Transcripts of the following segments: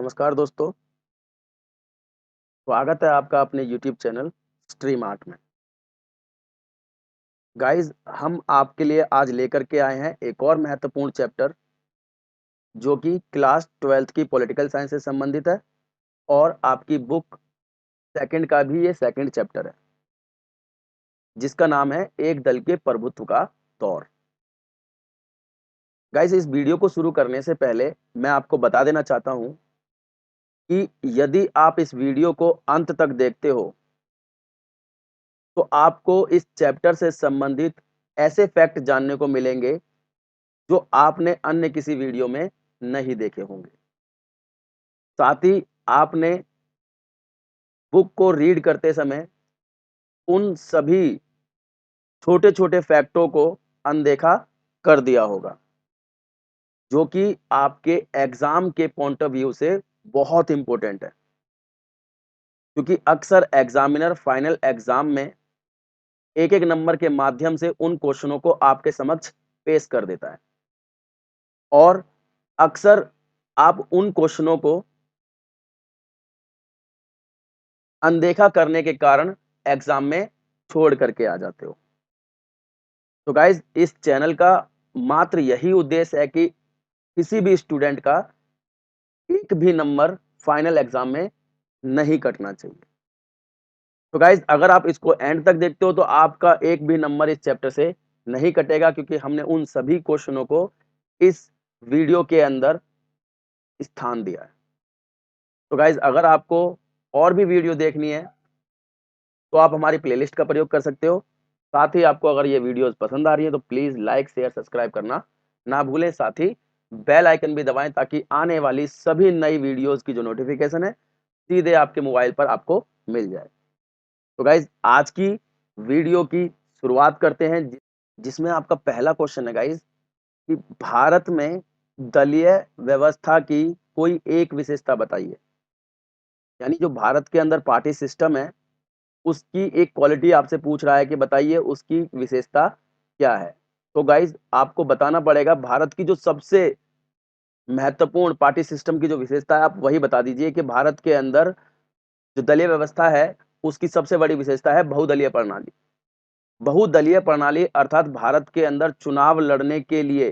नमस्कार दोस्तों, स्वागत है आपका अपने यूट्यूब चैनल स्ट्रीम आर्ट में। गाइस, हम आपके लिए आज लेकर के आए हैं एक और महत्वपूर्ण चैप्टर जो कि क्लास 12th की पॉलिटिकल साइंस से संबंधित है और आपकी बुक सेकंड का भी ये सेकंड चैप्टर है, जिसका नाम है एक दल के प्रभुत्व का दौर। गाइस, इस वीडियो को शुरू करने से पहले मैं आपको बता देना चाहता हूं कि यदि आप इस वीडियो को अंत तक देखते हो तो आपको इस चैप्टर से संबंधित ऐसे फैक्ट जानने को मिलेंगे जो आपने अन्य किसी वीडियो में नहीं देखे होंगे। साथ ही आपने बुक को रीड करते समय उन सभी छोटे-छोटे फैक्टों को अनदेखा कर दिया होगा, जो कि आपके एग्जाम के पॉइंट ऑफ व्यू से बहुत इंपॉर्टेंट है। क्योंकि अक्सर एग्जामिनर फाइनल एग्जाम में एक-एक नंबर के माध्यम से उन क्वेश्चनों को आपके समक्ष पेश कर देता है और अक्सर आप उन क्वेश्चनों को अनदेखा करने के कारण एग्जाम में छोड़ करके आ जाते हो। तो गाइज, इस चैनल का मात्र यही उद्देश्य है कि किसी भी स्टूडेंट का एक भी नंबर फाइनल एग्जाम में नहीं कटना चाहिए। तो गाइज, अगर आप इसको एंड तक देखते हो तो आपका एक भी नंबर इस चैप्टर से नहीं कटेगा, क्योंकि हमने उन सभी क्वेश्चनों को इस वीडियो के अंदर स्थान दिया है। तो गाइज, अगर आपको और भी वीडियो देखनी है तो आप हमारी प्लेलिस्ट का प्रयोग कर सकते हो। साथ ही आपको अगर ये वीडियोस पसंद आ रही है तो प्लीज लाइक शेयर सब्सक्राइब करना ना भूलें। साथ ही बेल आइकन भी दबाएं ताकि आने वाली सभी नई वीडियोस की जो नोटिफिकेशन है सीधे आपके मोबाइल पर आपको मिल जाए। तो गाइज, आज की वीडियो की शुरुआत करते हैं, जिसमें आपका पहला क्वेश्चन है गाइज कि भारत में दलीय व्यवस्था की कोई एक विशेषता बताइए। यानी जो भारत के अंदर पार्टी सिस्टम है उसकी एक क्वालिटी आपसे पूछ रहा है कि बताइए उसकी विशेषता क्या है। तो गाइज, आपको बताना पड़ेगा भारत की जो सबसे महत्वपूर्ण पार्टी सिस्टम की जो विशेषता है आप वही बता दीजिए कि भारत के अंदर जो दलीय व्यवस्था है उसकी सबसे बड़ी विशेषता है बहुदलीय प्रणाली। बहुदलीय प्रणाली अर्थात भारत के अंदर चुनाव लड़ने के लिए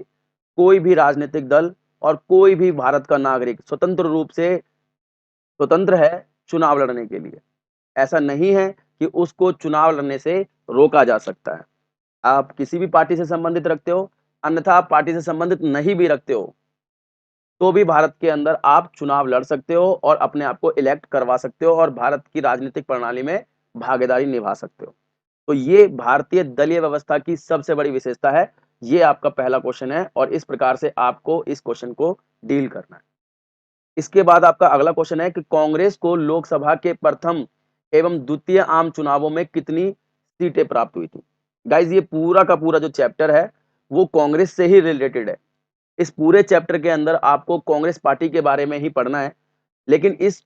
कोई भी राजनीतिक दल और कोई भी भारत का नागरिक स्वतंत्र रूप से स्वतंत्र है चुनाव लड़ने के लिए। ऐसा नहीं है कि उसको चुनाव लड़ने से रोका जा सकता है। आप किसी भी पार्टी से संबंधित रखते हो, अन्यथा आप पार्टी से संबंधित नहीं भी रखते हो, तो भी भारत के अंदर आप चुनाव लड़ सकते हो और अपने आप को इलेक्ट करवा सकते हो और भारत की राजनीतिक प्रणाली में भागीदारी निभा सकते हो। तो ये भारतीय दलीय व्यवस्था की सबसे बड़ी विशेषता है। ये आपका पहला क्वेश्चन है और इस प्रकार से आपको इस क्वेश्चन को डील करना है। इसके बाद आपका अगला क्वेश्चन है कि कांग्रेस को लोकसभा के प्रथम एवं द्वितीय आम चुनावों में कितनी सीटें प्राप्त हुई थी। गाइज, ये पूरा का पूरा जो चैप्टर है वो कांग्रेस से ही रिलेटेड है। इस पूरे चैप्टर के अंदर आपको कांग्रेस पार्टी के बारे में ही पढ़ना है, लेकिन इस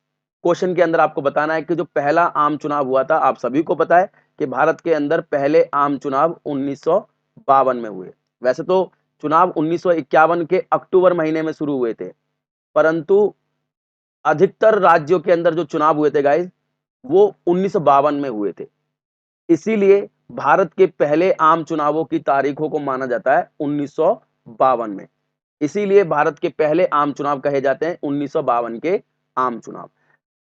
क्वेश्चन के अंदर आपको बताना है कि जो पहला आम चुनाव हुआ था, आप सभी को पता है कि भारत के अंदर पहले आम चुनाव 1952 में हुए। वैसे तो चुनाव 1951 के अक्टूबर महीने में शुरू हुए थे, परंतु अधिकतर राज्यों के अंदर जो चुनाव हुए थे गाइज वो 1952 में हुए थे। इसीलिए भारत के पहले आम चुनावों की तारीखों को माना जाता है 1952 में। इसीलिए भारत के पहले आम चुनाव कहे जाते हैं 1952 के आम चुनाव।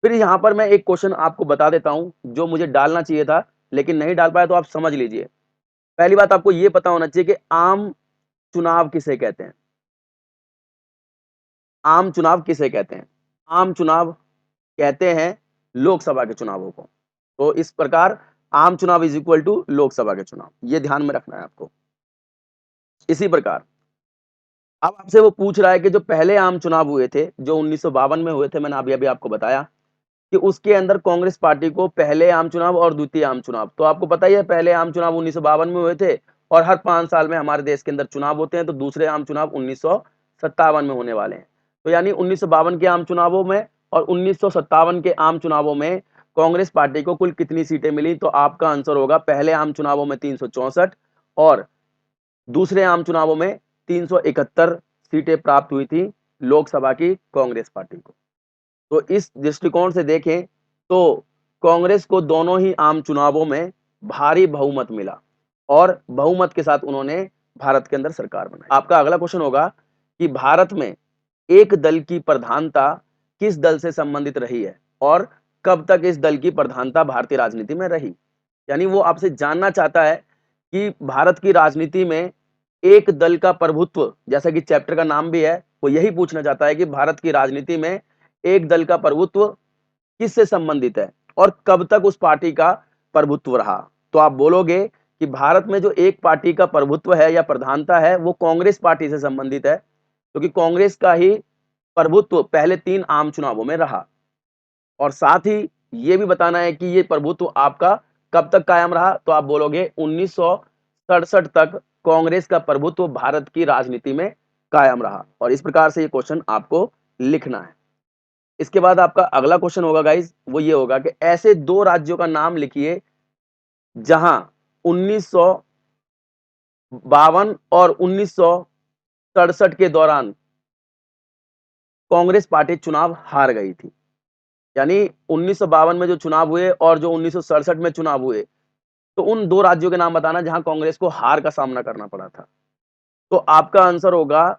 फिर यहां पर मैं एक क्वेश्चन आपको बता देता हूं जो मुझे डालना चाहिए था लेकिन नहीं डाल पाया, तो आप समझ लीजिए। पहली बात आपको यह पता होना चाहिए कि आम चुनाव किसे कहते हैं। आम चुनाव किसे कहते हैं? आम चुनाव कहते हैं लोकसभा के चुनावों को। तो इस प्रकार आम चुनाव इज इक्वल टू लोकसभा के चुनाव, ये ध्यान में रखना है आपको। इसी प्रकार अब आपसे वो पूछ रहा है कि जो पहले आम चुनाव हुए थे जो 1952 में हुए थे, मैंने अभी अभी आपको बताया कि उसके अंदर कांग्रेस पार्टी को पहले आम चुनाव और द्वितीय आम चुनाव, तो आपको पता ही है पहले आम चुनाव 1952 में हुए थे और हर 5 साल में हमारे देश के अंदर चुनाव होते हैं, तो दूसरे आम चुनाव 1957 में होने वाले हैं। तो यानी 1952 के आम चुनावों में और 1957 के आम चुनावों में कांग्रेस पार्टी को कुल कितनी सीटें मिली, तो आपका आंसर होगा पहले आम चुनावों में 364 और दूसरे आम चुनावों में 371 सीटें प्राप्त हुई थी लोकसभा की कांग्रेस पार्टी को। तो इस दृष्टिकोण से देखें तो कांग्रेस को दोनों ही आम चुनावों में भारी बहुमत मिला और बहुमत के साथ उन्होंने भारत के अंदर सरकार बनाई। आपका अगला क्वेश्चन होगा कि भारत में एक दल की प्रधानता किस दल से संबंधित रही है और कब तक इस दल की प्रधानता भारतीय राजनीति में रही। यानी वो आपसे जानना चाहता है कि भारत की राजनीति में एक दल का प्रभुत्व, जैसा कि चैप्टर का नाम भी है, वो यही पूछना चाहता है कि भारत की राजनीति में एक दल का प्रभुत्व किससे संबंधित है और कब तक उस पार्टी का प्रभुत्व रहा। तो आप बोलोगे कि भारत में जो एक पार्टी का प्रभुत्व है या प्रधानता है वो कांग्रेस पार्टी से संबंधित है, क्योंकि कांग्रेस का ही प्रभुत्व पहले 3 आम चुनावों में रहा। और साथ ही ये भी बताना है कि ये प्रभुत्व आपका कब तक कायम रहा, तो आप बोलोगे 1967 तक कांग्रेस का प्रभुत्व भारत की राजनीति में कायम रहा। और इस प्रकार से ये क्वेश्चन आपको लिखना है। इसके बाद आपका अगला क्वेश्चन होगा गाइज, वो ये होगा कि ऐसे 2 राज्यों का नाम लिखिए जहां 1952 और 1967 के दौरान कांग्रेस पार्टी चुनाव हार गई थी। यानी 1952 में जो चुनाव हुए और जो 1967 में चुनाव हुए, तो उन 2 राज्यों के नाम बताना जहां कांग्रेस को हार का सामना करना पड़ा था। तो आपका आंसर होगा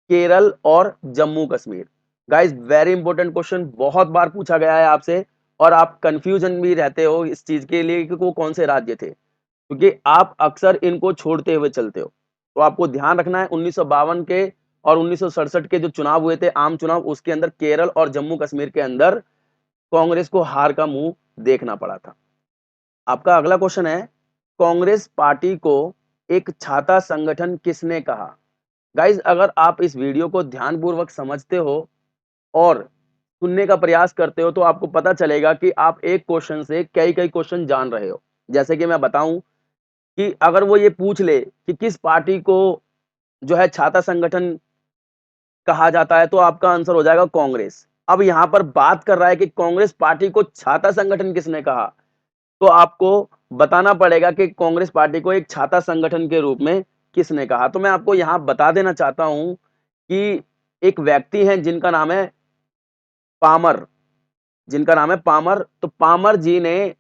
केरल और Jammu Kashmir. Guys very important question, बहुत बार पूछा गया है आपसे और आप कंफ्यूजन भी रहते हो इस चीज के लिए कि वो कौन से राज्य थे, क्योंकि आप अक्सर इनको छोड़ते हुए चलते हो। तो आपको ध्यान रखना है 1952 के और 1967 के जो चुनाव हुए थे आम चुनाव, उसके अंदर केरल और जम्मू कश्मीर के अंदर कांग्रेस को हार का मुंह देखना पड़ा था। आपका अगला क्वेश्चन है, कांग्रेस पार्टी को एक छाता संगठन किसने कहा। गाइज अगर आप इस वीडियो को ध्यानपूर्वक समझते हो और सुनने का प्रयास करते हो तो आपको पता चलेगा कि आप एक क्वेश्चन से कई कई क्वेश्चन जान रहे हो। जैसे कि मैं बताऊं कि अगर वो ये पूछ ले कि किस पार्टी को जो है छाता संगठन कहा जाता है, तो आपका आंसर हो जाएगा कांग्रेस। अब यहां पर बात कर रहा है कि कांग्रेस पार्टी को छाता संगठन किसने कहा, तो आपको बताना पड़ेगा कि कांग्रेस पार्टी को एक छाता संगठन के रूप में किसने कहा। तो मैं आपको यहां बता देना चाहता हूं कि एक व्यक्ति हैं जिनका नाम है पामर, जिनका नाम है पामर। तो पामर जी ने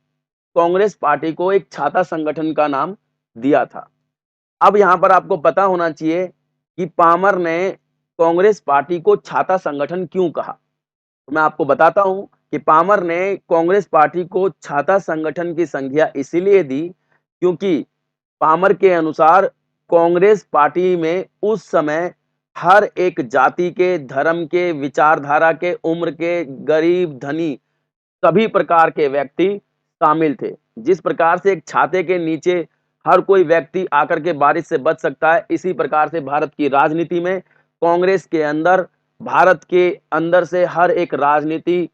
कांग्रेस पार्टी को एक छाता संगठन का नाम दिया था। अब यहां पर आपको पता होना चाहिए कि पामर ने कांग्रेस पार्टी को छाता संगठन क्यों कहा। तो मैं आपको बताता हूं कि पामर ने कांग्रेस पार्टी को छाता संगठन की संज्ञा इसीलिए दी क्योंकि पामर के अनुसार कांग्रेस पार्टी में उस समय हर एक जाति के, धर्म के, विचारधारा के, उम्र के, गरीब, धनी सभी प्रकार के व्यक्ति शामिल थे। जिस प्रकार से एक छाते के नीचे हर कोई व्यक्ति आकर के बारिश से बच सकता है, इसी प्रकार से भारत की राजनीति में कांग्रेस के अंदर, भारत के अंदर से हर एक राजनीति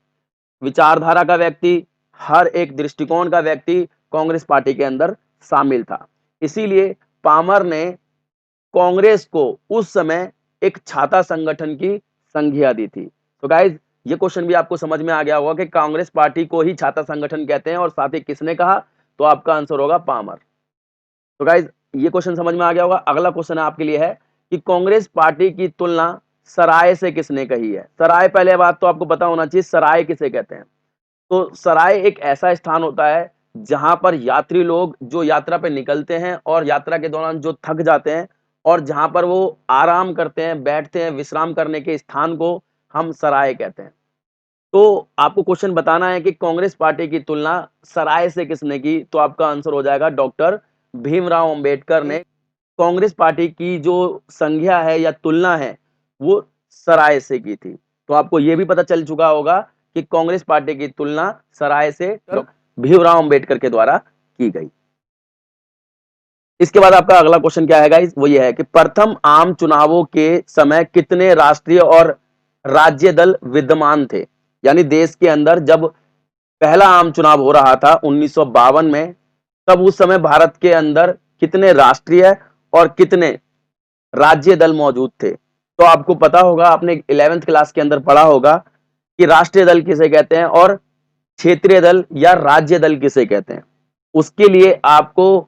विचारधारा का व्यक्ति, हर एक दृष्टिकोण का व्यक्ति कांग्रेस पार्टी के अंदर शामिल था। इसीलिए पामर ने कांग्रेस को उस समय एक छाता संगठन की संज्ञा दी थी। तो गाइज ये क्वेश्चन भी आपको समझ में आ गया होगा कि कांग्रेस पार्टी को ही छाता संगठन कहते हैं और साथ ही किसने कहा, तो आपका आंसर होगा पामर। तो गाइज ये क्वेश्चन समझ में आ गया होगा। अगला क्वेश्चन आपके लिए है कि कांग्रेस पार्टी की तुलना सराय से किसने कही है। सराय, पहले बात तो आपको पता होना चाहिए सराय किसे कहते हैं। तो सराय एक ऐसा स्थान होता है जहां पर यात्री लोग जो यात्रा पे निकलते हैं और यात्रा के दौरान जो थक जाते हैं और जहां पर वो आराम करते हैं, बैठते हैं, विश्राम करने के स्थान को हम सराय कहते हैं। तो आपको क्वेश्चन बताना है कि कांग्रेस पार्टी की तुलना सराय से किसने की, तो आपका आंसर हो जाएगा डॉक्टर भीमराव अंबेडकर ने कांग्रेस पार्टी की जो संज्ञा है या तुलना है वो सराय से की थी। तो आपको यह भी पता चल चुका होगा कि कांग्रेस पार्टी की तुलना सराय से भीमराव अंबेडकर के द्वारा की गई। इसके बाद आपका अगला क्वेश्चन क्या है गाइस, वो ये है कि प्रथम आम चुनावों के समय कितने राष्ट्रीय और राज्य दल विद्यमान थे। यानी देश के अंदर जब पहला आम चुनाव हो रहा था 1952 में, तब उस समय भारत के अंदर कितने राष्ट्रीय और कितने राज्य दल मौजूद थे। तो आपको पता होगा, आपने 11th क्लास के अंदर पढ़ा होगा कि राष्ट्रीय दल किसे कहते हैं और क्षेत्रीय दल या राज्य दल किसे कहते हैं। उसके लिए आपको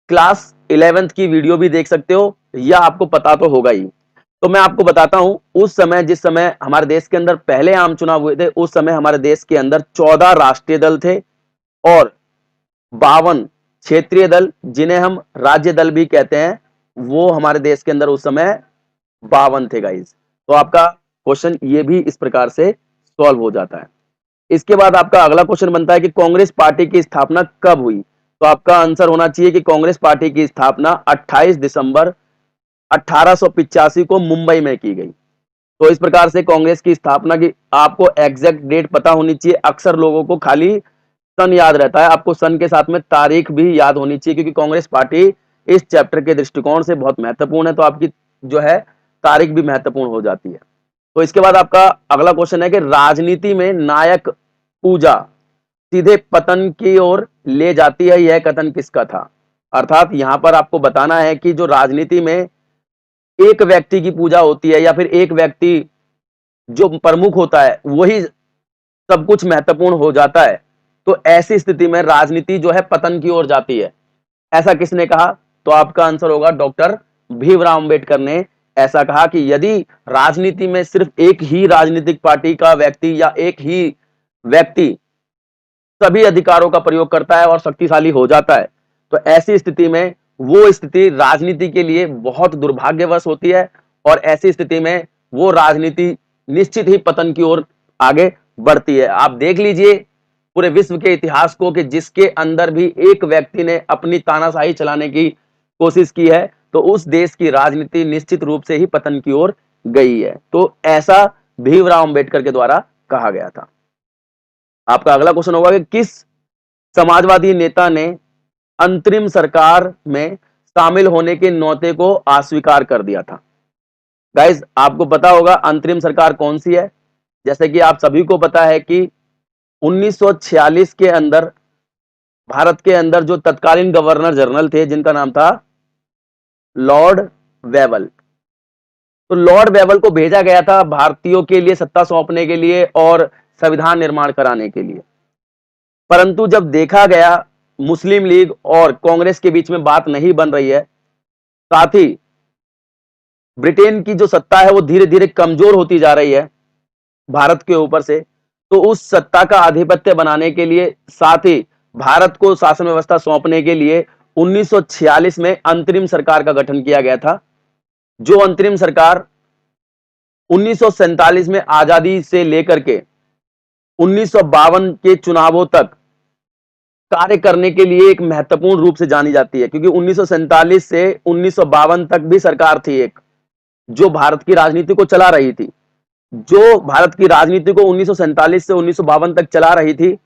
क्लास 11th की वीडियो भी देख सकते हो या आपको पता तो होगा ही। तो मैं आपको बताता हूं, उस समय जिस समय हमारे देश के अंदर पहले आम चुनाव हुए थे, उस समय हमारे देश के अंदर 14 राष्ट्रीय दल थे और 52 क्षेत्रीय दल, जिन्हें हम राज्य दल भी कहते हैं, वो हमारे देश के अंदर उस समय 52 थे गाइस। तो आपका क्वेश्चन ये भी इस प्रकार से सॉल्व हो जाता है। इसके बाद आपका अगला क्वेश्चन बनता है कि कांग्रेस पार्टी की स्थापना कब हुई? तो आपका आंसर होना चाहिए कि कांग्रेस पार्टी की स्थापना 28 दिसंबर 1885 को मुंबई में की गई। तो इस प्रकार से कांग्रेस की स्थापना की आपको एग्जैक्ट डेट पता होनी चाहिए। अक्सर लोगों को खाली सन याद रहता है, आपको सन के साथ में तारीख भी याद होनी चाहिए, क्योंकि कांग्रेस पार्टी इस चैप्टर के दृष्टिकोण से बहुत महत्वपूर्ण है, तो आपकी जो है तारीख भी महत्वपूर्ण हो जाती है। तो इसके बाद आपका अगला क्वेश्चन है कि राजनीति में नायक पूजा सीधे पतन की ओर ले जाती है, यह कथन किसका था? अर्थात यहां पर आपको बताना है कि जो राजनीति में एक व्यक्ति की पूजा होती है या फिर एक व्यक्ति जो प्रमुख होता है वही सब कुछ महत्वपूर्ण हो जाता है, तो ऐसी स्थिति में राजनीति जो है पतन की ओर जाती है, ऐसा किसने कहा? तो आपका आंसर होगा डॉक्टर भीमराव अंबेडकर ने ऐसा कहा कि यदि राजनीति में सिर्फ एक ही राजनीतिक पार्टी का व्यक्ति या एक ही व्यक्ति सभी अधिकारों का प्रयोग करता है और शक्तिशाली हो जाता है, तो ऐसी स्थिति में वो स्थिति राजनीति के लिए बहुत दुर्भाग्यवश होती है और ऐसी स्थिति में वो राजनीति निश्चित ही पतन की ओर आगे बढ़ती है। आप देख लीजिए पूरे विश्व के इतिहास को कि जिसके अंदर भी एक व्यक्ति ने अपनी तानाशाही चलाने की कोशिश की है, तो उस देश की राजनीति निश्चित रूप से ही पतन की ओर गई है। तो ऐसा भीमराव अंबेडकर के द्वारा कहा गया था। आपका अगला क्वेश्चन होगा कि किस समाजवादी नेता ने अंतरिम सरकार में शामिल होने के न्योते को अस्वीकार कर दिया था? गाइस आपको पता होगा अंतरिम सरकार कौन सी है। जैसे कि आप सभी को पता है कि 1946 के अंदर भारत के अंदर जो तत्कालीन गवर्नर जनरल थे जिनका नाम था लॉर्ड वेबल, तो लॉर्ड वेबल को भेजा गया था भारतीयों के लिए सत्ता सौंपने के लिए और संविधान निर्माण कराने के लिए। परंतु जब देखा गया मुस्लिम लीग और कांग्रेस के बीच में बात नहीं बन रही है, साथ ही ब्रिटेन की जो सत्ता है वो धीरे धीरे कमजोर होती जा रही है भारत के ऊपर से, तो उस सत्ता का आधिपत्य बनाने के लिए साथ ही भारत को शासन व्यवस्था सौंपने के लिए 1946 में अंतरिम सरकार का गठन किया गया था। जो अंतरिम सरकार 1947 में आजादी से लेकर के 1952 के चुनावों तक कार्य करने के लिए एक महत्वपूर्ण रूप से जानी जाती है, क्योंकि 1947 से 1952 तक भी सरकार थी एक जो भारत की राजनीति को चला रही थी। जो भारत की राजनीति को 1947 से 1952 तक चला रही थी,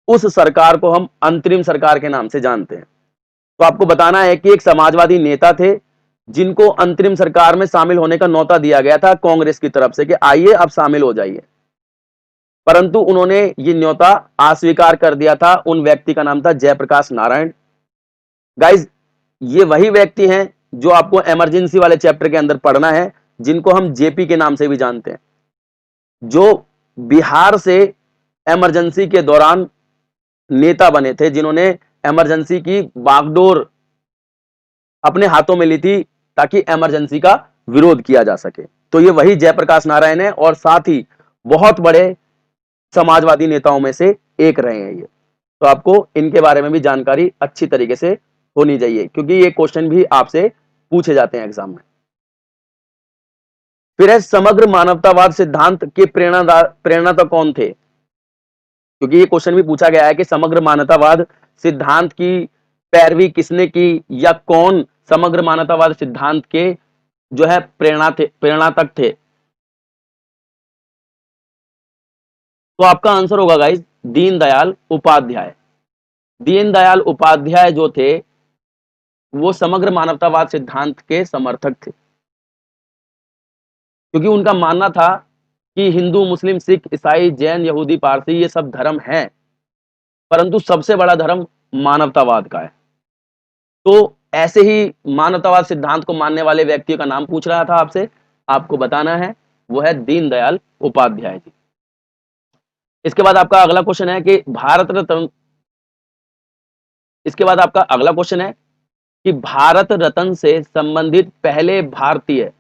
उस सरकार को हम अंतरिम सरकार के नाम से जानते हैं। तो आपको बताना है कि एक समाजवादी नेता थे जिनको अंतरिम सरकार में शामिल होने का न्योता दिया गया था कांग्रेस की तरफ से कि आइए आप शामिल हो जाइए, परंतु उन्होंने ये न्योता अस्वीकार कर दिया था। उन व्यक्ति का नाम था जयप्रकाश नारायण। गाइज ये वही व्यक्ति हैं जो आपको इमरजेंसी वाले चैप्टर के अंदर पढ़ना है, जिनको हम जेपी के नाम से भी जानते हैं, जो बिहार से इमरजेंसी के दौरान नेता बने थे, जिन्होंने इमरजेंसी की बागडोर अपने हाथों में ली थी ताकि इमरजेंसी का विरोध किया जा सके। तो ये वही जयप्रकाश नारायण है और साथ ही बहुत बड़े समाजवादी नेताओं में से एक रहे हैं ये। तो आपको इनके बारे में भी जानकारी अच्छी तरीके से होनी चाहिए, क्योंकि ये क्वेश्चन भी आपसे पूछे जाते हैं एग्जाम में। फिर है समग्र मानवतावाद सिद्धांत के प्रेरणादाता कौन थे? क्योंकि ये क्वेश्चन भी पूछा गया है कि समग्र मानवतावाद सिद्धांत की पैरवी किसने की या कौन समग्र मानवतावाद सिद्धांत के जो है प्रेरणातक थे। तो आपका आंसर होगा गाइस दीनदयाल उपाध्याय। दीनदयाल उपाध्याय जो थे वो समग्र मानवतावाद सिद्धांत के समर्थक थे, क्योंकि उनका मानना था कि हिंदू मुस्लिम सिख ईसाई जैन यहूदी पारसी ये सब धर्म हैं, परंतु सबसे बड़ा धर्म मानवतावाद का है। तो ऐसे ही मानवतावाद सिद्धांत को मानने वाले व्यक्ति का नाम पूछ रहा था आपसे, आपको बताना है, वो है दीनदयाल उपाध्याय जी। इसके बाद आपका अगला क्वेश्चन है कि भारत रत्न, इसके बाद आपका अगला क्वेश्चन है कि भारत रत्न से संबंधित पहले भारतीय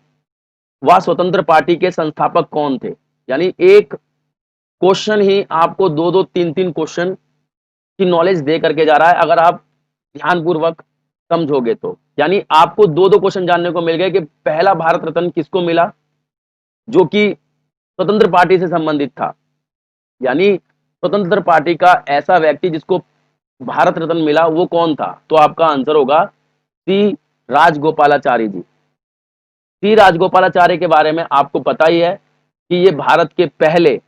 व स्वतंत्र पार्टी के संस्थापक कौन थे? यानी एक क्वेश्चन ही आपको 2-2 3-3 क्वेश्चन की नॉलेज दे करके जा रहा है, अगर आप ध्यानपूर्वक समझोगे तो। यानी आपको 2-2 क्वेश्चन जानने को मिल गए कि पहला भारत रत्न किसको मिला, जो कि स्वतंत्र पार्टी से संबंधित था। यानी स्वतंत्र पार्टी का ऐसा व्यक्ति जिसको भारत रत्न मिला वो कौन था? तो आपका आंसर होगा सी राजगोपालाचारी जी। सी राजगोपालाचारी के बारे में आपको पता ही है कि ये भारत के पहले,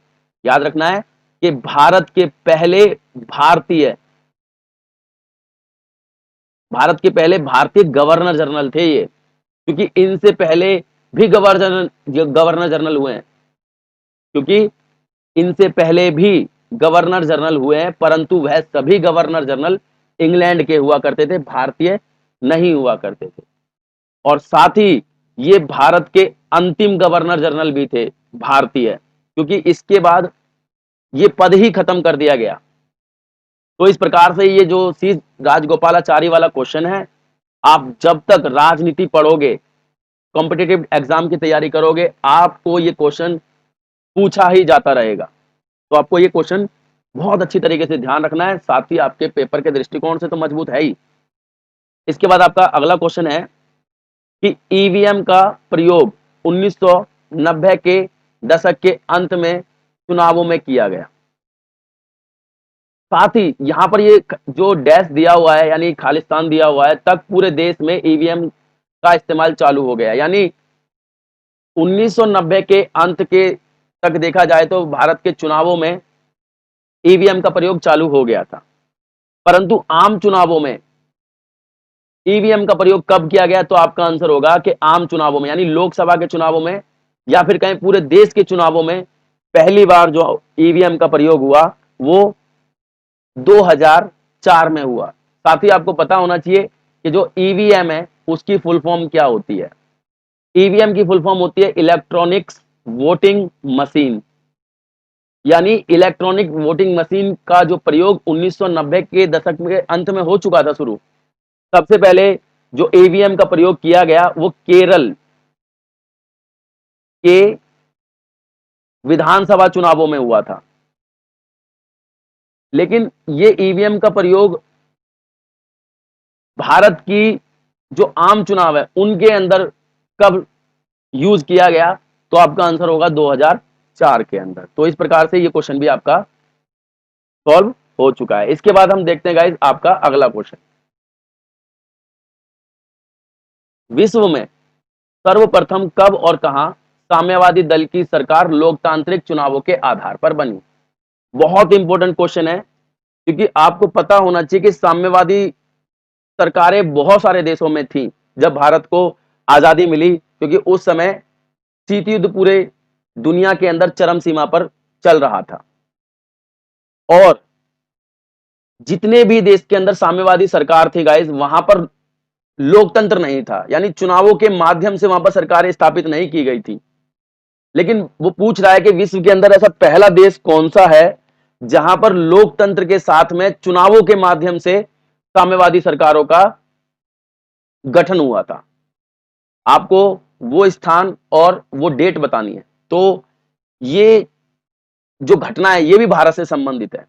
याद रखना है कि भारत के पहले भारतीय भारतीय गवर्नर जनरल थे ये, क्योंकि इनसे पहले भी गवर्नर जनरल हुए हैं, क्योंकि इनसे पहले भी गवर्नर जनरल हुए हैं, परंतु वह सभी गवर्नर जनरल इंग्लैंड के हुआ करते थे, भारतीय नहीं हुआ करते थे। और साथ ही ये भारत के अंतिम गवर्नर जनरल भी थे भारतीय, क्योंकि इसके बाद ये पद ही खत्म कर दिया गया। तो इस प्रकार से ये जो सी राजगोपालाचारी वाला क्वेश्चन है, आप जब तक राजनीति पढ़ोगे, कॉम्पिटिटिव एग्जाम की तैयारी करोगे, आपको ये क्वेश्चन पूछा ही जाता रहेगा। तो आपको ये क्वेश्चन बहुत अच्छी तरीके से ध्यान रखना है, साथ ही आपके पेपर के दृष्टिकोण से तो मजबूत है ही। इसके बाद आपका अगला क्वेश्चन है कि ईवीएम का प्रयोग 1990 के दशक के अंत में चुनावों में किया गया। साथ ही यहां पर ये जो डैश दिया हुआ है, यानी खालिस्तान दिया हुआ है, तक पूरे देश में ईवीएम का इस्तेमाल चालू हो गया। यानी 1990 के अंत के तक देखा जाए तो भारत के चुनावों में ईवीएम का प्रयोग चालू हो गया था, परंतु आम चुनावों में ईवीएम का प्रयोग कब किया गया? तो आपका आंसर होगा कि आम चुनावों में, यानी लोकसभा के चुनावों में या फिर कहीं पूरे देश के चुनावों में पहली बार जो ईवीएम का प्रयोग हुआ वो 2004 में हुआ। साथ ही आपको पता होना चाहिए कि जो ईवीएम है उसकी फुल फॉर्म क्या होती है। ईवीएम की फुल फॉर्म होती है इलेक्ट्रॉनिक्स वोटिंग मशीन। यानी इलेक्ट्रॉनिक वोटिंग मशीन का जो प्रयोग 1990 के दशक के अंत में हो चुका था शुरू। सबसे पहले जो ईवीएम का प्रयोग किया गया वो केरल के विधानसभा चुनावों में हुआ था। लेकिन ये ईवीएम का प्रयोग भारत की जो आम चुनाव है उनके अंदर कब यूज किया गया? तो आपका आंसर होगा 2004 के अंदर। तो इस प्रकार से ये क्वेश्चन भी आपका सॉल्व हो चुका है। इसके बाद हम देखते हैं गाइस आपका अगला क्वेश्चन। विश्व में सर्वप्रथम कब और कहां साम्यवादी दल की सरकार लोकतांत्रिक चुनावों के आधार पर बनी? बहुत इंपॉर्टेंट क्वेश्चन है, क्योंकि आपको पता होना चाहिए कि साम्यवादी सरकारें बहुत सारे देशों में थी जब भारत को आजादी मिली, क्योंकि उस समय शीत युद्ध पूरे दुनिया के अंदर चरम सीमा पर चल रहा था। और जितने भी देश के अंदर साम्यवादी सरकार थी गाइस, वहां पर लोकतंत्र नहीं था, यानी चुनावों के माध्यम से वहां पर सरकारें स्थापित नहीं की गई थी। लेकिन वो पूछ रहा है कि विश्व के अंदर ऐसा पहला देश कौन सा है जहां पर लोकतंत्र के साथ में चुनावों के माध्यम से साम्यवादी सरकारों का गठन हुआ था। आपको वो स्थान और वो डेट बतानी है। तो ये जो घटना है ये भी भारत से संबंधित है।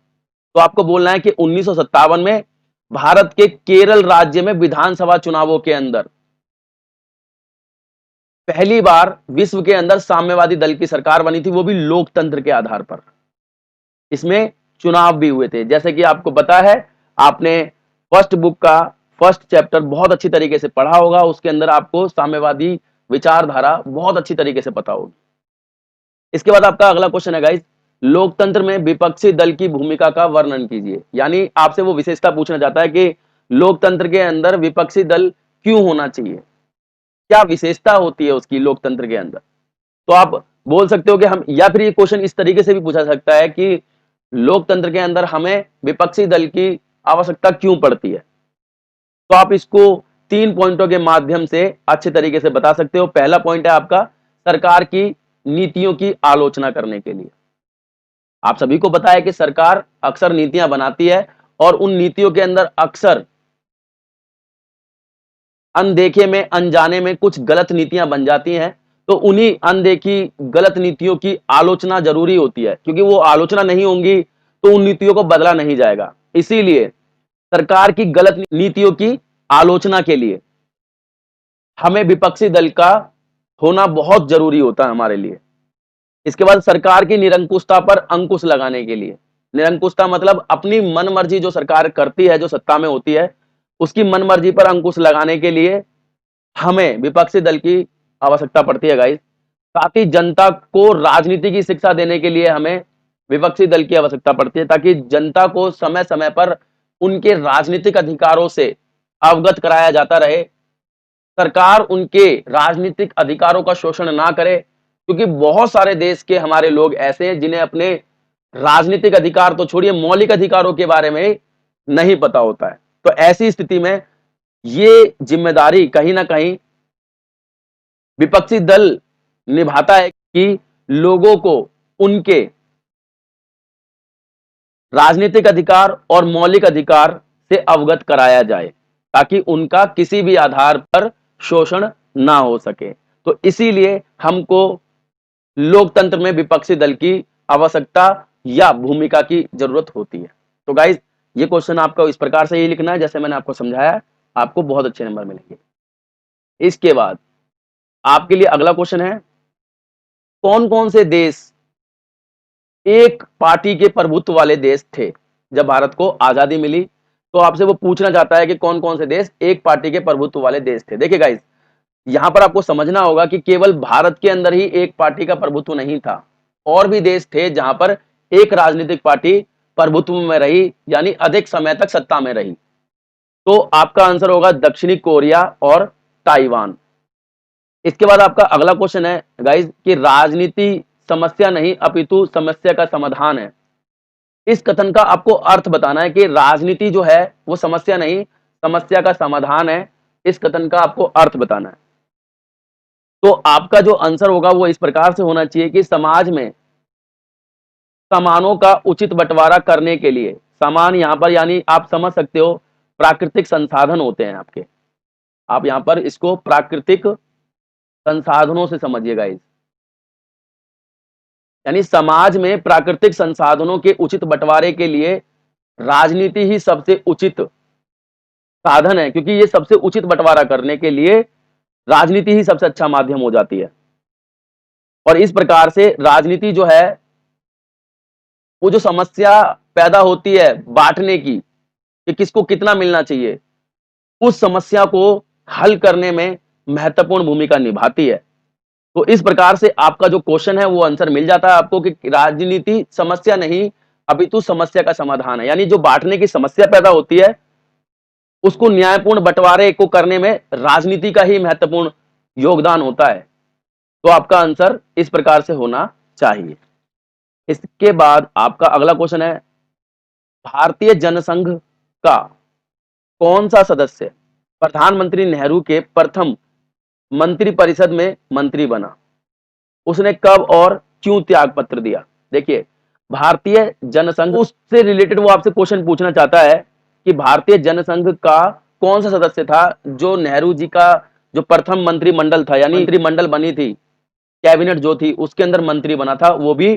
तो आपको बोलना है कि 1957 में भारत के केरल राज्य में विधानसभा चुनावों के अंदर पहली बार विश्व के अंदर साम्यवादी दल की सरकार बनी थी, वो भी लोकतंत्र के आधार पर। इसमें चुनाव भी हुए थे। जैसे कि आपको पता है, आपने फर्स्ट बुक का फर्स्ट चैप्टर बहुत अच्छी तरीके से पढ़ा होगा, उसके अंदर आपको साम्यवादी विचारधारा बहुत अच्छी तरीके से पता होगी। इसके बाद आपका अगला क्वेश्चन है गाइस, लोकतंत्र में विपक्षी दल की भूमिका का वर्णन कीजिए। यानी आपसे वो विशेषता पूछना चाहता है कि लोकतंत्र के अंदर विपक्षी दल क्यों होना चाहिए, क्या विशेषता होती है उसकी लोकतंत्र के अंदर। तो आप बोल सकते हो कि हम, या फिर ये क्वेश्चन इस तरीके से भी पूछा सकता है कि लोकतंत्र के अंदर हमें विपक्षी दल की आवश्यकता क्यों पड़ती है। तो आप इसको 3 पॉइंटों के माध्यम से अच्छे तरीके से बता सकते हो। पहला पॉइंट है आपका सरकार की नीतियों की आलोचना करने के लिए। आप सभी को पता है कि सरकार अक्सर नीतियां बनाती है और उन नीतियों के अंदर अक्सर अनदेखे में, अनजाने में कुछ गलत नीतियां बन जाती हैं। तो उन्हीं अनदेखी गलत नीतियों की आलोचना जरूरी होती है, क्योंकि वो आलोचना नहीं होंगी तो उन नीतियों को बदला नहीं जाएगा। इसीलिए सरकार की गलत नीतियों की आलोचना के लिए हमें विपक्षी दल का होना बहुत जरूरी होता है हमारे लिए। इसके बाद सरकार की निरंकुशता पर अंकुश लगाने के लिए, निरंकुशता मतलब अपनी मनमर्जी जो सरकार करती है, जो सत्ता में होती है, उसकी मनमर्जी पर अंकुश लगाने के लिए हमें विपक्षी दल की आवश्यकता पड़ती है गाइस। साथ ही जनता को राजनीति की शिक्षा देने के लिए हमें विपक्षी दल की आवश्यकता पड़ती है, ताकि जनता को समय समय पर उनके राजनीतिक अधिकारों से अवगत कराया जाता रहे, सरकार उनके राजनीतिक अधिकारों का शोषण ना करे, क्योंकि बहुत सारे देश के हमारे लोग ऐसे हैं जिन्हें अपने राजनीतिक अधिकार तो छोड़िए, मौलिक अधिकारों के बारे में नहीं पता होता है। तो ऐसी स्थिति में ये जिम्मेदारी कहीं ना कहीं विपक्षी दल निभाता है कि लोगों को उनके राजनीतिक अधिकार और मौलिक अधिकार से अवगत कराया जाए, ताकि उनका किसी भी आधार पर शोषण ना हो सके। तो इसीलिए हमको लोकतंत्र में विपक्षी दल की आवश्यकता या भूमिका की जरूरत होती है। तो गाइज, ये क्वेश्चन आपका इस प्रकार से ही लिखना है जैसे मैंने आपको समझाया, आपको बहुत अच्छे नंबर मिलेंगे। इसके बाद आपके लिए अगला क्वेश्चन है, कौन कौन से देश एक पार्टी के प्रभुत्व वाले देश थे जब भारत को आजादी मिली? तो आपसे वो पूछना चाहता है कि कौन कौन से देश एक पार्टी के प्रभुत्व वाले देश थे। देखिए गाइस, यहां पर आपको समझना होगा कि केवल भारत के अंदर ही एक पार्टी का प्रभुत्व नहीं था, और भी देश थे जहां पर एक राजनीतिक पार्टी प्रभुत्व में रही, यानी अधिक समय तक सत्ता में रही। तो आपका आंसर होगा दक्षिणी कोरिया और ताइवान। इसके बाद आपका अगला क्वेश्चन है गाइस कि राजनीति समस्या नहीं अपितु समस्या का समाधान है। इस कथन का आपको अर्थ बताना है कि राजनीति जो है वो समस्या नहीं, समस्या का समाधान है। इस कथन का आपको अर्थ बताना है। तो आपका जो आंसर होगा वो इस प्रकार से होना चाहिए कि समाज में सामानों का उचित बंटवारा करने के लिए, सामान यहां पर यानी आप समझ सकते हो प्राकृतिक संसाधन होते हैं आपके, आप यहां पर इसको प्राकृतिक संसाधनों से समझिएगा। यानी समाज में प्राकृतिक संसाधनों के उचित बंटवारे के लिए राजनीति ही सबसे उचित साधन है, क्योंकि ये सबसे उचित बंटवारा करने के लिए राजनीति ही सबसे अच्छा माध्यम हो जाती है। और इस प्रकार से राजनीति जो है वो जो समस्या पैदा होती है बांटने की कि किसको कितना मिलना चाहिए, उस समस्या को हल करने में महत्वपूर्ण भूमिका निभाती है। तो इस प्रकार से आपका जो क्वेश्चन है वो आंसर मिल जाता है आपको कि राजनीति समस्या नहीं अपितु समस्या का समाधान है। यानी जो बांटने की समस्या पैदा होती है उसको न्यायपूर्ण बंटवारे को करने में राजनीति का ही महत्वपूर्ण योगदान होता है। तो आपका आंसर इस प्रकार से होना चाहिए। इसके बाद आपका अगला क्वेश्चन है, भारतीय जनसंघ का कौन सा सदस्य प्रधानमंत्री नेहरू के प्रथम मंत्रिपरिषद में मंत्री बना? उसने कब और क्यों त्याग पत्र दिया? देखिए, भारतीय जनसंघ, उससे रिलेटेड वो आपसे क्वेश्चन पूछना चाहता है कि भारतीय जनसंघ का कौन सा सदस्य था जो नेहरू जी का जो प्रथम मंत्रिमंडल था, यानी मंत्रिमंडल बनी थी, कैबिनेट जो थी उसके अंदर मंत्री बना था, वो भी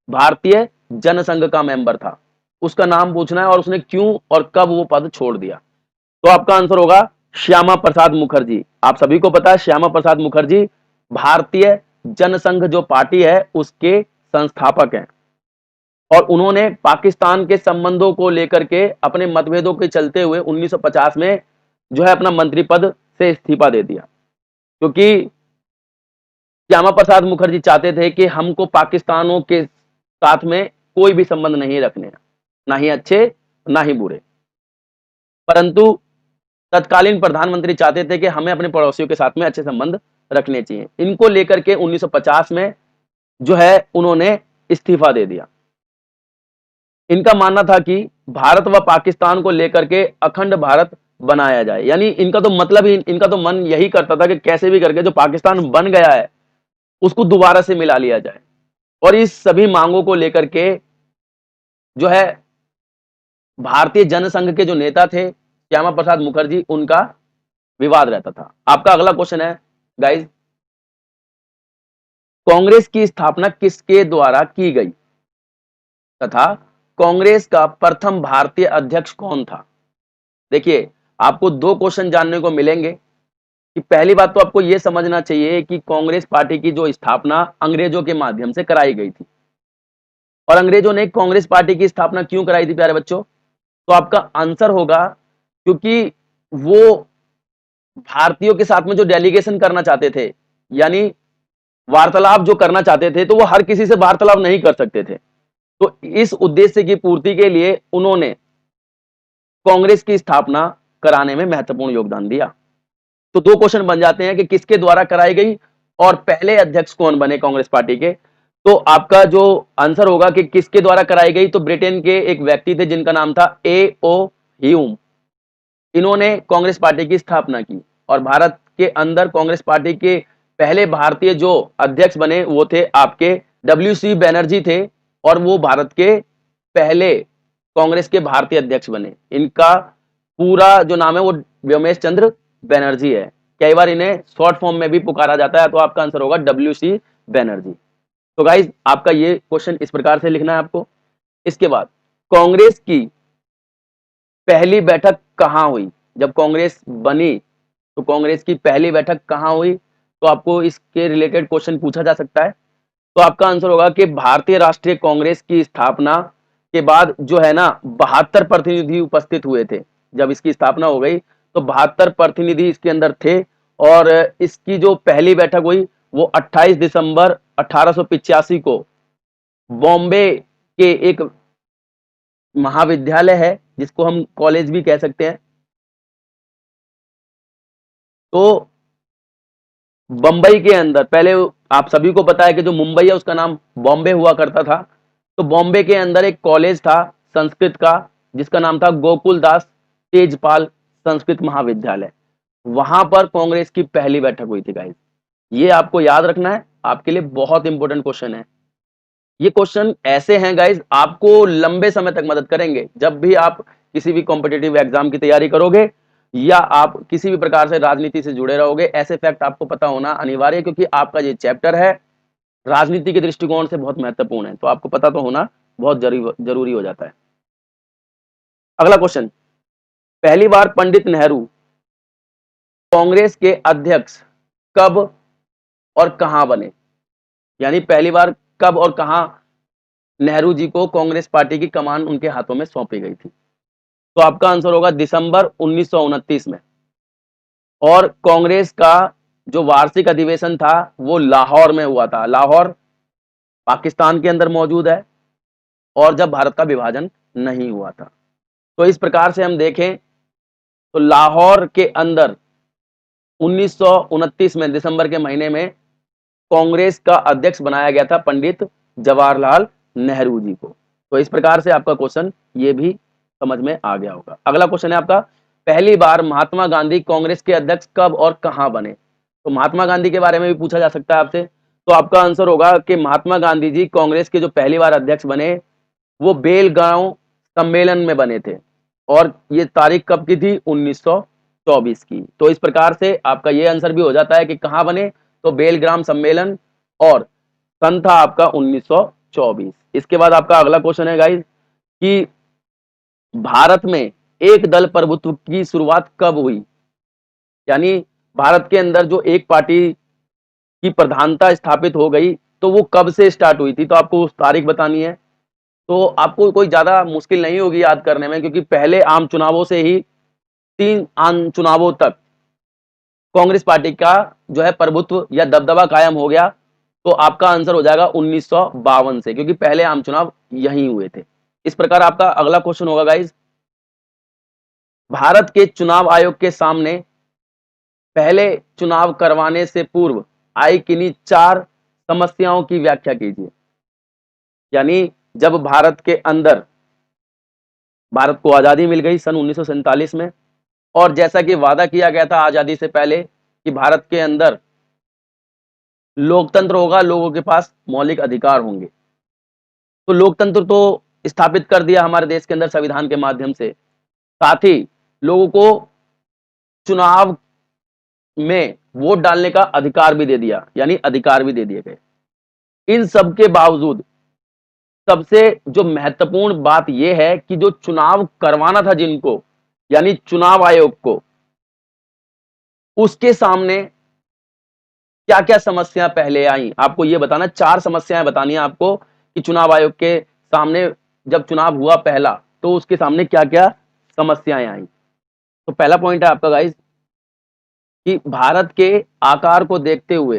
भारतीय जनसंघ का मेंबर था। उसका नाम पूछना है और उसने क्यों और कब वो पद छोड़ दिया। तो आपका आंसर होगा श्यामा प्रसाद मुखर्जी। आप सभी को पता है श्यामा प्रसाद मुखर्जी भारतीय जनसंघ जो पार्टी है उसके संस्थापक हैं, और उन्होंने पाकिस्तान के संबंधों को लेकर के अपने मतभेदों के चलते हुए 1950 में जो है अपना मंत्री पद से इस्तीफा दे दिया, क्योंकि श्यामा प्रसाद मुखर्जी चाहते थे कि हमको पाकिस्तानों के साथ में कोई भी संबंध नहीं रखने, ना ही अच्छे ना ही बुरे। परंतु तत्कालीन प्रधानमंत्री चाहते थे कि हमें अपने पड़ोसियों के साथ में अच्छे संबंध रखने चाहिए। इनको लेकर के 1950 में जो है उन्होंने इस्तीफा दे दिया। इनका मानना था कि भारत व पाकिस्तान को लेकर के अखंड भारत बनाया जाए, यानी इनका तो मतलब ही, इनका तो मन यही करता था कि कैसे भी करके जो पाकिस्तान बन गया है उसको दोबारा से मिला लिया जाए। और इस सभी मांगों को लेकर के जो है भारतीय जनसंघ के जो नेता थे श्यामा प्रसाद मुखर्जी, उनका विवाद रहता था। आपका अगला क्वेश्चन है गाइस, कांग्रेस की स्थापना किसके द्वारा की गई तथा कांग्रेस का प्रथम भारतीय अध्यक्ष कौन था? देखिए, आपको दो क्वेश्चन जानने को मिलेंगे कि पहली बात तो आपको यह समझना चाहिए कि कांग्रेस पार्टी की जो स्थापना अंग्रेजों के माध्यम से कराई गई थी और अंग्रेजों ने कांग्रेस पार्टी की स्थापना क्यों कराई थी प्यारे बच्चों? तो आपका आंसर होगा क्योंकि वो भारतीयों के साथ में जो डेलीगेशन करना चाहते थे, यानी वार्तालाप जो करना चाहते थे, तो वो हर किसी से वार्तालाप नहीं कर सकते थे। तो इस उद्देश्य की पूर्ति के लिए उन्होंने कांग्रेस की स्थापना कराने में महत्वपूर्ण योगदान दिया। तो दो क्वेश्चन बन जाते हैं कि किसके द्वारा कराई गई और पहले अध्यक्ष कौन बने कांग्रेस पार्टी के। तो आपका जो आंसर होगा कि किसके द्वारा कराई गई, तो ब्रिटेन के एक व्यक्ति थे जिनका नाम था A.O. ह्यूम। इन्होंने कांग्रेस पार्टी की स्थापना की और भारत के अंदर कांग्रेस पार्टी के पहले भारतीय जो अध्यक्ष बने वो थे आपके W.C. बैनर्जी थे और वो भारत के पहले कांग्रेस के भारतीय अध्यक्ष बने। इनका पूरा जो नाम है वो व्योमेश चंद्र बैनर्जी है। कई बार इन्हें शॉर्ट फॉर्म में भी पुकारा जाता है, तो आपका आंसर होगा W.C. बैनर्जी। तो गाइज आपका ये क्वेश्चन इस प्रकार से लिखना है आपको। इसके बाद कांग्रेस की पहली बैठक कहां हुई? जब कांग्रेस बनी तो कांग्रेस की पहली बैठक कहां हुई? तो आपको इसके रिलेटेड क्वेश्चन पूछा जा सकता है। तो आपका आंसर होगा कि भारतीय राष्ट्रीय कांग्रेस की स्थापना के बाद जो है ना 72 प्रतिनिधि उपस्थित हुए थे। जब इसकी स्थापना हो गई तो 72 प्रतिनिधि इसके अंदर थे और इसकी जो पहली बैठक हुई वो 28 दिसंबर 1885 को बॉम्बे के एक महाविद्यालय है जिसको हम कॉलेज भी कह सकते हैं, तो बंबई के अंदर, पहले आप सभी को पता है कि जो मुंबई है उसका नाम बॉम्बे हुआ करता था, तो बॉम्बे के अंदर एक कॉलेज था संस्कृत का जिसका नाम था गोकुल दास तेजपाल संस्कृत महाविद्यालय। वहां पर कांग्रेस की पहली बैठक हुई थी गाइस। ये आपको याद रखना है, आपके लिए बहुत इंपॉर्टेंट क्वेश्चन है। ये क्वेश्चन ऐसे हैं गाइस, आपको लंबे समय तक मदद करेंगे जब भी आप किसी भी कॉम्पिटिटिव एग्जाम की तैयारी करोगे या आप किसी भी प्रकार से राजनीति से जुड़े रहोगे। ऐसे फैक्ट आपको पता होना अनिवार्य है क्योंकि आपका ये चैप्टर है राजनीति के दृष्टिकोण से बहुत महत्वपूर्ण है, तो आपको पता तो होना बहुत जरूरी हो जाता है। अगला क्वेश्चन, पहली बार पंडित नेहरू कांग्रेस के अध्यक्ष कब और कहां बने? यानी पहली बार कब और कहां नेहरू जी को कांग्रेस पार्टी की कमान उनके हाथों में सौंपी गई थी? तो आपका आंसर होगा दिसंबर 1929 में। और कांग्रेस का जो वार्षिक अधिवेशन था वो लाहौर में हुआ था। लाहौर पाकिस्तान के अंदर मौजूद है और जब भारत का विभाजन नहीं हुआ था। तो इस प्रकार से हम देखें तो लाहौर के अंदर 1929 में दिसंबर के महीने में कांग्रेस का अध्यक्ष बनाया गया था पंडित जवाहरलाल नेहरू जी को। तो इस प्रकार से आपका क्वेश्चन ये भी समझ में आ गया होगा। अगला क्वेश्चन है आपका, पहली बार महात्मा गांधी कांग्रेस के अध्यक्ष कब और कहां बने? तो महात्मा गांधी के बारे में भी पूछा जा सकता है आपसे। तो आपका आंसर होगा कि महात्मा गांधी जी कांग्रेस के जो पहली बार अध्यक्ष बने वो बेलगांव सम्मेलन में बने थे और ये तारीख कब की थी? 1924 की। तो इस प्रकार से आपका ये आंसर भी हो जाता है कि कहां बने, तो बेलग्राम सम्मेलन और सन था आपका 1924। इसके बाद आपका अगला क्वेश्चन है गाइस कि भारत में एक दल प्रभुत्व की शुरुआत कब हुई? यानी भारत के अंदर जो एक पार्टी की प्रधानता स्थापित हो गई तो वो कब से स्टार्ट हुई थी? तो आपको उस तारीख बतानी है। तो आपको कोई ज्यादा मुश्किल नहीं होगी याद करने में क्योंकि पहले आम चुनावों से ही 3 आम चुनावों तक कांग्रेस पार्टी का जो है प्रभुत्व या दबदबा कायम हो गया। तो आपका आंसर हो जाएगा 1952 से, क्योंकि पहले आम चुनाव यहीं हुए थे। इस प्रकार आपका अगला क्वेश्चन होगा गाइज, भारत के चुनाव आयोग के सामने पहले चुनाव करवाने से पूर्व आई किन्हीं 4 समस्याओं की व्याख्या कीजिए। यानी जब भारत के अंदर भारत को आजादी मिल गई सन 1947 में और जैसा कि वादा किया गया था आजादी से पहले कि भारत के अंदर लोकतंत्र होगा, लोगों के पास मौलिक अधिकार होंगे, तो लोकतंत्र तो स्थापित कर दिया हमारे देश के अंदर संविधान के माध्यम से। साथ ही लोगों को चुनाव में वोट डालने का अधिकार भी दे दिया, यानी अधिकार भी दे दिए गए। इन सब के बावजूद सबसे जो महत्वपूर्ण बात यह है कि जो चुनाव करवाना था जिनको, यानी चुनाव आयोग को, उसके सामने क्या-क्या समस्या पहले आई। आपको ये बताना, 4 समस्याएं बतानी है आपको कि चुनाव आयोग के सामने जब चुनाव हुआ पहला, तो उसके सामने क्या-क्या समस्याएं आई। तो पहला पॉइंट है आपका गाइस कि भारत के आकार को देखते हुए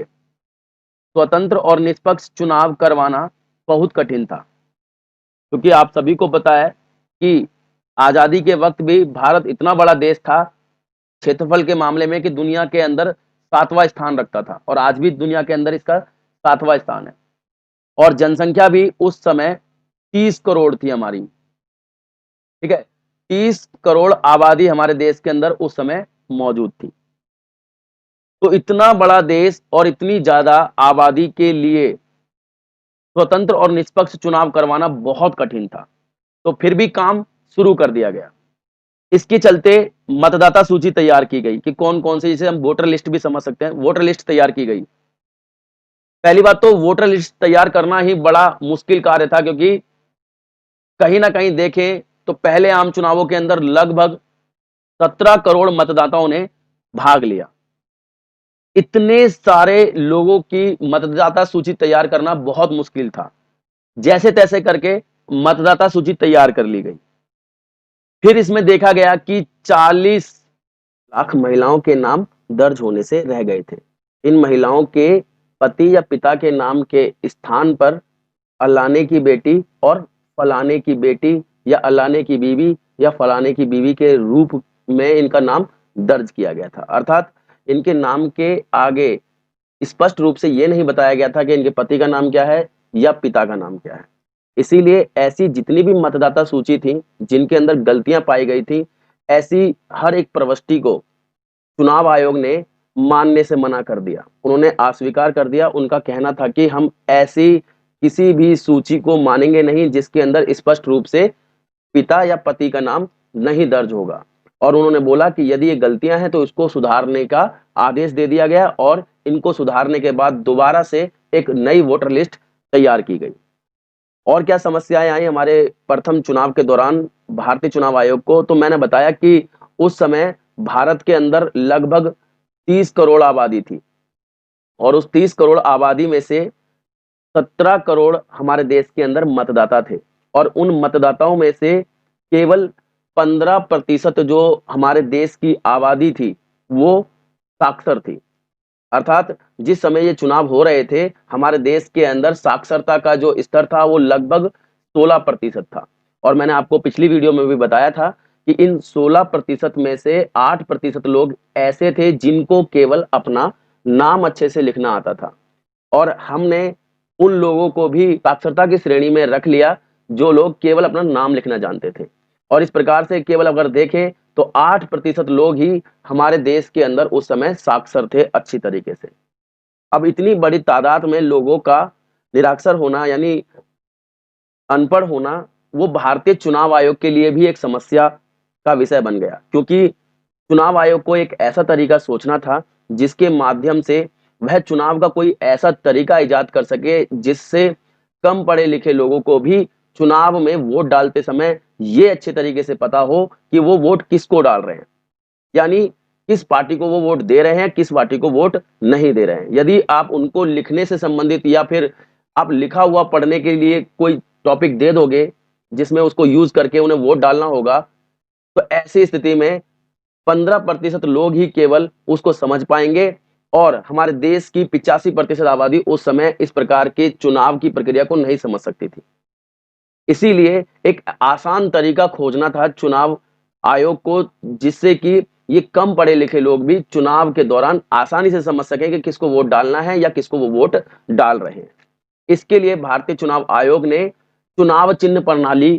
स्वतंत्र और निष्पक्ष चुनाव करवाना बहुत कठिन था। क्योंकि आप सभी को पता है कि आजादी के वक्त भी भारत इतना बड़ा देश था क्षेत्रफल के मामले में कि दुनिया के अंदर 7वां स्थान रखता था, और आज भी दुनिया के अंदर इसका 7वां स्थान है। और जनसंख्या भी उस समय 30 करोड़ थी हमारी, ठीक है। 30 करोड़ आबादी हमारे देश के अंदर उस समय मौजूद थी। तो इतना बड़ा देश और इतनी ज्यादा आबादी के लिए स्वतंत्र और निष्पक्ष चुनाव करवाना बहुत कठिन था। तो फिर भी काम शुरू कर दिया गया। इसके चलते मतदाता सूची तैयार की गई कि कौन-कौन से, जिसे हम वोटर लिस्ट भी समझ सकते हैं, वोटर लिस्ट तैयार की गई। पहली बात तो वोटर लिस्ट तैयार करना ही बड़ा मुश्किल कार्य था, क्योंकि कहीं न कहीं देखें तो पहले आम चुनावों के अंदर लगभग 17 करोड़ मतदाताओं ने भाग लिया। इतने सारे लोगों की मतदाता सूची तैयार करना बहुत मुश्किल था। जैसे-तैसे करके मतदाता सूची तैयार कर ली गई। फिर इसमें देखा गया कि 40 लाख महिलाओं के नाम दर्ज होने से रह गए थे। इन महिलाओं के पति या पिता के नाम के स्थान पर अल्लाने की बेटी और फलाने की बेटी या अल्लाने की बीवी या फलाने की बीवी के रूप में इनका नाम दर्ज किया गया था। अर्थात इनके नाम के आगे स्पष्ट रूप से ये नहीं बताया गया था कि इनके पति का नाम क्या है या पिता का नाम क्या है। इसीलिए ऐसी जितनी भी मतदाता सूची थी, जिनके अंदर गलतियां पाई गई थी, ऐसी हर एक प्रविष्टि को चुनाव आयोग ने मानने से मना कर दिया। उन्होंने अस्वीकार कर दिया। उनका कहना था कि हम ऐसी किसी भी सूची को मानेंगे नहीं जिसके अंदर स्पष्ट रूप से पिता या पति का नाम नहीं दर्ज होगा। और उन्होंने बोला कि यदि ये गलतियां हैं तो इसको सुधारने का आदेश दे दिया गया, और इनको सुधारने के बाद दोबारा से एक नई वोटर लिस्ट तैयार की गई। और क्या समस्याएं आई हमारे प्रथम चुनाव के दौरान भारतीय चुनाव आयोग को, तो मैंने बताया कि उस समय भारत के अंदर लगभग 30 करोड़ आबादी थी, और उस 30 करोड़ आबादी में से 17 करोड़ हमारे देश के अंदर मतदाता थे, और उन मतदाताओं में से केवल 15% जो हमारे देश की आबादी थी वो साक्षर थी। अर्थात जिस समय ये चुनाव हो रहे थे, हमारे देश के अंदर साक्षरता का जो स्तर था वो लगभग 16% था। और मैंने आपको पिछली वीडियो में भी बताया था कि इन 16% में से 8% लोग ऐसे थे जिनको केवल अपना नाम अच्छे से लिखना आता था, और हमने उन लोगों को भी साक्षरता की श्रेणी में रख लिया जो लोग केवल अपना नाम लिखना जानते थे। और इस प्रकार से केवल अगर देखें तो 8% लोग ही हमारे देश के अंदर उस समय साक्षर थे अच्छी तरीके से। अब इतनी बड़ी तादाद में लोगों का निरक्षर होना, यानी अनपढ़ होना, वो भारतीय चुनाव आयोग के लिए भी एक समस्या का विषय बन गया, क्योंकि चुनाव आयोग को एक ऐसा तरीका सोचना था जिसके माध्यम से वह चुनाव का कोई ऐसा तरीका इजाद कर सके जिससे कम पढ़े लिखे लोगों को भी चुनाव में वोट डालते समय ये अच्छे तरीके से पता हो कि वो वोट किसको डाल रहे हैं, यानी किस पार्टी को वो वोट दे रहे हैं, किस पार्टी को वोट नहीं दे रहे हैं। यदि आप उनको लिखने से संबंधित या फिर आप लिखा हुआ पढ़ने के लिए कोई टॉपिक दे दोगे जिसमें उसको यूज करके उन्हें वोट डालना होगा, तो ऐसी स्थिति में 15% लोग ही केवल उसको समझ पाएंगे, और हमारे देश की 85% आबादी उस समय इस प्रकार के चुनाव की प्रक्रिया को नहीं समझ सकती थी। इसीलिए एक आसान तरीका खोजना था चुनाव आयोग को, जिससे कि ये कम पढ़े लिखे लोग भी चुनाव के दौरान आसानी से समझ सकें कि किसको वोट डालना है या किसको वो वोट डाल रहे हैं। इसके लिए भारतीय चुनाव आयोग ने चुनाव चिन्ह प्रणाली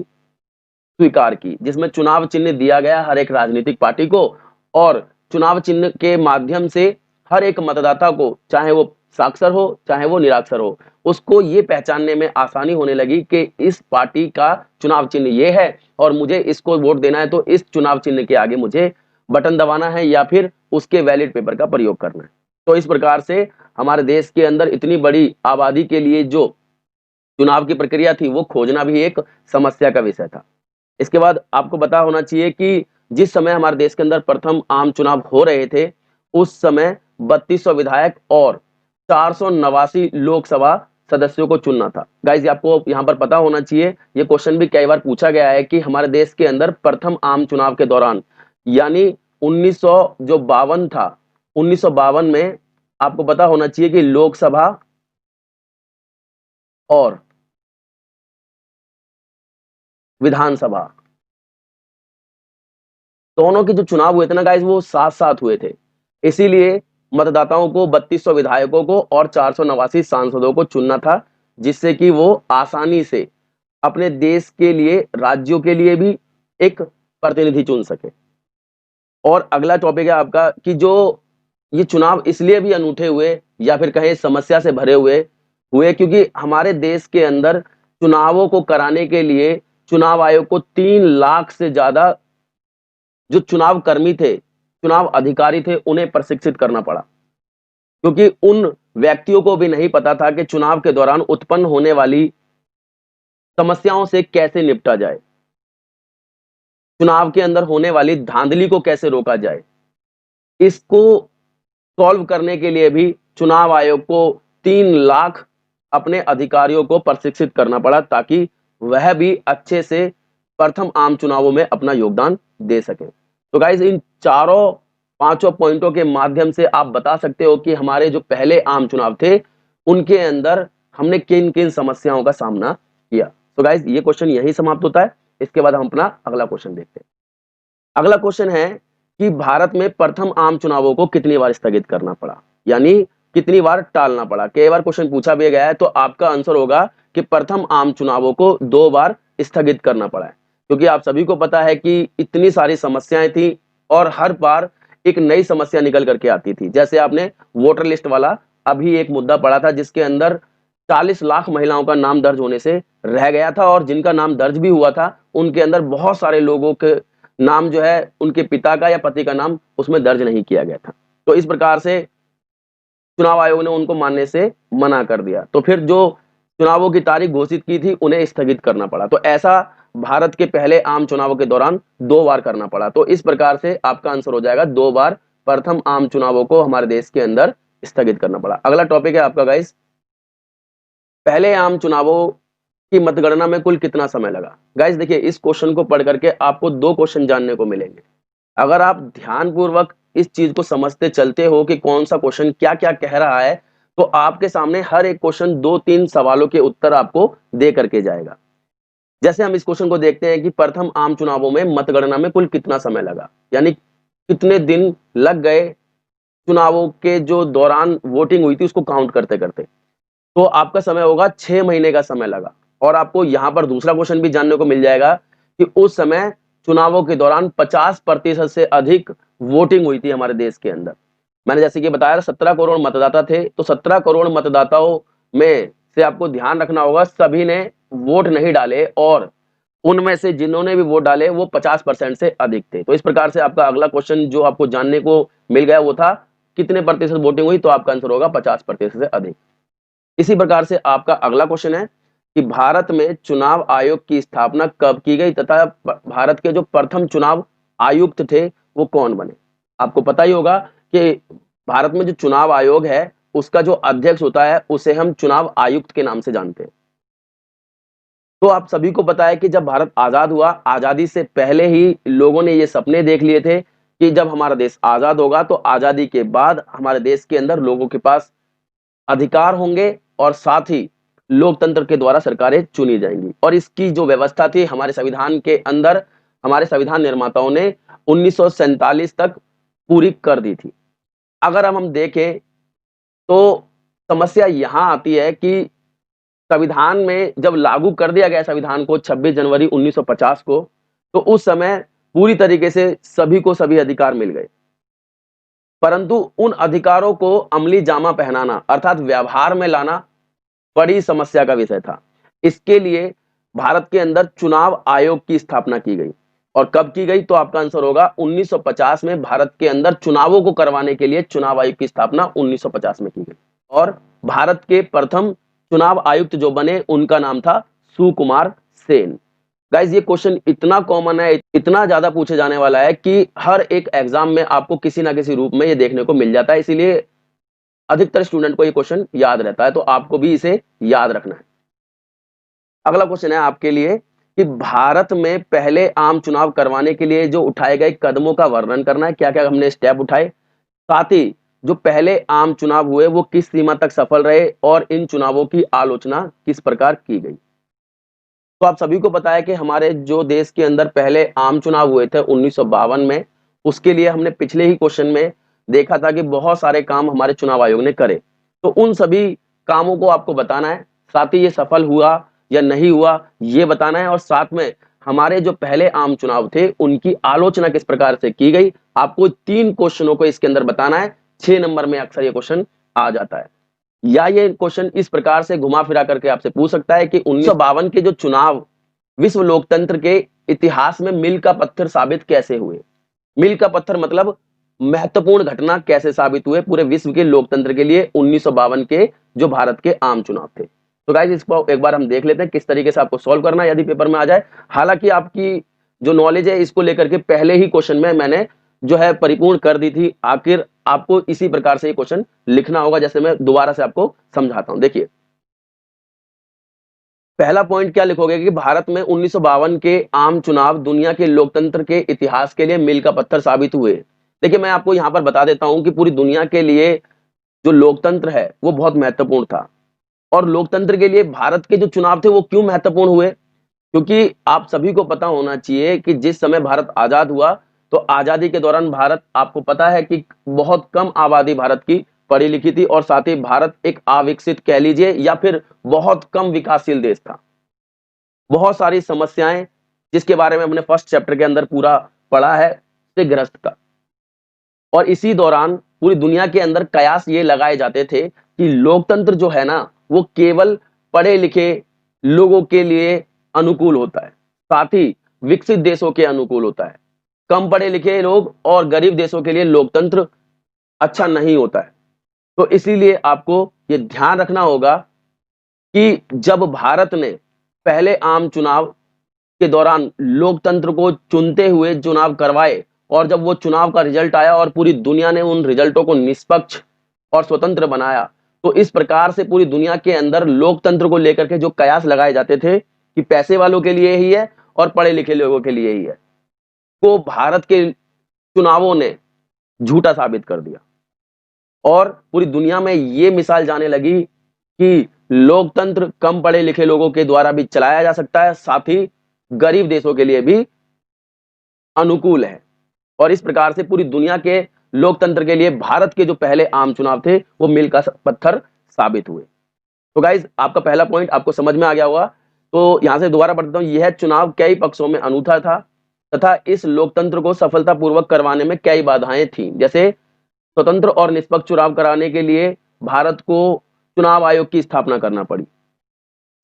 स्वीकार की, जिसमें चुनाव चिन्ह दिया गया हर एक राजनीतिक पार्टी को, और चुनाव चिन्ह के माध्यम से हर एक मतदाता को, चाहे वो साक्षर हो चाहे वो निरक्षर हो, उसको ये पहचानने में आसानी होने लगी कि इस पार्टी का चुनाव चिन्ह ये है और मुझे इसको वोट देना है, तो इस चुनाव चिन्ह के आगे मुझे बटन दबाना है या फिर उसके वैलिड पेपर का प्रयोग करना है। तो इस प्रकार से हमारे देश के अंदर इतनी बड़ी आबादी के लिए जो चुनाव की प्रक्रिया थी वो खोजना भी एक समस्या का विषय था। इसके बाद आपको पता होना चाहिए कि जिस समय हमारे देश के अंदर प्रथम आम चुनाव हो रहे थे, उस समय 3200 विधायक और 489 लोकसभा सदस्यों को चुनना था। गाइस ये आपको यहाँ पर पता होना चाहिए, ये क्वेश्चन भी कई बार पूछा गया है कि हमारे देश के अंदर प्रथम आम चुनाव के दौरान यानी 1952 था, 1952 में आपको पता होना चाहिए कि लोकसभा और विधानसभा दोनों के जो चुनाव हुए थे ना गाइस वो साथ-साथ हुए थे। इसीलिए मतदाताओं को 3200 विधायकों को और 489 सांसदों को चुनना था, जिससे कि वो आसानी से अपने देश के लिए, राज्यों के लिए भी एक प्रतिनिधि चुन सके। और अगला टॉपिक है आपका कि जो ये चुनाव इसलिए भी अनूठे हुए या फिर कहें समस्या से भरे हुए क्योंकि हमारे देश के अंदर चुनावों को कराने के लिए चुनाव आयोग को 3 लाख से ज़्यादा जो चुनाव कर्मी थे, चुनाव अधिकारी थे, उन्हें प्रशिक्षित करना पड़ा। क्योंकि उन व्यक्तियों को भी नहीं पता था कि चुनाव के दौरान उत्पन्न होने वाली समस्याओं से कैसे निपटा जाए। चुनाव के अंदर होने वाली धांधली को कैसे रोका जाए। इसको सॉल्व करने के लिए भी चुनाव आयोग को 3 लाख अपने अधिकारियों को प्रशिक्षित करना पड़ा ताकि वह भी अच्छे से प्रथम आम चुनावों में अपना योगदान दे सके। तो गाइस इन चारों पांचों पॉइंटों के माध्यम से आप बता सकते हो कि हमारे जो पहले आम चुनाव थे उनके अंदर हमने किन-किन समस्याओं का सामना किया। तो गाइस ये क्वेश्चन यहीं समाप्त होता है। इसके बाद हम अपना अगला क्वेश्चन देखते हैं। अगला क्वेश्चन है कि भारत में प्रथम आम चुनावों को कितनी बार स्थगित करना पड़ा, यानी कितनी बार टालना पड़ा। कई बार क्वेश्चन पूछा भी गया है, तो आपका आंसर होगा कि प्रथम आम चुनावों को 2 बार स्थगित करना पड़ा है। क्योंकि आप सभी को पता है कि इतनी सारी समस्याएं थी और हर बार एक नई समस्या निकल करके आती थी। जैसे आपने वोटर लिस्ट वाला अभी एक मुद्दा पड़ा था जिसके अंदर 40 लाख महिलाओं का नाम दर्ज होने से रह गया था और जिनका नाम दर्ज भी हुआ था, उनके अंदर बहुत सारे लोगों के नाम जो है उनके पिता का या पति का नाम उसमें दर्ज नहीं किया गया था। तो इस प्रकार से चुनाव आयोग ने उनको मानने से मना कर दिया। तो फिर जो चुनावों की तारीख घोषित की थी उन्हें स्थगित करना पड़ा। तो ऐसा भारत के पहले आम चुनावों के दौरान 2 बार करना पड़ा। तो इस प्रकार से आपका आंसर हो जाएगा 2 बार प्रथम आम चुनावों को हमारे देश के अंदर स्थगित करना पड़ा। अगला टॉपिक है आपका गाइस, पहले आम चुनावों की मतगणना में कुल कितना समय लगा। गाइस देखिए इस क्वेश्चन को पढ़ करके आपको 2 क्वेश्चन जानने को मिलेंगे। अगर आप ध्यानपूर्वक इस चीज को समझते चलते हो कि कौन सा क्वेश्चन क्या-क्या कह रहा है, तो आपके सामने हर एक क्वेश्चन 2-3 सवालों के उत्तर आपको दे करके जाएगा। जैसे हम इस क्वेश्चन को देखते हैं कि प्रथम आम चुनावों में मतगणना में कुल कितना समय लगा, यानी कितने दिन लग गए चुनावों के जो दौरान वोटिंग हुई थी उसको काउंट करते-करते। तो आपका समय होगा 6 महीने का समय लगा। और आपको यहाँ पर दूसरा क्वेश्चन भी जानने को मिल जाएगा कि उस समय चुनावों के दौरान 50% से अधिक वोटिंग हुई थी हमारे देश के अंदर। मैंने जैसे कि बताया 17 करोड़ मतदाता थे, तो 17 करोड़ मतदाताओं में से आपको ध्यान रखना होगा सभी ने वोट नहीं डाले और उनमें से जिन्होंने भी वोट डाले वो 50% से अधिक थे। तो इस प्रकार से आपका अगला क्वेश्चन जो आपको जानने को मिल गया वो था कितने प्रतिशत वोटिंग हुई, तो आपका आंसर होगा 50% से अधिक। इसी प्रकार से आपका अगला क्वेश्चन है कि भारत में चुनाव आयोग की स्थापना कब की गई तथा भारत के जो प्रथम चुनाव आयुक्त थे वो कौन बने। आपको पता ही होगा कि भारत में जो चुनाव आयोग है उसका जो अध्यक्ष होता है उसे हम चुनाव आयुक्त के नाम से जानते हैं। तो आप सभी को पता है कि जब भारत आजाद हुआ, आजादी से पहले ही लोगों ने ये सपने देख लिए थे कि जब हमारा देश आजाद होगा तो आजादी के बाद हमारे देश के अंदर लोगों के पास अधिकार होंगे और साथ ही लोकतंत्र के द्वारा सरकारें चुनी जाएंगी। और इसकी जो व्यवस्था थी हमारे संविधान के अंदर हमारे संविधान निर्माताओं ने 1947 तक पूरी कर दी थी। अगर हम देखें तो समस्या यहाँ आती है कि संविधान में जब लागू कर दिया गया संविधान को 26 जनवरी 1950 को, तो उस समय पूरी तरीके से सभी को सभी अधिकार मिल गए। परंतु उन अधिकारों को अमली जामा पहनाना अर्थात व्यवहार में लाना बड़ी समस्या का विषय था। इसके लिए भारत के अंदर चुनाव आयोग की स्थापना की गई और कब की गई? तो आपका आंसर होगा 1950 में भारत के अंदर चुनावों को करवाने के लिए चुनाव आयोग की स्थापना 1950 में की गई। और भारत के प्रथम चुनाव आयुक्त जो बने उनका नाम था सुकुमार सेन। गाइस ये क्वेश्चन इतना कॉमन है, इतना ज्यादा पूछे जाने वाला है कि हर एक एग्जाम में आपको किसी ना किसी रूप में ये देखने को मिल जाता है, इसीलिए अधिकतर स्टूडेंट को ये क्वेश्चन याद रहता है, तो आपको भी इसे याद रखना है। अगला क्वेश्चन है आपके लिए कि भारत में पहले आम चुनाव करवाने के लिए जो उठाए गए कदमों का वर्णन करना है, क्या-क्या हमने स्टेप उठाए, साथ ही जो पहले आम चुनाव हुए वो किस सीमा तक सफल रहे और इन चुनावों की आलोचना किस प्रकार की गई। तो आप सभी को पता है कि हमारे जो देश के अंदर पहले आम चुनाव हुए थे 1952 में, उसके लिए हमने पिछले ही क्वेश्चन में देखा था कि बहुत सारे काम हमारे चुनाव आयोग ने करे। तो उन सभी कामों को आपको बताना है, साथ ही ये सफल हुआ या नहीं हुआ ये बताना है, और साथ में हमारे जो पहले आम चुनाव थे उनकी आलोचना किस प्रकार से की गई। आपको 3 क्वेश्चनों को इसके अंदर बताना है। 6 नंबर में अक्सर ये क्वेश्चन आ जाता है, या ये क्वेश्चन इस प्रकार से घुमा फिरा करके आपसे पूछ सकता है कि 1952 के जो चुनाव विश्व लोकतंत्र के इतिहास में मील का पत्थर साबित कैसे हुए। मील का पत्थर मतलब महत्वपूर्ण घटना कैसे साबित हुए पूरे विश्व के लोकतंत्र के लिए 1952 के जो भारत के आम चुनाव थे। तो गाइस इसको एक बार हम देख लेते हैं किस तरीके से आपको सॉल्व करना है यदि पेपर में आ जाए। हालांकि आपकी जो नॉलेज है इसको लेकर के पहले ही क्वेश्चन में मैंने जो है परिपूर्ण कर दी थी, आखिर आपको इसी प्रकार से ये क्वेश्चन लिखना होगा, जैसे मैं दोबारा से आपको समझाता हूं। देखिए पहला पॉइंट क्या लिखोगे कि भारत में 1952 के आम चुनाव दुनिया के लोकतंत्र के इतिहास के लिए मील का पत्थर साबित हुए। देखिए मैं आपको यहां पर बता देता हूं कि पूरी दुनिया के लिए जो लोकतंत्र है वो बहुत महत्वपूर्ण था, और लोकतंत्र के लिए भारत के जो चुनाव थे वो क्यों महत्वपूर्ण हुए, क्योंकि आप सभी को पता होना चाहिए कि जिस समय भारत आजाद हुआ तो आजादी के दौरान भारत, आपको पता है कि बहुत कम आबादी भारत की पढ़ी लिखी थी, और साथ ही भारत एक अविकसित कह लीजिए या फिर बहुत कम विकासशील देश था। बहुत सारी समस्याएं जिसके बारे में हमने फर्स्ट चैप्टर के अंदर पूरा पढ़ा है से ग्रस्त था, और इसी दौरान पूरी दुनिया के अंदर कयास ये लगाए जाते थे कि लोकतंत्र जो है ना वो केवल पढ़े लिखे लोगों के लिए अनुकूल होता है, साथ ही विकसित देशों के अनुकूल होता है। कम पढ़े लिखे लोग और गरीब देशों के लिए लोकतंत्र अच्छा नहीं होता है। तो इसीलिए आपको ये ध्यान रखना होगा कि जब भारत ने पहले आम चुनाव के दौरान लोकतंत्र को चुनते हुए चुनाव करवाए, और जब वो चुनाव का रिजल्ट आया और पूरी दुनिया ने उन रिजल्टों को निष्पक्ष और स्वतंत्र बनाया, तो इस प्रकार से पूरी दुनिया के अंदर लोकतंत्र को लेकर के जो कयास लगाए जाते थे कि पैसे वालों के लिए ही है और पढ़े लिखे लोगों के लिए ही है, को भारत के चुनावों ने झूठा साबित कर दिया, और पूरी दुनिया में ये मिसाल जाने लगी कि लोकतंत्र कम पढ़े लिखे लोगों के द्वारा भी चलाया जा सकता है, साथ ही गरीब देशों के लिए भी अनुकूल है। और इस प्रकार से पूरी दुनिया के लोकतंत्र के लिए भारत के जो पहले आम चुनाव थे वो मील का पत्थर साबित हुए। तो गाइज आपका पहला पॉइंट आपको समझ में आ गया होगा। तो यहां से दोबारा पढ़ता हूं, यह चुनाव कई पक्षों में अनूठा था तथा इस लोकतंत्र को सफलतापूर्वक करवाने में कई बाधाएं थीं। जैसे स्वतंत्र और निष्पक्ष चुनाव कराने के लिए भारत को चुनाव आयोग की स्थापना करना पड़ी,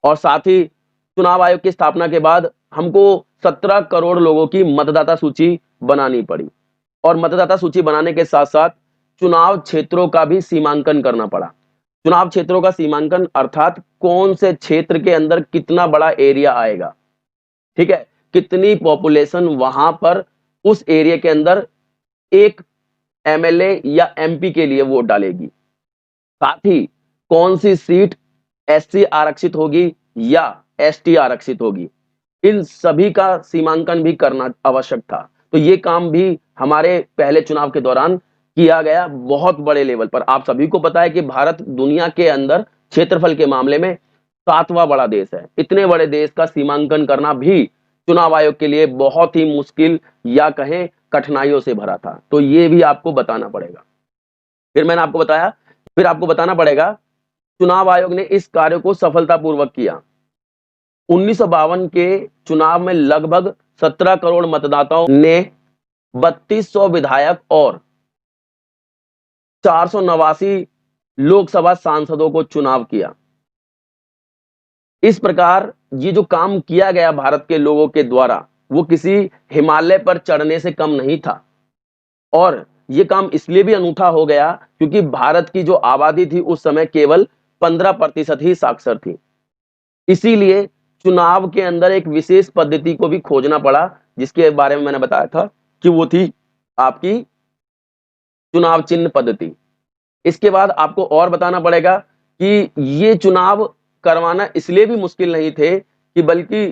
और साथ ही चुनाव आयोग की स्थापना के बाद हमको 17 करोड़ लोगों की मतदाता सूची बनानी पड़ी, और मतदाता सूची बनाने के साथ साथ चुनाव क्षेत्रों का भी सीमांकन करना पड़ा। चुनाव क्षेत्रों का सीमांकन अर्थात कौन से क्षेत्र के अंदर कितना बड़ा एरिया आएगा, ठीक है, कितनी पॉपुलेशन वहां पर उस एरिया के अंदर एक एमएलए या एमपी के लिए वोट डालेगी, साथ ही कौन सी सीट एससी आरक्षित होगी या एसटी आरक्षित होगी, इन सभी का सीमांकन भी करना आवश्यक था। तो ये काम भी हमारे पहले चुनाव के दौरान किया गया बहुत बड़े लेवल पर। आप सभी को पता है कि भारत दुनिया के अंदर क्षेत्रफल के मामले में 7वां बड़ा देश है। इतने बड़े देश का सीमांकन करना भी चुनाव आयोग के लिए बहुत ही मुश्किल या कहें कठिनाइयों से भरा था। तो ये भी आपको बताना पड़ेगा। फिर मैंने आपको बताया, फिर आपको बताना पड़ेगा चुनाव आयोग ने इस कार्य को सफलतापूर्वक किया। 1952 के चुनाव में लगभग 17 करोड़ मतदाताओं ने 3200 विधायक और 489 लोकसभा सांसदों को चुनाव किया। इस प्रकार ये जो काम किया गया भारत के लोगों के द्वारा वो किसी हिमालय पर चढ़ने से कम नहीं था। और ये काम इसलिए भी अनूठा हो गया क्योंकि भारत की जो आबादी थी उस समय केवल 15% ही साक्षर थी। इसीलिए चुनाव के अंदर एक विशेष पद्धति को भी खोजना पड़ा, जिसके बारे में मैंने बताया था कि वो थी आपकी चुनाव चिन्ह पद्धति। इसके बाद आपको और बताना पड़ेगा कि ये चुनाव करवाना इसलिए भी मुश्किल नहीं थे कि बल्कि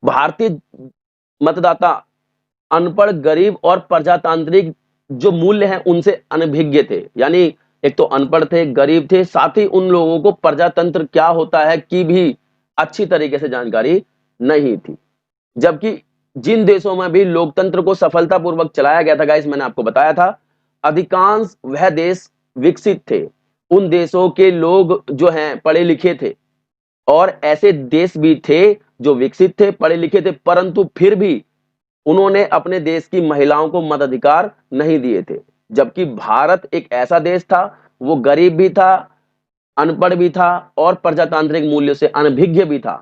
भारतीय मतदाता अनपढ़, गरीब और प्रजातांत्रिक जो मूल्य हैं उनसे अनभिज्ञ थे। यानी एक तो अनपढ़ थे, गरीब थे, साथ ही उन लोगों को प्रजातंत्र क्या होता है की भी अच्छी तरीके से जानकारी नहीं थी। जबकि जिन देशों में भी लोकतंत्र को सफलतापूर्वक चलाया गया था गाइस, मैंने आपको बताया था, अधिकांश वह देश विकसित थे। उन देशों के लोग जो हैं पढ़े लिखे थे और ऐसे देश भी थे जो विकसित थे, पढ़े लिखे थे, परंतु फिर भी उन्होंने अपने देश की महिलाओं को मताधिकार नहीं दिए थे। जबकि भारत एक ऐसा देश था, वो गरीब भी था, अनपढ़ भी था और प्रजातांत्रिक मूल्यों से अनभिज्ञ भी था।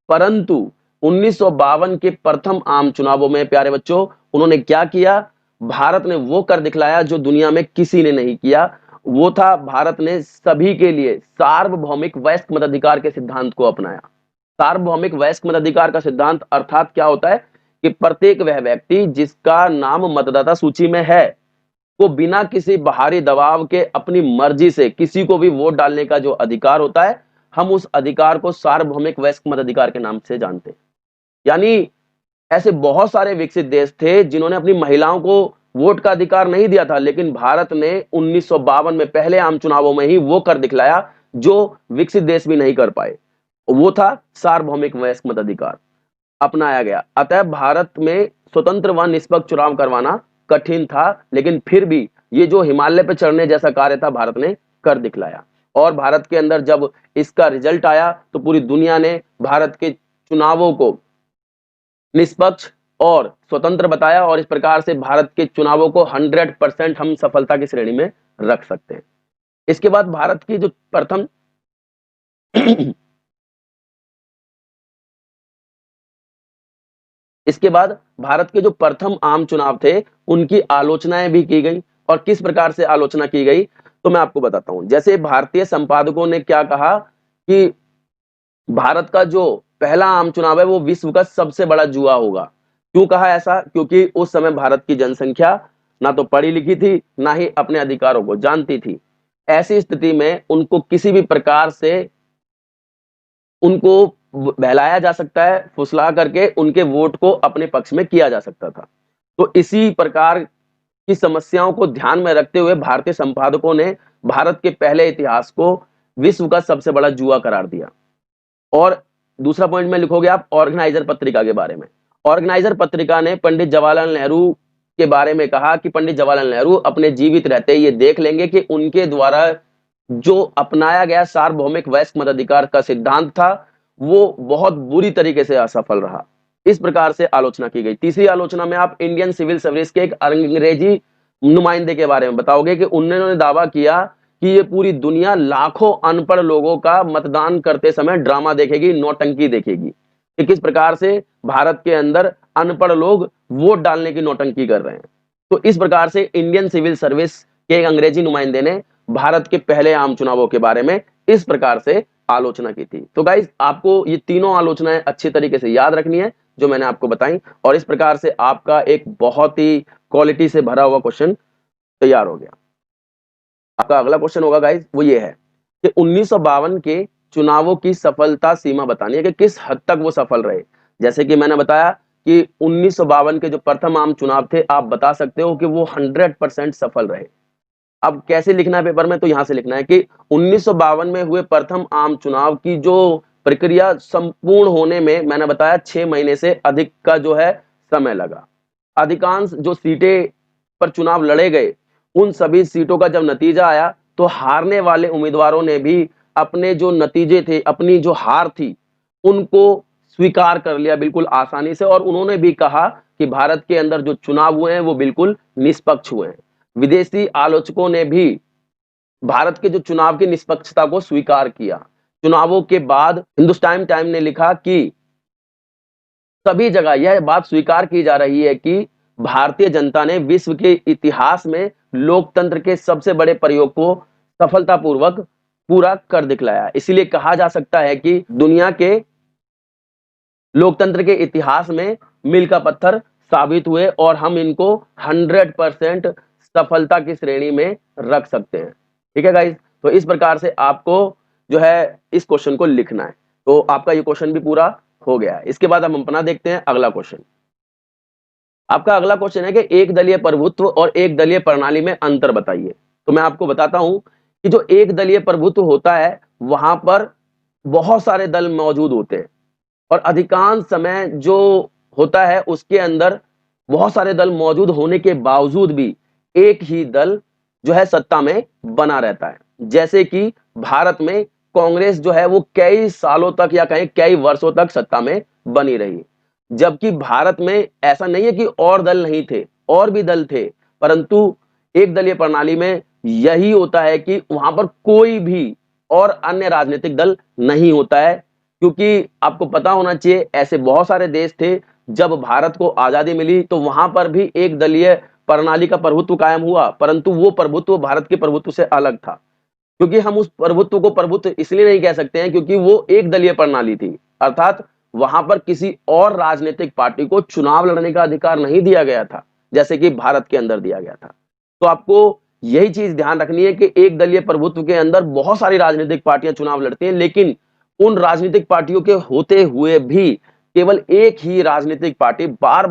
परंतु 1952 के प्रथम आम चुनावों में प्यारे बच्चों, उन्होंने क्या किया? भारत ने वो कर दिखलाया जो दुनिया में किसी ने नहीं किया। वो था, भारत ने सभी के लिए सार्वभौमिक वयस्क मताधिकार के सिद्धांत को अपनाया। सार्वभौमिक वयस्क मताधिकार का सिद्धांत अर्थात क्या होता है कि प्रत्येक वह व्यक्ति जिसका नाम मतदाता सूची में है, वो बिना किसी बाहरी दबाव के अपनी मर्जी से किसी को भी वोट डालने का जो अधिकार होता है, हम उस अधिकार को सार्वभौमिक वयस्क मताधिकार के नाम से जानते हैं। यानी ऐसे बहुत सारे विकसित देश थे जिन्होंने अपनी महिलाओं को वोट का अधिकार नहीं दिया था, लेकिन भारत ने 1952 में पहले आम चुनावों में ही वो कर दिखलाया जो विकसित देश भी नहीं कर पाए। वो था सार्वभौमिक वयस्क मताधिकार अपनाया गया। अतः भारत में स्वतंत्र व निष्पक्ष चुनाव करवाना कठिन था, लेकिन फिर भी ये जो हिमालय पर चढ़ने जैसा कार्य था, भारत ने कर दिखलाया। और भारत के अंदर जब इसका रिजल्ट आया तो पूरी दुनिया ने भारत के चुनावों को निष्पक्ष और स्वतंत्र बताया, और इस प्रकार से भारत के चुनावों को 100% हम सफलता की श्रेणी में रख सकते हैं। इसके बाद भारत की जो प्रथम इसके बाद भारत के जो प्रथम आम चुनाव थे उनकी आलोचनाएं भी की गई। और किस प्रकार से आलोचना की गई तो मैं आपको बताता हूं। जैसे भारतीय संपादकों ने क्या कहा कि भारत का जो पहला आम चुनाव है वो विश्व का सबसे बड़ा जुआ होगा। क्यों कहा ऐसा? क्योंकि उस समय भारत की जनसंख्या ना तो पढ़ी लिखी थी, ना ही अपने अधिकारों को जानती थी। ऐसी स्थिति में उनको किसी भी प्रकार से उनको बहलाया जा सकता है, फुसला करके उनके वोट को अपने पक्ष में किया जा सकता था। तो इसी प्रकार की समस्याओं को ध्यान में रखते हुए भारतीय संपादकों ने भारत के पहले इतिहास को विश्व का सबसे बड़ा जुआ करार दिया। और दूसरा पॉइंट में लिखोगे आप ऑर्गेनाइजर पत्रिका के बारे में। ऑर्गेनाइजर पत्रिका ने पंडित जवाहरलाल नेहरू के बारे में कहा कि पंडित जवाहरलाल नेहरू अपने जीवित रहते ये देख लेंगे कि उनके द्वारा जो अपनाया गया सार्वभौमिक वयस्क मताधिकार का सिद्धांत था वो बहुत बुरी तरीके से असफल रहा। इस प्रकार से आलोचना की गई। तीसरी आलोचना में आप इंडियन सिविल सर्विस के एक अंग्रेजी नुमाइंदे के बारे में बताओगे कि उन्होंने दावा किया कि ये पूरी दुनिया लाखों अनपढ़ लोगों का मतदान करते समय ड्रामा देखेगी, नौटंकी देखेगी कि किस प्रकार से भारत के अंदर अनपढ़ लोग वोट डालने की नौटंकी कर रहे हैं। तो इस प्रकार से इंडियन सिविल सर्विस के एक अंग्रेजी नुमाइंदे ने भारत के पहले आम चुनावों के बारे में इस प्रकार से आलोचना की थी। तो गाइस आपको ये तीनों आलोचनाएं अच्छी तरीके से याद रखनी है जो मैंने आपको बताई, और इस प्रकार से आपका एक बहुत ही क्वालिटी से भरा हुआ क्वेश्चन तैयार हो गया। आपका अगला क्वेश्चन होगा गाइस, वो ये है कि 1952 के चुनावों की सफलता सीमा बतानी है कि किस हद तक वो सफल रहे। जैसे कि मैंने बताया कि 1952 के जो प्रथम आम चुनाव थे, आप बता सकते हो कि वो 100% सफल रहे। अब कैसे लिखना है पेपर में? तो यहां से लिखना है कि 1952 में हुए प्रथम आम चुनाव की जो प्रक्रिया संपूर्ण होने में मैंने बताया 6 महीने से अधिक का जो है समय लगा। अधिकांश जो सीटें पर चुनाव लड़े गए उन सभी सीटों का जब नतीजा आया तो हारने वाले उम्मीदवारों ने भी अपने जो नतीजे थे, अपनी जो हार थी, उनको स्वीकार कर लिया बिल्कुल आसानी से। और उन्होंने भी कहा कि भारत के अंदर जो चुनाव हुए हैं वो बिल्कुल निष्पक्ष हुए हैं। विदेशी आलोचकों ने भी भारत के जो चुनाव की निष्पक्षता को स्वीकार किया। चुनावों के बाद हिंदुस्तान टाइम ने लिखा कि सभी जगह यह बात स्वीकार की जा रही है कि भारतीय जनता ने विश्व के इतिहास में लोकतंत्र के सबसे बड़े प्रयोग को सफलतापूर्वक पूरा कर दिखलाया। इसीलिए कहा जा सकता है कि दुनिया के लोकतंत्र के इतिहास में मील का पत्थर साबित हुए और हम इनको 100% सफलता की श्रेणी में रख सकते हैं। ठीक है गाइस, तो इस प्रकार से आपको जो है इस क्वेश्चन को लिखना है। तो आपका ये क्वेश्चन भी पूरा हो गया है। इसके बाद हम अपना देखते हैं अगला क्वेश्चन। आपका अगला क्वेश्चन है कि एक दलीय प्रभुत्व और एक दलीय प्रणाली में अंतर बताइए। तो मैं आपको बताता हूं कि जो एक दलीय प्रभुत्व होता है वहां पर बहुत सारे दल मौजूद होते हैं और अधिकांश समय जो होता है उसके अंदर बहुत सारे दल मौजूद होने के बावजूद भी एक ही दल जो है सत्ता में बना रहता है। जैसे कि भारत में कांग्रेस जो है वो कई सालों तक या कहीं कई वर्षों तक सत्ता में बनी रही, जबकि भारत में ऐसा नहीं है कि और दल नहीं थे, और भी दल थे, परंतु एक दलीय प्रणाली में यही होता है कि वहां पर कोई भी और अन्य राजनीतिक दल नहीं होता है। क्योंकि आपको पता होना चाहिए ऐसे बहुत सारे देश थे जब भारत को आजादी मिली तो वहां पर भी एक दलीय प्रणाली का प्रभुत्व कायम हुआ, परंतु वो प्रभुत्व भारत के प्रभुत्व से अलग था। क्योंकि हम उस प्रभुत्व को प्रभुत्व इसलिए नहीं कह सकते हैं क्योंकि वो एक दलीय प्रणाली थी, अर्थात वहां पर किसी और राजनीतिक पार्टी को चुनाव लड़ने का अधिकार नहीं दिया गया था जैसे कि भारत के अंदर दिया गया था। तो आपको यही चीज ध्यान रखनी है कि एक दलीय प्रभुत्व के अंदर बहुत सारी राजनीतिक पार्टियां चुनाव लड़ती हैं, लेकिन उन राजनीतिक पार्टियों के होते हुए भी केवल एक ही राजनीतिक पार्टी बार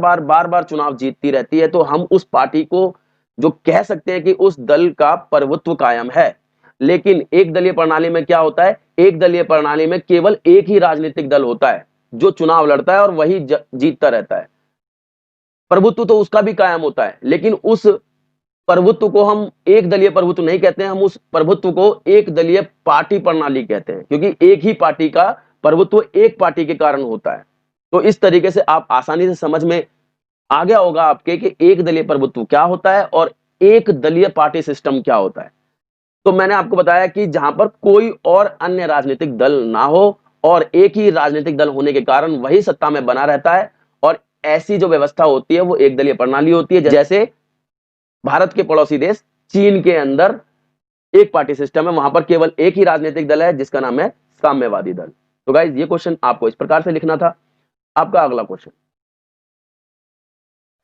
बार चुनाव जीतती रहती है। तो हम उस पार्टी को जो कह सकते हैं कि उस दल का प्रभुत्व कायम है। लेकिन एक दलीय प्रणाली में क्या होता है, एक दलीय प्रणाली में केवल एक ही राजनीतिक दल होता है जो चुनाव लड़ता है और वही जीतता रहता है। प्रभुत्व तो उसका भी कायम होता है, लेकिन उस प्रभुत्व को हम एक दलीय प्रभुत्व नहीं कहते हैं, हम उस प्रभुत्व को एक दलीय पार्टी प्रणाली कहते हैं, क्योंकि एक ही पार्टी का प्रभुत्व एक पार्टी के कारण होता है। तो इस तरीके से आप आसानी से समझ में आ गया होगा आपके कि एक दलीय प्रभुत्व क्या होता है और एक दलीय पार्टी सिस्टम क्या होता है। तो मैंने आपको बताया कि जहां पर कोई और अन्य राजनीतिक दल ना हो और एक ही राजनीतिक दल होने के कारण वही सत्ता में बना रहता है, और ऐसी जो व्यवस्था होती है वो एक दलीय प्रणाली होती है। जैसे भारत के पड़ोसी देश चीन के अंदर एक पार्टी सिस्टम है, वहां पर केवल एक ही राजनीतिक दल है जिसका नाम है साम्यवादी दल। तो गाइज ये क्वेश्चन आपको इस प्रकार से लिखना था। आपका अगला क्वेश्चन,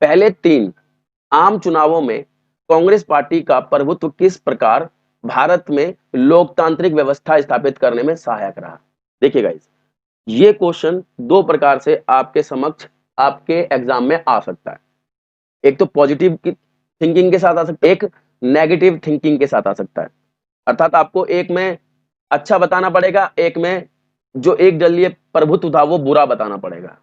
पहले 3 आम चुनावों में कांग्रेस पार्टी का प्रभुत्व किस प्रकार भारत में लोकतांत्रिक व्यवस्था स्थापित करने में सहायक रहा। देखिए गाइज, ये क्वेश्चन 2 प्रकार से आपके समक्ष आपके एग्जाम में आ सकता है। एक तो पॉजिटिव थिंकिंग के साथ आ सकता है, एक नेगेटिव थिंकिंग के साथ आ सकता है। अर्थात आपको एक में अच्छा बताना पड़ेगा, एक में जो एक दलीय प्रभुत्व था वो बुरा बताना पड़ेगा।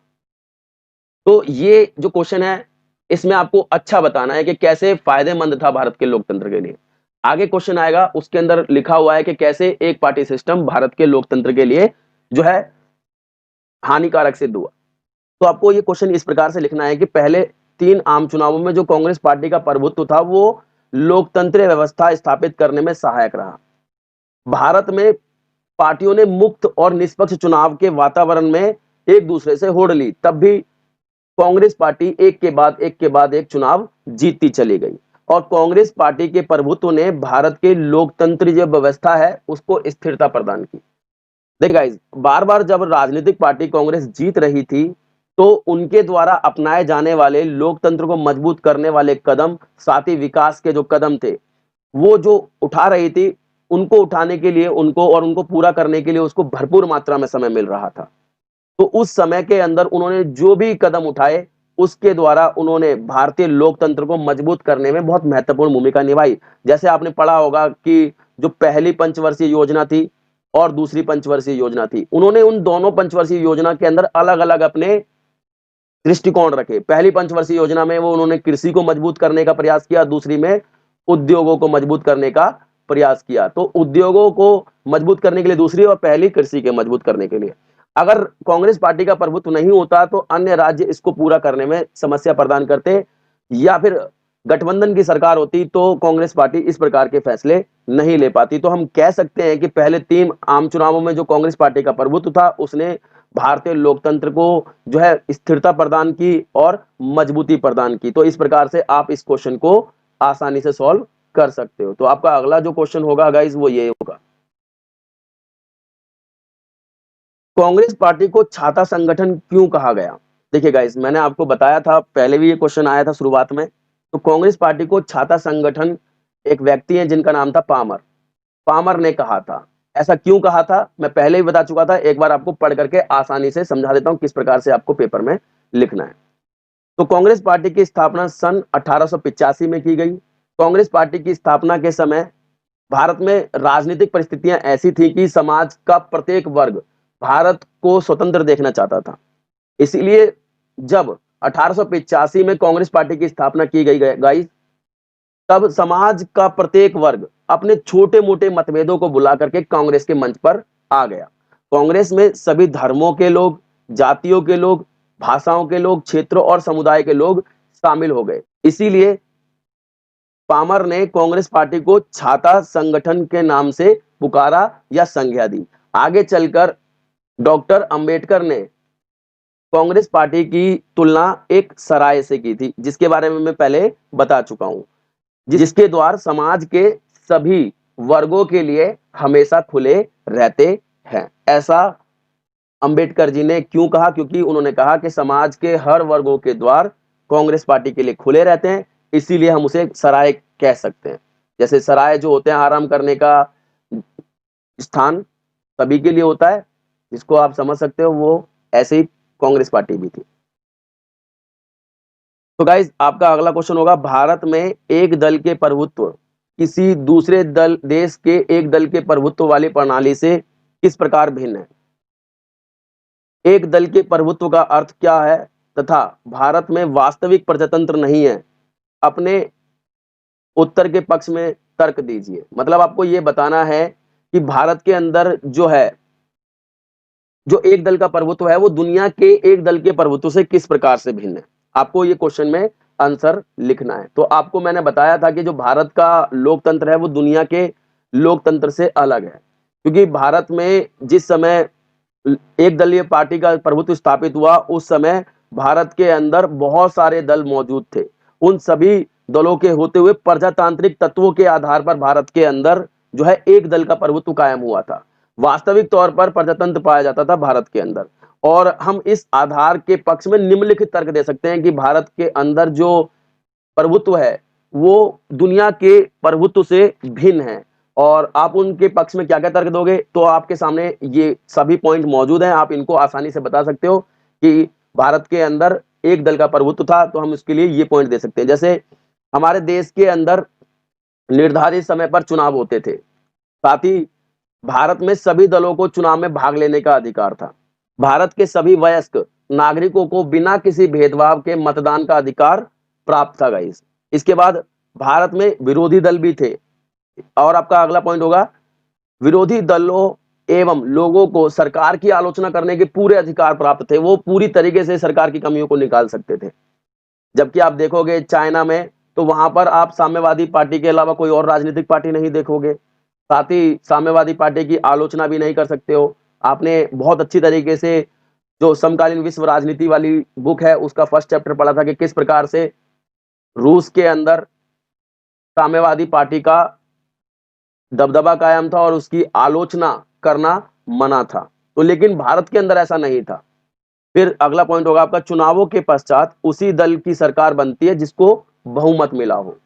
तो ये जो क्वेश्चन है इसमें आपको अच्छा बताना है कि कैसे फायदेमंद था भारत के लोकतंत्र के लिए। आगे क्वेश्चन आएगा उसके अंदर लिखा हुआ है कि कैसे एक पार्टी सिस्टम भारत के लोकतंत्र के लिए जो है हानिकारक सिद्ध हुआ। तो आपको ये क्वेश्चन इस प्रकार से लिखना है कि पहले 3 आम चुनावों में जो कांग्रेस पार्टी का प्रभुत्व था वो लोकतंत्रीय व्यवस्था स्थापित करने में सहायक रहा। भारत में पार्टियों ने मुक्त और निष्पक्ष चुनाव के वातावरण में एक दूसरे से होड़ ली, तब भी कांग्रेस पार्टी एक के बाद एक चुनाव जीतती चली गई और कांग्रेस पार्टी के प्रभुत्व ने भारत के लोकतंत्र जो व्यवस्था है उसको स्थिरता प्रदान की। देखिए गाइस, बार बार जब राजनीतिक पार्टी कांग्रेस जीत रही थी तो उनके द्वारा अपनाए जाने वाले लोकतंत्र को मजबूत करने वाले कदम, साथ ही विकास के जो कदम थे वो जो उठा रही थी, उनको उठाने के लिए उनको पूरा करने के लिए उसको भरपूर मात्रा में समय मिल रहा था। तो उस समय के अंदर उन्होंने जो भी कदम उठाए उसके द्वारा उन्होंने भारतीय लोकतंत्र को मजबूत करने में बहुत महत्वपूर्ण भूमिका निभाई। जैसे आपने पढ़ा होगा कि जो पहली पंचवर्षीय योजना थी और दूसरी पंचवर्षीय योजना थी, उन्होंने उन दोनों पंचवर्षीय योजना के अंदर अलग-अलग अपने दृष्टिकोण रखे। पहली पंचवर्षीय योजना में वो उन्होंने कृषि को मजबूत करने का प्रयास किया, दूसरी में उद्योगों को मजबूत करने का प्रयास किया। तो उद्योगों को मजबूत करने के लिए दूसरी और पहली कृषि के मजबूत करने के लिए। अगर कांग्रेस पार्टी का प्रभुत्व नहीं होता तो अन्य राज्य इसको पूरा करने में समस्या प्रदान करते, या फिर गठबंधन की सरकार होती तो कांग्रेस पार्टी इस प्रकार के फैसले नहीं ले पाती। तो हम कह सकते हैं कि पहले 3 आम चुनावों में जो कांग्रेस पार्टी का प्रभुत्व था उसने भारतीय लोकतंत्र को जो है स्थिरता प्रदान की और मजबूती प्रदान की। तो इस प्रकार से आप इस क्वेश्चन को आसानी से सॉल्व कर सकते हो। तो आपका अगला जो क्वेश्चन होगा गाइस वो ये होगा, कांग्रेस पार्टी को छाता संगठन क्यों कहा गया? देखिए गाइस, मैंने आपको बताया था, पहले भी ये क्वेश्चन आया था शुरुआत में। तो कांग्रेस पार्टी को छाता संगठन एक व्यक्ति है जिनका नाम था पामर। पामर ने कहा था। ऐसा क्यों कहा था मैं पहले ही बता चुका था, एक बार आपको पढ़ करके आसानी से समझा देता हूं किस प्रकार से आपको पेपर में लिखना है। तो कांग्रेस पार्टी की स्थापना सन 1885 में की गई। कांग्रेस पार्टी की स्थापना के समय भारत में राजनीतिक परिस्थितियां ऐसी थी कि समाज का प्रत्येक वर्ग भारत को स्वतंत्र देखना चाहता था। इसीलिए जब 1885 में कांग्रेस पार्टी की स्थापना की गई गाइस, तब समाज का प्रत्येक वर्ग अपने छोटे मोटे मतभेदों को बुला करके कांग्रेस के मंच पर आ गया। कांग्रेस में सभी धर्मों के लोग, जातियों के लोग, भाषाओं के लोग, क्षेत्रों और समुदाय के लोग शामिल हो गए। इसीलिए पामर ने कांग्रेस पार्टी को छाता संगठन के नाम से पुकारा या संज्ञा दी। आगे चलकर डॉक्टर अंबेडकर ने कांग्रेस पार्टी की तुलना एक सराय से की थी, जिसके बारे में मैं पहले बता चुका हूं, जिसके द्वार समाज के सभी वर्गों के लिए हमेशा खुले रहते हैं। ऐसा अंबेडकर जी ने क्यों कहा? क्योंकि उन्होंने कहा कि समाज के हर वर्गों के द्वार कांग्रेस पार्टी के लिए खुले रहते हैं, इसीलिए हम उसे सराय कह सकते हैं। जैसे सराय जो होते हैं आराम करने का स्थान सभी के लिए होता है, जिसको आप समझ सकते हो, वो ऐसे ही कांग्रेस पार्टी भी थी। तो गाइस, आपका अगला क्वेश्चन होगा, भारत में एक दल के प्रभुत्व किसी दूसरे देश के एक दल के प्रभुत्व वाली प्रणाली से किस प्रकार भिन्न है? एक दल के प्रभुत्व का अर्थ क्या है तथा भारत में वास्तविक प्रजातंत्र नहीं है? अपने उत्तर के पक्ष में तर्क दीजिए। मतलब आपको यह बताना है कि भारत के अंदर जो एक दल का प्रभुत्व है वो दुनिया के एक दल के प्रभुत्व से किस प्रकार से भिन्न है। आपको ये क्वेश्चन में आंसर लिखना है। तो आपको मैंने बताया था कि जो भारत का लोकतंत्र है वो दुनिया के लोकतंत्र से अलग है, क्योंकि भारत में जिस समय एक दलीय पार्टी का प्रभुत्व स्थापित हुआ उस समय भारत के अंदर बहुत सारे दल मौजूद थे। उन सभी दलों के होते हुए प्रजातांत्रिक तत्वों के आधार पर भारत के अंदर जो है एक दल का प्रभुत्व कायम हुआ था। वास्तविक तौर पर प्रजातंत्र पाया जाता था भारत के अंदर। और हम इस आधार के पक्ष में निम्नलिखित तर्क दे सकते हैं कि भारत के अंदर जो प्रभुत्व है वो दुनिया के प्रभुत्व से भिन्न है। और आप उनके पक्ष में क्या क्या तर्क दोगे, तो आपके सामने ये सभी पॉइंट मौजूद हैं, आप इनको आसानी से बता सकते हो कि भारत के अंदर एक दल का प्रभुत्व था, तो हम इसके लिए ये पॉइंट दे सकते हैं। जैसे हमारे देश के अंदर निर्धारित समय पर चुनाव होते थे, साथ ही भारत में सभी दलों को चुनाव में भाग लेने का अधिकार था। भारत के सभी वयस्क नागरिकों को बिना किसी भेदभाव के मतदान का अधिकार प्राप्त था गाइस। इसके बाद भारत में विरोधी दल भी थे। और आपका अगला पॉइंट होगा, विरोधी दलों एवं लोगों को सरकार की आलोचना करने के पूरे अधिकार प्राप्त थे। वो पूरी तरीके से सरकार की कमियों को निकाल सकते थे। जबकि आप देखोगे चाइना में, तो वहां पर आप साम्यवादी पार्टी के अलावा कोई और राजनीतिक पार्टी नहीं देखोगे। साथ ही साम्यवादी पार्टी की आलोचना भी नहीं कर सकते हो। आपने बहुत अच्छी तरीके से जो समकालीन विश्व राजनीति वाली बुक है उसका फर्स्ट चैप्टर पढ़ा था कि किस प्रकार से रूस के अंदर साम्यवादी पार्टी का दबदबा कायम था और उसकी आलोचना करना मना था। तो लेकिन भारत के अंदर ऐसा नहीं था। फिर अगला पॉइंट होगा आपका, चुनावों के पश्चात उसी दल की सरकार बनती है जिसको बहुमत मिला हो।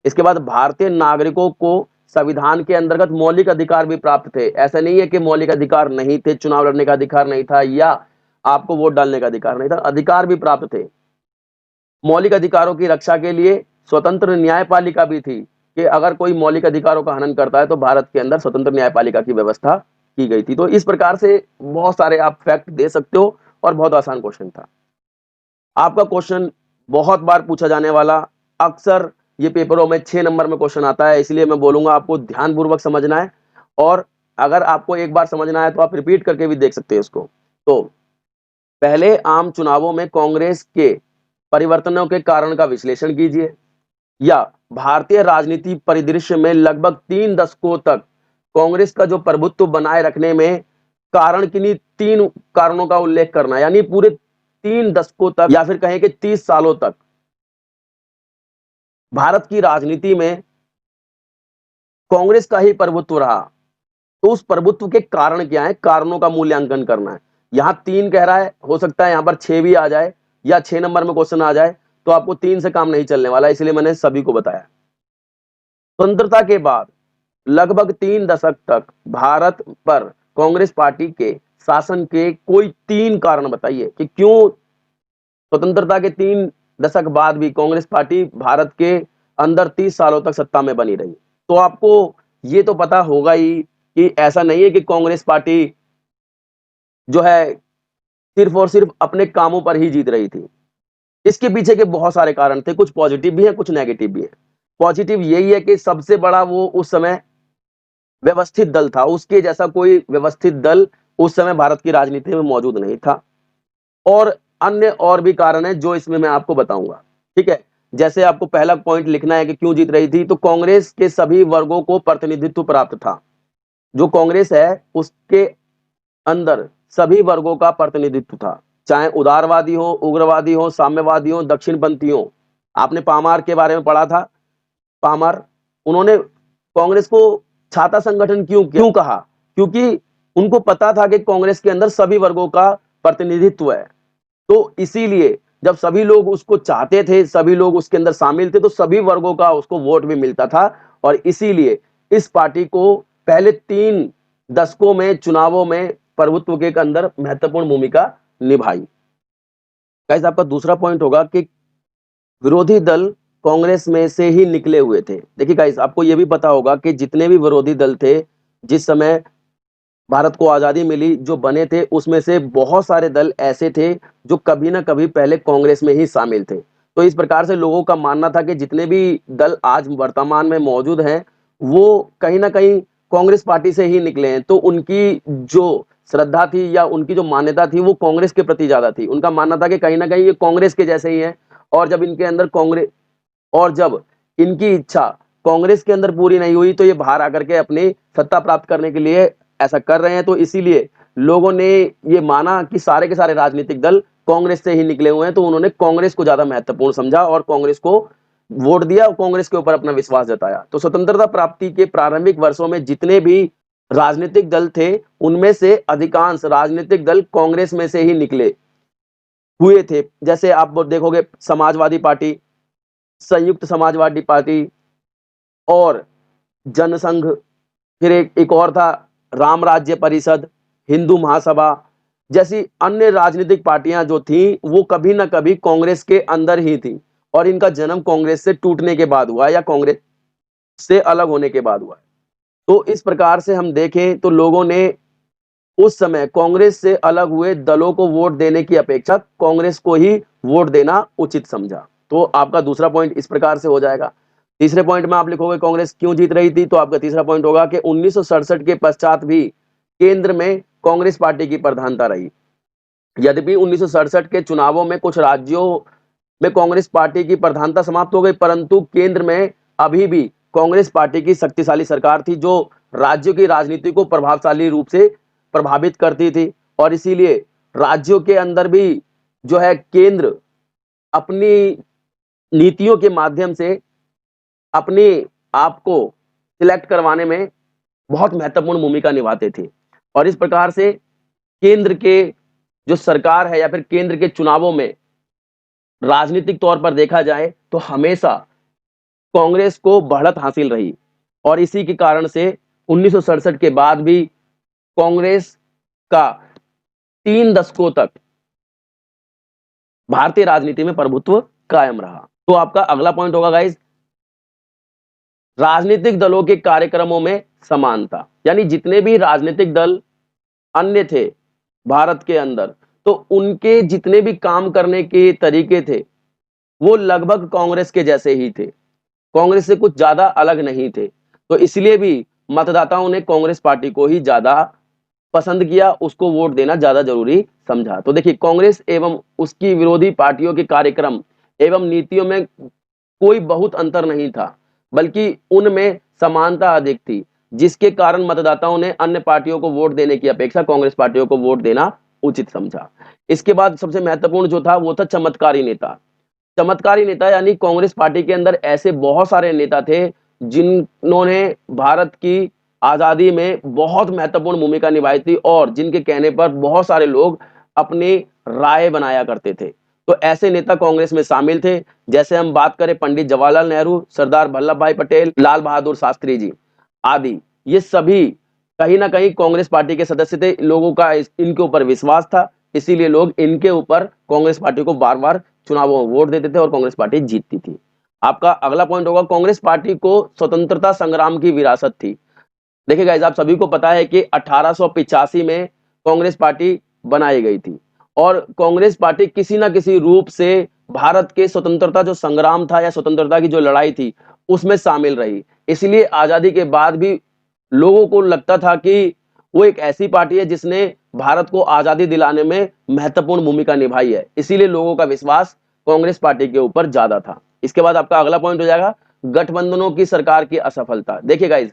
इसके बाद भारतीय नागरिकों को संविधान के अंतर्गत मौलिक अधिकार भी प्राप्त थे। ऐसा नहीं है कि मौलिक अधिकार नहीं थे, चुनाव लड़ने का अधिकार नहीं था या आपको वोट डालने का अधिकार नहीं था, अधिकार भी प्राप्त थे। मौलिक अधिकारों की रक्षा के लिए स्वतंत्र न्यायपालिका भी थी कि अगर कोई मौलिक अधिकारों का हनन करता है तो भारत के अंदर स्वतंत्र न्यायपालिका की व्यवस्था की गई थी। तो इस प्रकार से बहुत सारे आप फैक्ट दे सकते हो और बहुत आसान क्वेश्चन था। आपका क्वेश्चन बहुत बार पूछा जाने वाला, अक्सर ये पेपरों में 6 नंबर में क्वेश्चन आता है, इसलिए मैं बोलूंगा आपको ध्यानपूर्वक समझना है। और अगर आपको एक बार समझना है तो आप रिपीट करके भी देख सकते हैं इसको। तो पहले आम चुनावों में कांग्रेस के परिवर्तनों के कारण का विश्लेषण कीजिए, या भारतीय राजनीति परिदृश्य में लगभग 3 दशकों तक कांग्रेस का जो प्रभुत्व बनाए रखने में कारण किन्हीं 3 कारणों का उल्लेख करना है, यानी पूरे 3 दशकों तक या फिर कहें कि 30 सालों तक भारत की राजनीति में कांग्रेस का ही प्रभुत्व रहा। तो उस प्रभुत्व के कारण क्या है, कारणों का मूल्यांकन करना है। यहां 3 कह रहा है, हो सकता है यहां पर 6 भी आ जाए या 6 नंबर में क्वेश्चन आ जाए, तो आपको 3 से काम नहीं चलने वाला, इसलिए मैंने सभी को बताया। स्वतंत्रता के बाद लगभग 3 दशक तक भारत पर कांग्रेस पार्टी के शासन के कोई 3 कारण बताइए कि क्यों स्वतंत्रता के 3 दशक बाद भी कांग्रेस पार्टी भारत के अंदर 30 सालों तक सत्ता में बनी रही। तो आपको ये तो पता होगा ही कि ऐसा नहीं है कि कांग्रेस पार्टी जो है सिर्फ और सिर्फ अपने कामों पर ही जीत रही थी। इसके पीछे के बहुत सारे कारण थे, कुछ पॉजिटिव भी हैं, कुछ नेगेटिव भी हैं। पॉजिटिव यही है कि सबसे बड़ा वो उस समय व्यवस्थित दल था, उसके जैसा कोई व्यवस्थित दल उस समय भारत की राजनीति में मौजूद नहीं था। और अन्य और भी कारण हैं जो इसमें मैं आपको बताऊंगा, ठीक है। जैसे आपको पहला पॉइंट लिखना है कि क्यों जीत रही थी, तो कांग्रेस के सभी वर्गों को प्रतिनिधित्व प्राप्त था। जो कांग्रेस है उसके अंदर सभी वर्गों का प्रतिनिधित्व था, चाहे उदारवादी हो, उग्रवादी हो, साम्यवादी हो, दक्षिणपंथी हो। आपने पामार के बारे में पढ़ा था। पामार, उन्होंने कांग्रेस को छाता संगठन क्यों कहा, क्योंकि उनको पता था कि कांग्रेस के अंदर सभी वर्गों का प्रतिनिधित्व है। तो इसीलिए जब सभी लोग उसको चाहते थे, सभी लोग उसके अंदर शामिल थे, तो सभी वर्गों का उसको वोट भी मिलता था। और इसीलिए इस पार्टी को पहले 3 दशकों में चुनावों में प्रभुत्व के अंदर महत्वपूर्ण भूमिका निभाई। गाइस, आपका दूसरा पॉइंट होगा कि विरोधी दल कांग्रेस में से ही निकले हुए थे। देखिए गाइस, आपको यह भी पता होगा कि जितने भी विरोधी दल थे, जिस समय भारत को आजादी मिली, जो बने थे, उसमें से बहुत सारे दल ऐसे थे जो कभी ना कभी पहले कांग्रेस में ही शामिल थे। तो इस प्रकार से लोगों का मानना था कि जितने भी दल आज वर्तमान में मौजूद हैं, वो कहीं ना कहीं कांग्रेस पार्टी से ही निकले हैं। तो उनकी जो श्रद्धा थी या उनकी जो मान्यता थी, वो कांग्रेस के प्रति ज्यादा थी। उनका मानना था कि कहीं ना कहीं ये कांग्रेस के जैसे ही हैं। और जब इनके अंदर कांग्रेस और जब इनकी इच्छा कांग्रेस के अंदर पूरी नहीं हुई, तो ये बाहर आकर के अपनी सत्ता प्राप्त करने के लिए ऐसा कर रहे हैं। तो इसीलिए लोगों ने ये माना कि सारे के सारे राजनीतिक दल कांग्रेस से ही निकले हुए हैं, तो उन्होंने कांग्रेस को ज्यादा महत्वपूर्ण समझा और कांग्रेस को वोट दिया और कांग्रेस के ऊपर अपना विश्वास जताया। तो स्वतंत्रता प्राप्ति के प्रारंभिक वर्षों में जितने भी राजनीतिक दल थे, उनमें से अधिकांश राजनीतिक दल कांग्रेस में से ही निकले हुए थे। जैसे आप देखोगे, समाजवादी पार्टी, संयुक्त समाजवादी पार्टी और जनसंघ, फिर एक और था राम राज्य परिषद, हिंदू महासभा जैसी अन्य राजनीतिक पार्टियां जो थी, वो कभी ना कभी कांग्रेस के अंदर ही थी। और इनका जन्म कांग्रेस से टूटने के बाद हुआ या कांग्रेस से अलग होने के बाद हुआ। तो इस प्रकार से हम देखें तो लोगों ने उस समय कांग्रेस से अलग हुए दलों को वोट देने की अपेक्षा कांग्रेस को ही वोट देना उचित समझा। तो आपका दूसरा पॉइंट इस प्रकार से हो जाएगा। तीसरे पॉइंट में आप लिखोगे कांग्रेस क्यों जीत रही थी, तो आपका तीसरा पॉइंट होगा कि 1967 के पश्चात भी केंद्र में कांग्रेस पार्टी की प्रधानता रही। यद्यपि 1967 के चुनावों में कुछ राज्यों में कांग्रेस पार्टी की प्रधानता समाप्त हो गई, परंतु केंद्र में अभी भी कांग्रेस पार्टी की शक्तिशाली सरकार थी, जो राज्यों की राजनीति को प्रभावशाली रूप से प्रभावित करती थी। और इसीलिए राज्यों के अंदर भी जो है केंद्र अपनी नीतियों के माध्यम से अपने आप को सिलेक्ट करवाने में बहुत महत्वपूर्ण भूमिका निभाते थे। और इस प्रकार से केंद्र के जो सरकार है या फिर केंद्र के चुनावों में राजनीतिक तौर पर देखा जाए तो हमेशा कांग्रेस को बढ़त हासिल रही। और इसी के कारण से 1967 के बाद भी कांग्रेस का 3 दशकों तक भारतीय राजनीति में प्रभुत्व कायम रहा। तो आपका अगला पॉइंट होगा गाइस, राजनीतिक दलों के कार्यक्रमों में समानता। यानी जितने भी राजनीतिक दल अन्य थे भारत के अंदर, तो उनके जितने भी काम करने के तरीके थे, वो लगभग कांग्रेस के जैसे ही थे, कांग्रेस से कुछ ज्यादा अलग नहीं थे। तो इसलिए भी मतदाताओं ने कांग्रेस पार्टी को ही ज्यादा पसंद किया, उसको वोट देना ज्यादा जरूरी समझा। तो देखिए, कांग्रेस एवं उसकी विरोधी पार्टियों के कार्यक्रम एवं नीतियों में कोई बहुत अंतर नहीं था, बल्कि उनमें समानता अधिक थी। जिसके कारण मतदाताओं ने अन्य पार्टियों को वोट देने की अपेक्षा कांग्रेस पार्टियों को वोट देना उचित समझा। इसके बाद सबसे महत्वपूर्ण जो था वो था चमत्कारी नेता। चमत्कारी नेता यानी कांग्रेस पार्टी के अंदर ऐसे बहुत सारे नेता थे जिन्होंने भारत की आजादी में बहुत महत्वपूर्ण भूमिका निभाई थी और जिनके कहने पर बहुत सारे लोग अपनी राय बनाया करते थे। तो ऐसे नेता कांग्रेस में शामिल थे। जैसे हम बात करें पंडित जवाहरलाल नेहरू, सरदार वल्लभ भाई पटेल, लाल बहादुर शास्त्री जी आदि, ये सभी कहीं ना कहीं कांग्रेस पार्टी के सदस्य थे। लोगों का इनके ऊपर विश्वास था, इसीलिए लोग इनके ऊपर कांग्रेस पार्टी को बार बार चुनावों में वोट देते थे और कांग्रेस पार्टी जीतती थी। आपका अगला पॉइंट होगा, कांग्रेस पार्टी को स्वतंत्रता संग्राम की विरासत थी। देखिए गाइस, आप सभी को पता है कि 1885 में कांग्रेस पार्टी बनाई गई थी और कांग्रेस पार्टी किसी ना किसी रूप से भारत के स्वतंत्रता जो संग्राम था या स्वतंत्रता की जो लड़ाई थी उसमें शामिल रही। इसलिए आजादी के बाद भी लोगों को लगता था कि वो एक ऐसी पार्टी है जिसने भारत को आजादी दिलाने में महत्वपूर्ण भूमिका निभाई है। इसीलिए लोगों का विश्वास कांग्रेस पार्टी के ऊपर ज्यादा था। इसके बाद आपका अगला पॉइंट हो जाएगा गठबंधनों की सरकार की असफलता। देखिए गाइस,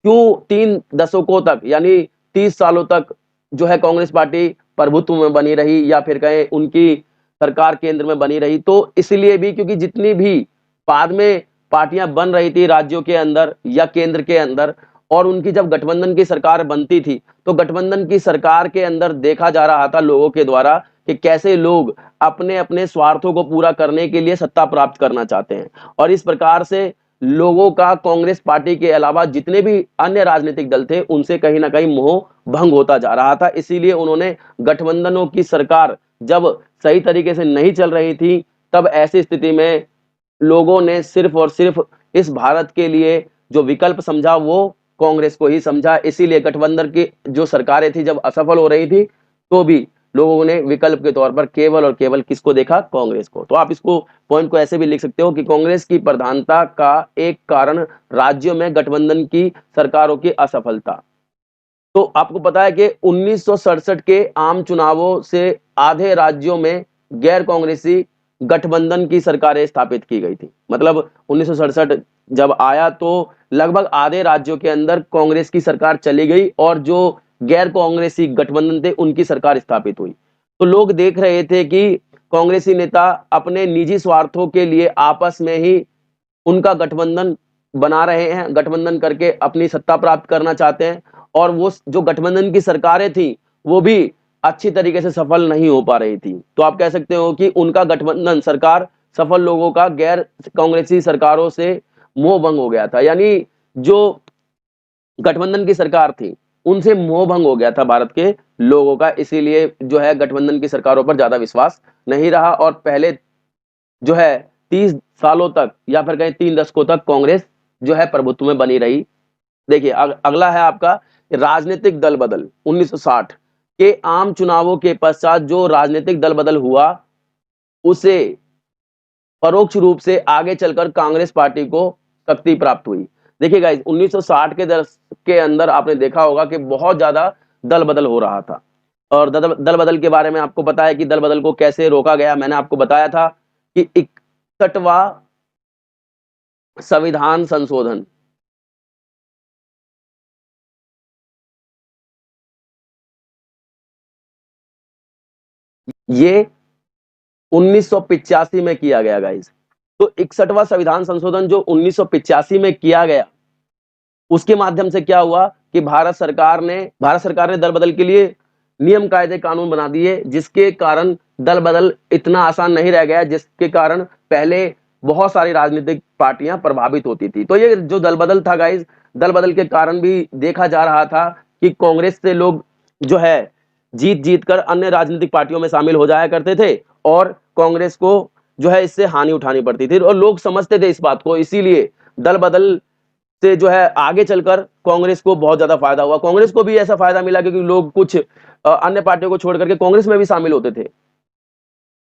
क्यों 3 दशकों तक यानी 30 सालों तक जो है कांग्रेस पार्टी प्रभुत्व में बनी रही या फिर कहें उनकी सरकार केंद्र में बनी रही, तो इसलिए भी क्योंकि जितनी भी बाद में पार्टियां बन रही थी राज्यों के अंदर या केंद्र के अंदर और उनकी जब गठबंधन की सरकार बनती थी तो गठबंधन की सरकार के अंदर देखा जा रहा था लोगों के द्वारा कि कैसे लोग अपने अपने स्वार्थों को पूरा करने के लिए सत्ता प्राप्त करना चाहते हैं और इस प्रकार से लोगों का कांग्रेस पार्टी के अलावा जितने भी अन्य राजनीतिक दल थे उनसे कहीं ना कहीं मोह भंग होता जा रहा था। इसीलिए उन्होंने गठबंधनों की सरकार जब सही तरीके से नहीं चल रही थी तब ऐसी स्थिति में लोगों ने सिर्फ और सिर्फ इस भारत के लिए जो विकल्प समझा वो कांग्रेस को ही समझा। इसीलिए गठबंधन की जो सरकारें थी जब असफल हो रही थी तो भी लोगों ने विकल्प के तौर पर केवल और केवल किसको देखा? कांग्रेस को। तो आप इसको पॉइंट को ऐसे भी लिख सकते हो कि कांग्रेस की प्रधानता का एक कारण राज्यों में गठबंधन की सरकारों की असफलता। तो आपको पता है कि 1967 के आम चुनावों से आधे राज्यों में गैर कांग्रेसी गठबंधन की सरकारें स्थापित की गई थी। मतलब 1967 जब आया तो लगभग आधे राज्यों के अंदर कांग्रेस की सरकार चली गई और जो गैर कांग्रेसी गठबंधन थे उनकी सरकार स्थापित हुई। तो लोग देख रहे थे कि कांग्रेसी नेता अपने निजी स्वार्थों के लिए आपस में ही उनका गठबंधन बना रहे हैं, गठबंधन करके अपनी सत्ता प्राप्त करना चाहते हैं और वो जो गठबंधन की सरकारें थी वो भी अच्छी तरीके से सफल नहीं हो पा रही थी। तो आप कह सकते हो कि उनका गठबंधन सरकार सफल लोगों का गैर कांग्रेसी सरकारों से मोह भंग हो गया था। यानी जो गठबंधन की सरकार थी उनसे मोह भंग हो गया था भारत के लोगों का। इसीलिए जो है गठबंधन की सरकारों पर ज्यादा विश्वास नहीं रहा और पहले जो है 30 सालों तक या फिर कहें 3 दशकों तक कांग्रेस जो है प्रभुत्व में बनी रही। देखिए अगला है आपका राजनीतिक दल बदल। 1960 के आम चुनावों के पश्चात जो राजनीतिक दल बदल हुआ उसे परोक्ष रूप से आगे चलकर कांग्रेस पार्टी को शक्ति प्राप्त हुई। देखिए गाइस, 1960 के दशक के अंदर आपने देखा होगा कि बहुत ज्यादा दल बदल हो रहा था और दल बदल के बारे में आपको पता है कि दल बदल को कैसे रोका गया। मैंने आपको बताया था कि 61वां संविधान संशोधन ये 1985 में किया गया गाइस। तो 61वां संविधान संशोधन जो 1985 में किया गया उसके माध्यम से क्या हुआ कि भारत सरकार ने दल बदल के लिए नियम कायदे कानून बना दिए जिसके कारण दल बदल इतना आसान नहीं रह गया, जिसके कारण पहले बहुत सारी राजनीतिक पार्टियां प्रभावित होती थी। तो ये जो दल बदल था गाइस, दल बदल के कारण भी देखा जा रहा था कि कांग्रेस से लोग जो है जीत जीत कर अन्य राजनीतिक पार्टियों में शामिल हो जाया करते थे और कांग्रेस को जो है इससे हानि उठानी पड़ती थी और लोग समझते थे इस बात को। इसीलिए दल बदल से जो है आगे चलकर कांग्रेस को बहुत ज्यादा फायदा हुआ। कांग्रेस को भी ऐसा फायदा मिला क्योंकि लोग कुछ अन्य पार्टियों को छोड़ करके कांग्रेस में भी शामिल होते थे।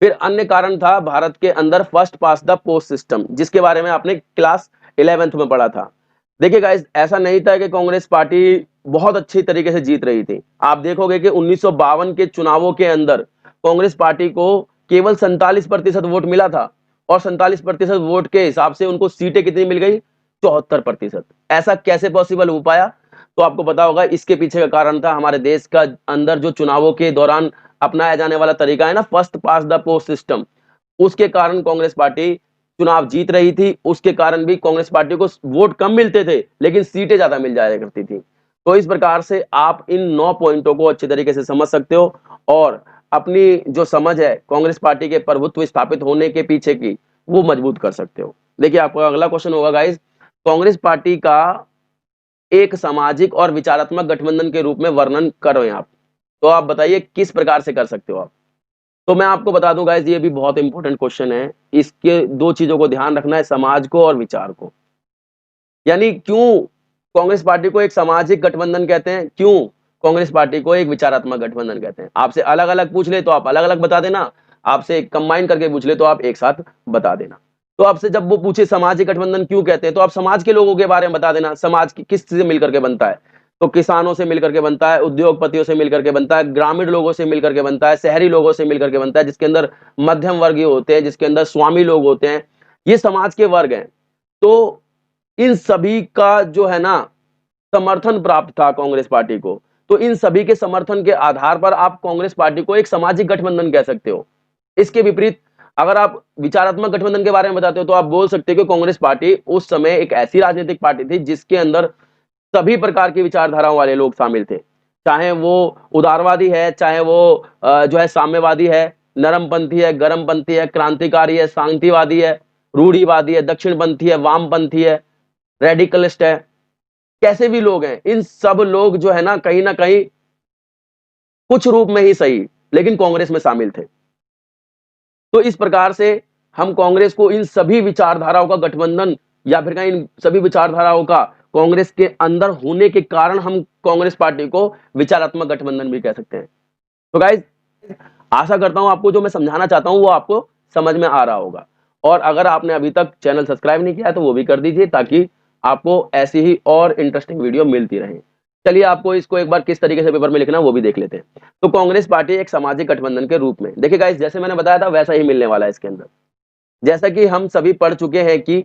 फिर अन्य कारण था भारत के अंदर first pass the post system, जिसके बारे में आपने क्लास 11th में पढ़ा था। देखिए गाइस, ऐसा नहीं था कि कांग्रेस पार्टी बहुत अच्छी तरीके से जीत रही थी। आप देखोगे कि 1952 के चुनावों के अंदर कांग्रेस पार्टी को केवल 47% वोट मिला था और 47% वोट के हिसाब से उनको सीटें कितनी मिल गई? 74%। ऐसा कैसे पॉसिबल हो पाया? तो आपको पता होगा इसके पीछे का कारण था हमारे देश का अंदर जो चुनावों के दौरान अपनाया जाने वाला तरीका है ना, first pass the post system, उसके कारण कांग्रेस पार्टी चुनाव जीत रही थी। उसके कारण भी कांग्रेस पार्टी को वोट कम मिलते थे, लेकिन सीटें ज्यादा मिल जाया करती थी। तो इस प्रकार से आप इन 9 पॉइंटों को अच्छे तरीके से समझ सकते हो और अपनी जो समझ है कांग्रेस पार्टी के प्रभुत्व स्थापित होने के पीछे की, वो मजबूत कर सकते हो। देखिए आपका अगला क्वेश्चन होगा गाइस, कांग्रेस पार्टी का एक सामाजिक और विचारात्मक गठबंधन के रूप में वर्णन करें आप। तो आप बताइए किस प्रकार से कर सकते हो आप? तो मैं आपको बता दूं गाइस, ये भी बहुत इंपॉर्टेंट क्वेश्चन है। इसके 2 चीजों को ध्यान रखना है, समाज को और विचार को। यानी क्यों कांग्रेस पार्टी को एक सामाजिक गठबंधन कहते हैं, क्यों कांग्रेस पार्टी को एक विचारात्मक गठबंधन कहते हैं? आपसे अलग-अलग पूछ ले तो आप अलग-अलग बता देना, आपसे कंबाइन करके पूछ ले तो आप एक साथ बता देना। तो आपसे जब वो पूछे सामाजिक गठबंधन क्यों कहते हैं, तो आप समाज के लोगों के बारे में बता देना, समाज किस से मिलकर के बनता है। तो किसानों से मिलकर के बनता है, उद्योगपतियों से मिलकर के बनता है, ग्रामीण लोगों से मिलकर के बनता है, शहरी लोगों से मिलकर के बनता है, जिसके अंदर मध्यम वर्गीय होते हैं, जिसके अंदर स्वामी लोग होते हैं, ये समाज के वर्ग हैं। तो इन सभी का जो है ना समर्थन प्राप्त था कांग्रेस पार्टी को। तो इन सभी के समर्थन के आधार पर आप कांग्रेस पार्टी को एक सामाजिक गठबंधन कह सकते हो। इसके विपरीत अगर आप विचारात्मक गठबंधन के बारे में बताते हो तो आप बोल सकते हो कि कांग्रेस पार्टी उस समय एक ऐसी राजनीतिक पार्टी थी जिसके अंदर सभी प्रकार की विचारधाराओं वाले लोग शामिल थे। चाहे वो उदारवादी है, चाहे वो जो है साम्यवादी है, नरमपंथी है, गरमपंथी है, क्रांतिकारी है, शांतिवादी है, रूढ़िवादी है, दक्षिणपंथी है, वामपंथी है, रेडिकलिस्ट है, कैसे भी लोग हैं, इन सब लोग जो है ना कहीं न कहीं कुछ रूप में ही सही, लेकिन कांग्रेस में शामिल थे। तो इस प्रकार से हम कांग्रेस को इन सभी विचारधाराओं का गठबंधन या फिर कहीं इन सभी विचारधाराओं का कांग्रेस के अंदर होने के कारण हम कांग्रेस पार्टी को विचारात्मक गठबंधन भी कह सकते हैं। तो गाइस आशा करता हूं आपको जो मैं समझाना चाहता हूं वो आपको समझ में आ रहा होगा। और अगर आपने अभी तक चैनल सब्सक्राइब नहीं किया है तो वो भी कर दीजिए ताकि आपको ऐसी ही और इंटरेस्टिंग वीडियो मिलती रहे। चलिए आपको इसको एक बार किस तरीके से पेपर में लिखना है वो भी देख लेते हैं। तो कांग्रेस पार्टी एक सामाजिक गठबंधन के रूप में, देखिए गाइस जैसे मैंने बताया था वैसा ही मिलने वाला है इसके अंदर। जैसा कि हम सभी पढ़ चुके हैं कि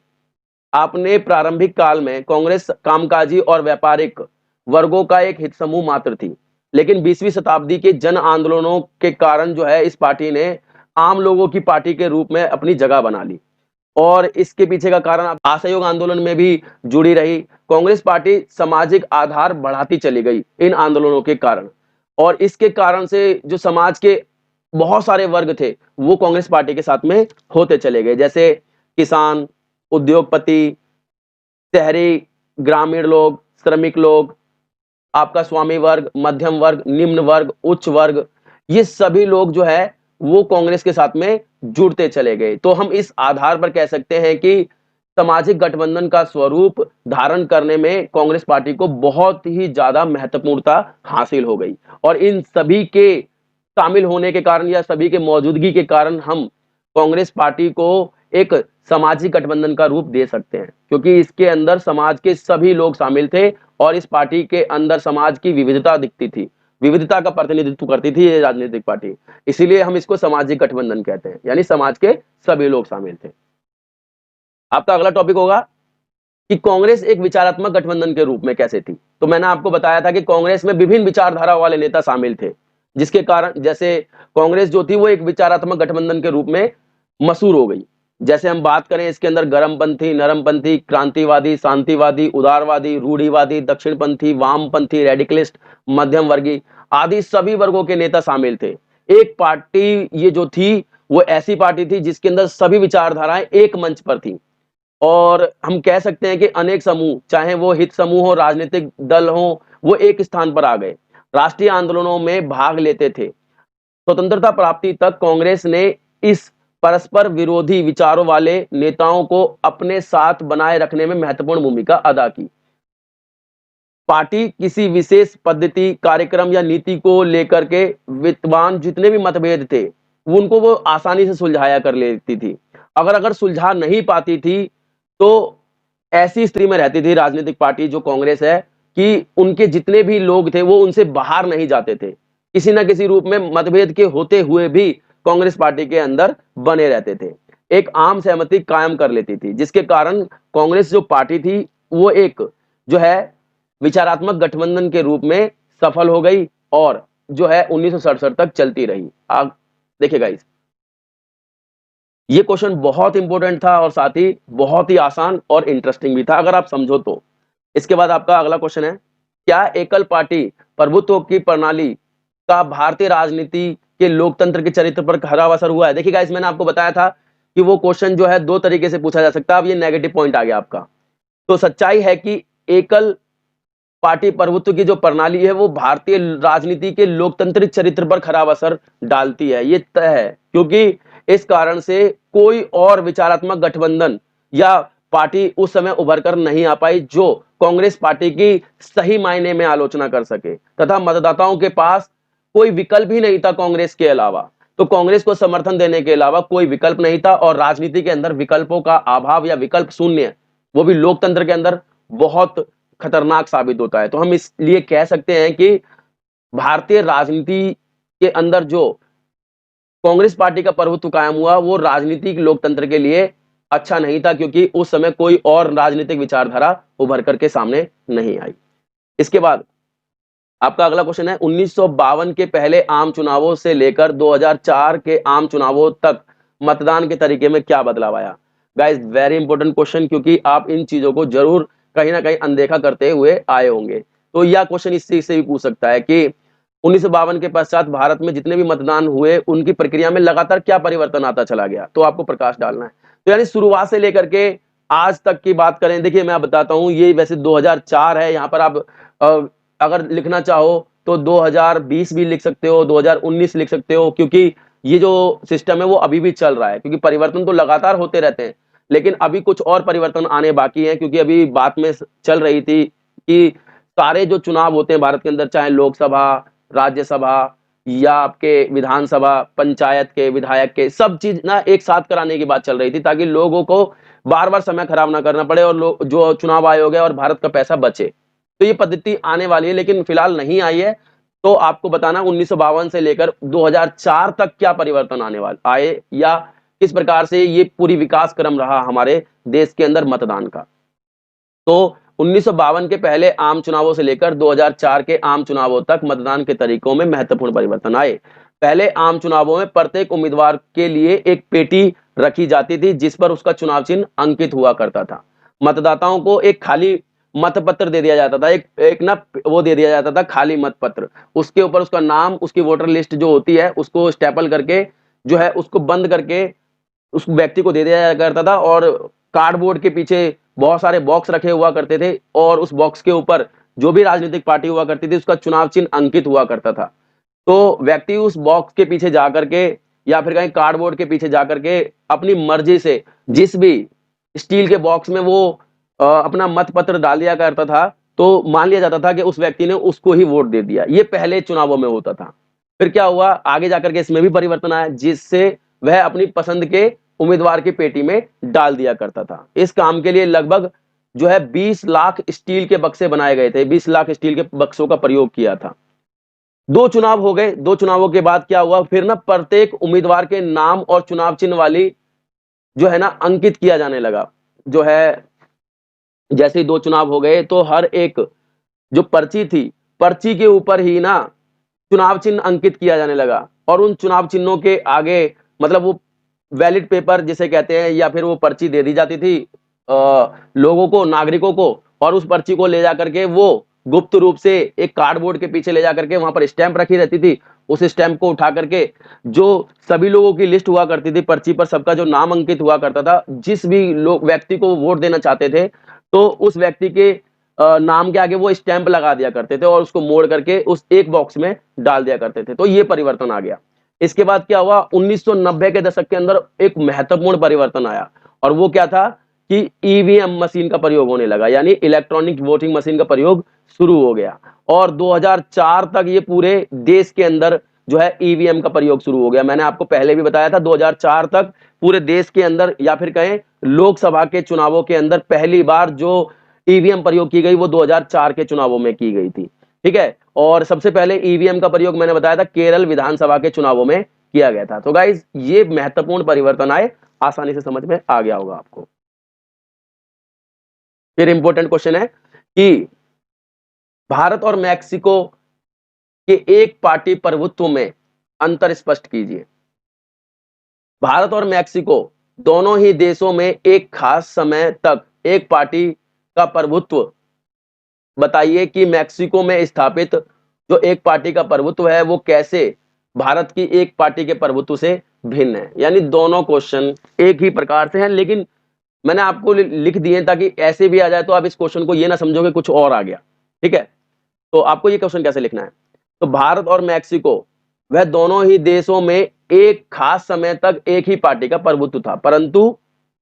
आपने प्रारंभिक काल में कांग्रेस कामकाजी और व्यापारिक वर्गों का एक हित समूह मात्र थी, लेकिन 20वीं शताब्दी के जन आंदोलनों के कारण जो है इस पार्टी ने आम लोगों की पार्टी के रूप में अपनी जगह बना ली और इसके पीछे का कारण असहयोग आंदोलन में भी जुड़ी रही। कांग्रेस पार्टी सामाजिक आधार बढ़ाती चली गई इन आंदोलनों के कारण और इसके कारण से जो समाज के बहुत सारे वर्ग थे वो कांग्रेस पार्टी के साथ में होते चले गए, जैसे किसान, उद्योगपति, शहरी, ग्रामीण लोग, श्रमिक लोग, आपका स्वामी वर्ग, मध्यम वर्ग, निम्न वर्ग, उच्च वर्ग, ये सभी लोग जो है वो कांग्रेस के साथ में जुड़ते चले गए। तो हम इस आधार पर कह सकते हैं कि सामाजिक गठबंधन का स्वरूप धारण करने में कांग्रेस पार्टी को बहुत ही ज्यादा महत्वपूर्णता हासिल हो गई और इन सभी के शामिल होने के कारण या सभी के मौजूदगी के कारण हम कांग्रेस पार्टी को एक सामाजिक गठबंधन का रूप दे सकते हैं, क्योंकि इसके अंदर समाज के सभी लोग शामिल थे और इस पार्टी के अंदर समाज की विविधता दिखती थी, विविधता का प्रतिनिधित्व करती थी ये राजनीतिक पार्टी। इसीलिए हम इसको सामाजिक गठबंधन कहते हैं, यानी समाज के सभी लोग शामिल थे। आपका अगला टॉपिक होगा कि कांग्रेस एक विचारात्मक गठबंधन के रूप में कैसे थी। तो मैंने आपको बताया था कि कांग्रेस में विभिन्न विचारधारा वाले नेता शामिल थे, जिसके कारण जैसे कांग्रेस जो थी वो एक विचारात्मक गठबंधन के रूप में मशहूर हो गई। जैसे हम बात करें इसके अंदर गरमपंथी, नरमपंथी, क्रांतिवादी, शांतिवादी, उदारवादी, रूढ़िवादी, दक्षिणपंथी, वामपंथी, रेडिकलिस्ट, मध्यम वर्गीय आदि सभी वर्गों के नेता शामिल थे। एक पार्टी ये जो थी वो ऐसी पार्टी थी जिसके अंदर सभी विचारधाराएं एक मंच पर थी और हम कह सकते हैं कि अनेक समूह, चाहे वो हित समूह हो, राजनीतिक दल हो, वो एक स्थान पर आ गए, राष्ट्रीय आंदोलनों में भाग लेते थे। स्वतंत्रता प्राप्ति तक कांग्रेस ने इस परस्पर विरोधी विचारों वाले नेताओं को अपने साथ बनाए रखने में महत्वपूर्ण भूमिका अदा की। पार्टी किसी विशेष पद्धति, कार्यक्रम या नीति को लेकर के विद्वान जितने भी मतभेद थे उनको वो आसानी से सुलझाया कर लेती थी। अगर सुलझा नहीं पाती थी तो ऐसी स्थिति में रहती थी राजनीतिक पार्टी जो कांग्रेस है कि उनके जितने भी लोग थे वो उनसे बाहर नहीं जाते थे, किसी ना किसी रूप में मतभेद के होते हुए भी कांग्रेस पार्टी के अंदर बने रहते थे, एक आम सहमति कायम कर लेती थी, जिसके कारण कांग्रेस जो पार्टी थी वो एक जो है विचारात्मक गठबंधन के रूप में सफल हो गई और जो है 1967 तक चलती रही। आप देखिए गाइस, ये क्वेश्चन बहुत इंपॉर्टेंट था और साथ ही बहुत ही आसान और इंटरेस्टिंग भी था अगर आप समझो तो। इसके बाद आपका अगला क्वेश्चन है, क्या एकल पार्टी प्रभुत्व की प्रणाली का भारतीय राजनीति के लोकतंत्र के चरित्र पर खराब असर हुआ है? देखिए गाइस, मैंने आपको बताया था कि वो क्वेश्चन जो है दो तरीके से पूछा जा सकता है। अब ये नेगेटिव पॉइंट आ गया आपका। तो सच्चाई है कि एकल पार्टी प्रभुत्व की जो प्रणाली है वो भारतीय राजनीति के लोकतांत्रिक चरित्र पर खराब असर डालती है, ये तय है, क्योंकि इस कारण से कोई और विचारात्मक गठबंधन या पार्टी उस समय उभर कर नहीं आ पाई जो कांग्रेस पार्टी की सही मायने में आलोचना कर सके, तथा मतदाताओं के पास कोई विकल्प ही नहीं था कांग्रेस के अलावा। तो कांग्रेस को समर्थन देने के अलावा कोई विकल्प नहीं था और राजनीति के अंदर विकल्पों का अभाव या विकल्प शून्य, वो भी लोकतंत्र के अंदर, बहुत खतरनाक साबित होता है। तो हम इसलिए कह सकते हैं कि भारतीय राजनीति के अंदर जो कांग्रेस पार्टी का प्रभुत्व कायम हुआ वो राजनीतिक लोकतंत्र के लिए अच्छा नहीं था, क्योंकि उस समय कोई और राजनीतिक विचारधारा उभर करके सामने नहीं आई। इसके बाद आपका अगला क्वेश्चन है, 1952 के पहले आम चुनावों से लेकर 2004 के आम चुनावों तक मतदान के तरीके में क्या बदलाव आया? गाइस, वेरी इंपॉर्टेंट क्वेश्चन, क्योंकि आप इन चीजों को जरूर कहीं ना कहीं अनदेखा करते हुए आए होंगे। तो यह क्वेश्चन इस चीज से भी पूछ सकता है कि 1952 के पश्चात भारत में जितने भी मतदान हुए उनकी प्रक्रिया में लगातार क्या परिवर्तन आता चला गया, तो आपको प्रकाश डालना है। तो यानी शुरुआत से लेकर के आज तक की बात करें, देखिए मैं बताता हूं, ये वैसे 2004 है, यहाँ पर आप अगर लिखना चाहो तो 2020 भी लिख सकते हो, 2019 लिख सकते हो, क्योंकि ये जो सिस्टम है वो अभी भी चल रहा है, क्योंकि परिवर्तन तो लगातार होते रहते हैं, लेकिन अभी कुछ और परिवर्तन आने बाकी हैं, क्योंकि अभी बात में चल रही थी कि सारे जो चुनाव होते हैं भारत के अंदर, चाहे लोकसभा, राज्यसभा या आपके विधानसभा, पंचायत के, विधायक के, सब चीज ना एक साथ कराने की बात चल रही थी, ताकि लोगों को बार बार समय खराब ना करना पड़े और जो चुनाव आयोग है और भारत का पैसा बचे। तो ये पद्धति आने वाली है, लेकिन फिलहाल नहीं आई है। तो आपको बताना 1952 से लेकर 2004 तक क्या परिवर्तन आने वाले आए, या किस प्रकार से ये पूरी विकास क्रम रहा हमारे देश के अंदर मतदान का। तो 1952 के पहले आम चुनावों से लेकर 2004 के आम चुनावों तक मतदान के तरीकों में महत्वपूर्ण परिवर्तन आए। पहले आम चुनावों में प्रत्येक उम्मीदवार के लिए एक पेटी रखी जाती थी जिस पर उसका चुनाव चिन्ह अंकित हुआ करता था। मतदाताओं को एक खाली मतपत्र दे दिया जाता था, एक ना वो दे दिया जाता था खाली मतपत्र, उसके ऊपर उसका नाम, उसकी वोटर लिस्ट जो होती है उसको स्टेपल करके जो है उसको बंद करके उस व्यक्ति को दे दिया जाया करता था, और कार्डबोर्ड के पीछे बहुत सारे बॉक्स रखे हुआ करते थे और उस बॉक्स के ऊपर जो भी राजनीतिक पार्टी हुआ करती थी उसका चुनाव चिन्ह अंकित हुआ करता था। तो व्यक्ति उस बॉक्स के पीछे जाकर के या फिर कहीं कार्डबोर्ड के पीछे जाकर के अपनी मर्जी से जिस भी स्टील के बॉक्स में वो अपना मत पत्र डाल दिया करता था, तो मान लिया जाता था कि उस व्यक्ति ने उसको ही वोट दे दिया। ये पहले चुनावों में होता था। फिर क्या हुआ, आगे जाकर के इसमें भी परिवर्तन आया, जिससे वह अपनी पसंद के उम्मीदवार की पेटी में डाल दिया करता था। इस काम के लिए लगभग जो है 20 लाख स्टील के बक्से बनाए गए थे, 20 लाख स्टील के बक्सों का प्रयोग किया था। दो चुनाव हो गए, दो चुनावों के बाद क्या हुआ, फिर ना प्रत्येक उम्मीदवार के नाम और चुनाव चिन्ह वाली जो है ना अंकित किया जाने लगा। जो है जैसे ही दो चुनाव हो गए तो हर एक जो पर्ची थी, पर्ची के ऊपर ही ना चुनाव चिन्ह अंकित किया जाने लगा, और उन चुनाव चिन्हों के आगे मतलब वो वैलिड पेपर जिसे कहते हैं या फिर वो पर्ची दे दी जाती थी लोगों को, नागरिकों को, और उस पर्ची को ले जाकर के वो गुप्त रूप से एक कार्डबोर्ड के पीछे ले जाकर के वहां पर स्टैंप रखी रहती थी। उस स्टैंप को उठा करके जो सभी लोगों की लिस्ट हुआ करती थी, पर्ची पर सबका जो नाम अंकित हुआ करता था, जिस भी लोग व्यक्ति को वोट देना चाहते थे तो उस व्यक्ति के नाम के आगे वो स्टैंप लगा दिया करते थे और उसको मोड़ करके उस एक बॉक्स में डाल दिया करते थे। तो ये परिवर्तन आ गया। इसके बाद क्या हुआ, 1990 के दशक के अंदर एक महत्वपूर्ण परिवर्तन आया, और वो क्या था कि ईवीएम मशीन का प्रयोग होने लगा, यानी इलेक्ट्रॉनिक वोटिंग मशीन का प्रयोग शुरू हो गया, और 2004 तक ये पूरे देश के अंदर जो है ईवीएम का प्रयोग शुरू हो गया। मैंने आपको पहले भी बताया था 2004 तक पूरे देश के अंदर या फिर कहें लोकसभा के चुनावों के अंदर पहली बार जो ईवीएम प्रयोग की गई वो 2004 के चुनावों में की गई थी। ठीक है, और सबसे पहले ईवीएम का प्रयोग मैंने बताया था केरल विधानसभा के चुनावों में किया गया था। तो गाइज ये महत्वपूर्ण परिवर्तन आए, आसानी से समझ में आ गया होगा आपको। फिर इंपॉर्टेंट क्वेश्चन है कि भारत और मैक्सिको के एक पार्टी प्रभुत्व में अंतर स्पष्ट कीजिए। भारत और मैक्सिको दोनों ही देशों में एक खास समय तक एक पार्टी का प्रभुत्व बताइए कि मैक्सिको में स्थापित जो एक पार्टी का प्रभुत्व है वो कैसे भारत की एक पार्टी के प्रभुत्व से भिन्न है। यानी दोनों क्वेश्चन एक ही प्रकार से हैं, लेकिन मैंने आपको लिख दिए ताकि ऐसे भी आ जाए तो आप इस क्वेश्चन को ये ना समझोगे कुछ और आ गया। ठीक है, तो आपको ये क्वेश्चन कैसे लिखना है, तो भारत और मैक्सिको वह दोनों ही देशों में एक खास समय तक एक ही पार्टी का प्रभुत्व था, परंतु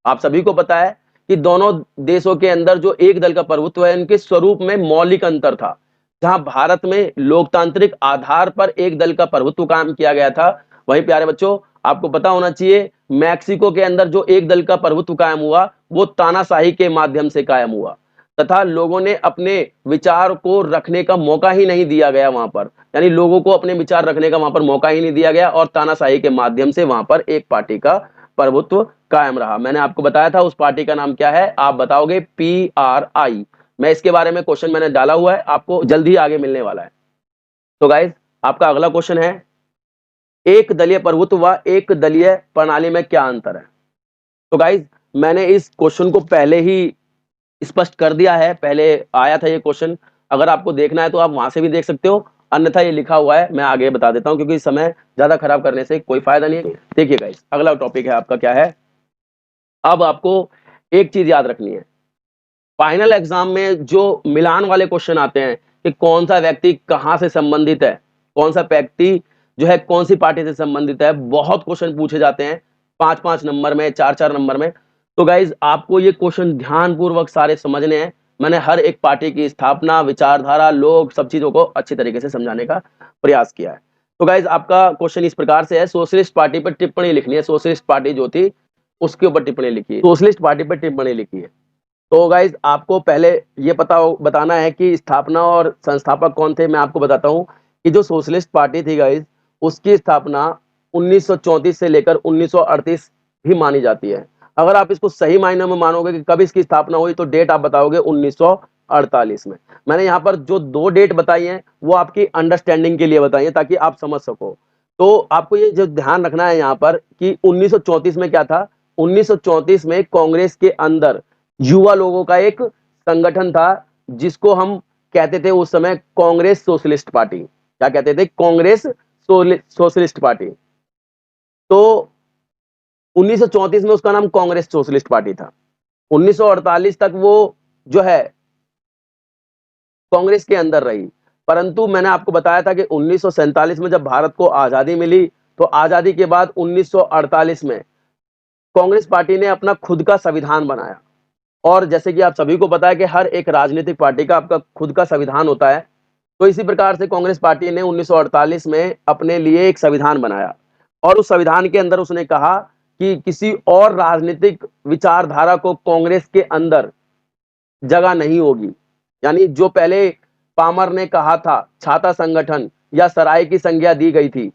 आप सभी को पता है कि दोनों देशों के अंदर जो एक दल का प्रभुत्व है इनके स्वरूप में मौलिक अंतर था। जहां भारत में लोकतांत्रिक आधार पर एक दल का प्रभुत्व कायम किया गया था, वहीं प्यारे बच्चों आपको पता होना चाहिए मैक्सिको के अंदर जो एक दल का प्रभुत्व कायम हुआ वो तानाशाही के माध्यम से कायम हुआ तथा लोगों ने अपने विचार को रखने का मौका ही नहीं दिया गया वहां पर। यानी लोगों को अपने विचार रखने का वहां पर मौका ही नहीं दिया गया और तानाशाही के माध्यम से वहां पर एक पार्टी का प्रभुत्व कायम रहा। मैंने आपको बताया था उस पार्टी का नाम क्या है, आप बताओगे PRI। मैं इसके बारे में क्वेश्चन मैंने डाला हुआ है, आपको जल्दी आगे मिलने वाला है। तो गाइज आपका अगला क्वेश्चन है, एक दलीय प्रभुत्व व एक दलीय प्रणाली में क्या अंतर है। तो गाइज मैंने इस क्वेश्चन को पहले ही स्पष्ट कर दिया है, पहले आया था ये क्वेश्चन, अगर आपको देखना है तो आप वहां से भी देख सकते हो, अन्यथा ये लिखा हुआ है, मैं आगे बता देता हूं क्योंकि समय ज्यादा खराब करने से कोई फायदा नहीं है। देखिए गाइस अगला टॉपिक है आपका क्या है, अब आपको एक चीज याद रखनी है, फाइनल एग्जाम में जो मिलान वाले क्वेश्चन आते हैं कि कौन सा व्यक्ति कहां से संबंधित है, कौन सा व्यक्ति जो है कौन सी पार्टी से संबंधित है, बहुत क्वेश्चन पूछे जाते हैं 5-5 नंबर में, 4-4 नंबर में। तो गाइज आपको ये क्वेश्चन ध्यानपूर्वक सारे समझने हैं। मैंने हर एक पार्टी की स्थापना, विचारधारा, लोग, सब चीजों को अच्छी तरीके से समझाने का प्रयास किया है। तो गाइज आपका क्वेश्चन इस प्रकार से है, सोशलिस्ट पार्टी पर टिप्पणी लिखनी है, सोशलिस्ट पार्टी जो थी उसके ऊपर टिप्पणी लिखी, सोशलिस्ट पार्टी पर टिप्पणी लिखी है। तो गाइज आपको पहले ये बताना है कि स्थापना और संस्थापक कौन थे। मैं आपको बताता हूं कि जो सोशलिस्ट पार्टी थी गाइज उसकी स्थापना 1934 से लेकर 1938 भी मानी जाती है। अगर आप इसको सही मायने में मानोगे कि कब इसकी स्थापना हुई तो डेट आप बताओगे 1948 में। मैंने यहाँ पर जो 2 डेट बताई हैं वो आपकी अंडरस्टैंडिंग के लिए बताई है ताकि आप समझ सको। तो आपको ये जो ध्यान रखना है यहाँ पर कि 1934 में क्या था, 1934 में कांग्रेस के अंदर युवा लोगों का एक संगठन था जिसको हम कहते थे उस समय कांग्रेस सोशलिस्ट पार्टी। क्या कहते थे, कांग्रेस सोशलिस्ट पार्टी। तो 1934 में उसका नाम कांग्रेस सोशलिस्ट पार्टी था। 1948 तक वो जो है कांग्रेस के अंदर रही, परंतु मैंने आपको बताया था कि 1947 में जब भारत को आजादी मिली तो आजादी के बाद 1948 में कांग्रेस पार्टी ने अपना खुद का संविधान बनाया। और जैसे कि आप सभी को पता है कि हर एक राजनीतिक पार्टी का आपका खुद का संविधान होता है, तो इसी प्रकार से कांग्रेस पार्टी ने 1948 में अपने लिए एक संविधान बनाया और उस संविधान के अंदर उसने कहा कि किसी और राजनीतिक विचारधारा को कांग्रेस के अंदर जगह नहीं होगी। यानी जो पहले पामर ने कहा था छाता संगठन या सराय की संज्ञा दी गई थी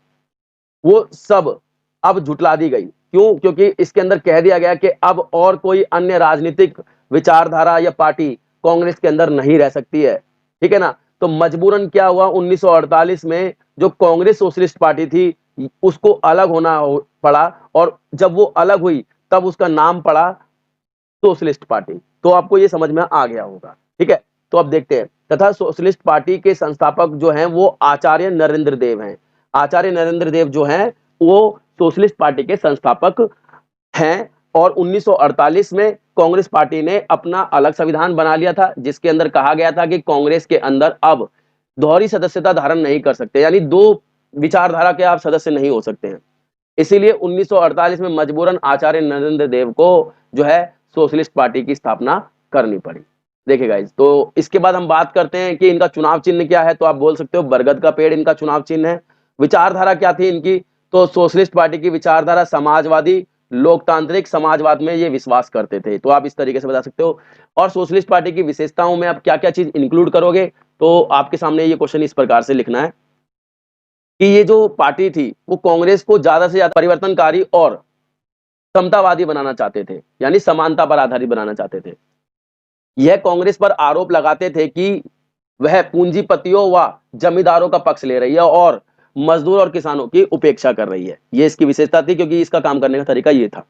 वो सब अब झुटला दी गई। क्यों? क्योंकि इसके अंदर कह दिया गया कि अब और कोई अन्य राजनीतिक विचारधारा या पार्टी कांग्रेस के अंदर नहीं रह सकती है। ठीक है ना, तो मजबूरन क्या हुआ 1948 में जो कांग्रेस सोशलिस्ट पार्टी थी उसको अलग होना पड़ा और जब वो अलग हुई तब उसका नाम पड़ा सोशलिस्ट पार्टी। तो आपको ये समझ में आ गया होगा। ठीक है, तो अब देखते हैं। तथा सोशलिस्ट पार्टी के संस्थापक जो हैं वो आचार्य नरेंद्र देव हैं। आचार्य नरेंद्र देव जो हैं वो सोशलिस्ट पार्टी के संस्थापक हैं और 1948 में कांग्रेस पार्टी ने अपना अलग संविधान बना लिया था जिसके अंदर कहा गया था कि कांग्रेस के अंदर अब दोहरी सदस्यता धारण नहीं कर सकते, यानी 2 विचारधारा के आप सदस्य नहीं हो सकते हैं। इसीलिए 1948 में मजबूरन आचार्य नरेंद्र देव को जो है सोशलिस्ट पार्टी की स्थापना करनी पड़ी। देखिए गाइस, तो इसके बाद हम बात करते हैं कि इनका चुनाव चिन्ह क्या है, तो आप बोल सकते हो बरगद का पेड़ इनका चुनाव चिन्ह है। विचारधारा क्या थी इनकी, तो सोशलिस्ट पार्टी की विचारधारा समाजवादी, लोकतांत्रिक समाजवाद में ये विश्वास करते थे, तो आप इस तरीके से बता सकते हो। और सोशलिस्ट पार्टी की विशेषताओं में आप क्या-क्या चीज इंक्लूड करोगे, तो आपके सामने ये क्वेश्चन इस प्रकार से लिखना है कि ये जो पार्टी थी वो कांग्रेस को ज्यादा से ज्यादा परिवर्तनकारी और समतावादी बनाना चाहते थे, यानी समानता पर आधारित बनाना चाहते थे। यह कांग्रेस पर आरोप लगाते थे कि वह पूंजीपतियों व जमींदारों का पक्ष ले रही है और मजदूर और किसानों की उपेक्षा कर रही है। ये इसकी विशेषता थी, क्योंकि इसका काम करने का तरीका ये था।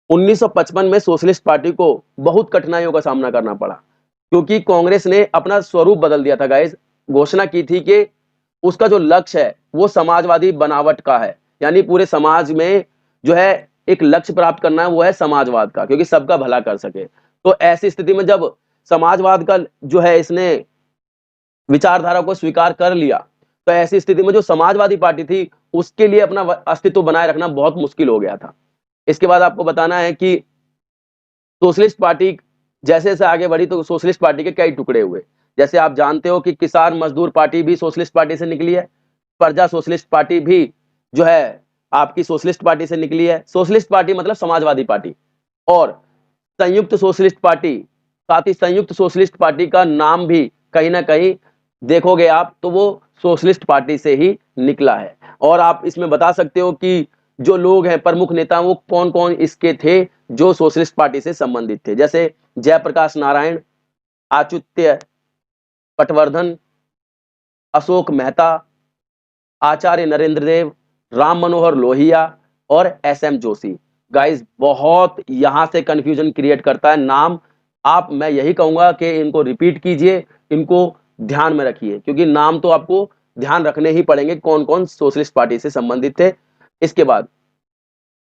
1955 में सोशलिस्ट पार्टी को बहुत कठिनाइयों का सामना करना पड़ा, क्योंकि कांग्रेस ने अपना स्वरूप बदल दिया था गाइस। घोषणा की थी कि उसका जो लक्ष्य है वो समाजवादी बनावट का है, यानी पूरे समाज में जो है एक लक्ष्य प्राप्त करना है, वो है समाजवाद का, क्योंकि सबका भला कर सके। तो ऐसी स्थिति में जब समाजवाद का जो है इसने विचारधारा को स्वीकार कर लिया, तो ऐसी स्थिति में जो समाजवादी पार्टी थी उसके लिए अपना अस्तित्व बनाए रखना बहुत मुश्किल हो गया था। इसके बाद आपको बताना है कि सोशलिस्ट पार्टी जैसे-जैसे आगे बढ़ी तो सोशलिस्ट पार्टी के कई टुकड़े हुए। जैसे आप जानते हो कि किसान मजदूर पार्टी भी सोशलिस्ट पार्टी से निकली है, प्रजा सोशलिस्ट पार्टी भी जो है आपकी सोशलिस्ट पार्टी से निकली है। सोशलिस्ट पार्टी मतलब समाजवादी पार्टी, और संयुक्त सोशलिस्ट पार्टी, साथ ही संयुक्त सोशलिस्ट पार्टी का नाम भी कहीं न कहीं देखोगे आप तो वो सोशलिस्ट पार्टी से ही निकला है। और आप इसमें बता सकते हो कि जो लोग हैं प्रमुख नेता वो कौन-कौन इसके थे जो सोशलिस्ट पार्टी से संबंधित थे। जैसे जयप्रकाश नारायण, अच्युत पटवर्धन, अशोक मेहता, आचार्य नरेंद्र देव, राम मनोहर लोहिया और एसएम जोशी। गाइस बहुत यहां से कंफ्यूजन क्रिएट करता है नाम। मैं यही कहूंगा कि इनको रिपीट कीजिए, इनको ध्यान में रखिए, क्योंकि नाम तो आपको ध्यान रखने ही पड़ेंगे कौन कौन सोशलिस्ट पार्टी से संबंधित थे। इसके बाद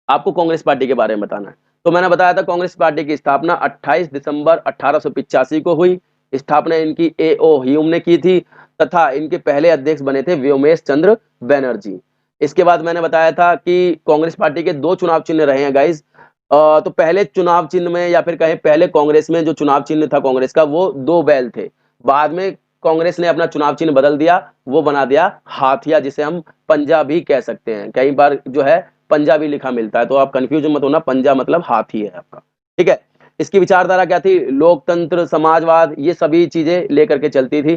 आपको कांग्रेस पार्टी के बारे में बताना है। तो मैंने बताया था कांग्रेस पार्टी की स्थापना 28 दिसंबर 1885 को हुई। स्थापना इनकी ए.ओ. ह्यूम ने की थी तथा इनके पहले अध्यक्ष बने थे व्योमेश चंद्र बैनर्जी। इसके बाद मैंने बताया था कि कांग्रेस पार्टी के 2 चुनाव चिन्ह रहे हैं गाइस। तो पहले चुनाव चिन्ह में या फिर कहें पहले कांग्रेस में जो चुनाव चिन्ह था कांग्रेस का वो 2 बैल थे। बाद में कांग्रेस ने अपना चुनाव चिन्ह बदल दिया, वो बना दिया हाथिया, जिसे हम पंजा भी कह सकते हैं। कई बार जो है पंजाबी लिखा मिलता है, तो आप कंफ्यूज मत होना, पंजा मतलब हाथी है आपका, ठीक है। इसकी विचारधारा क्या थी? लोकतंत्र, समाजवाद, ये सभी चीजें लेकर के चलती थी।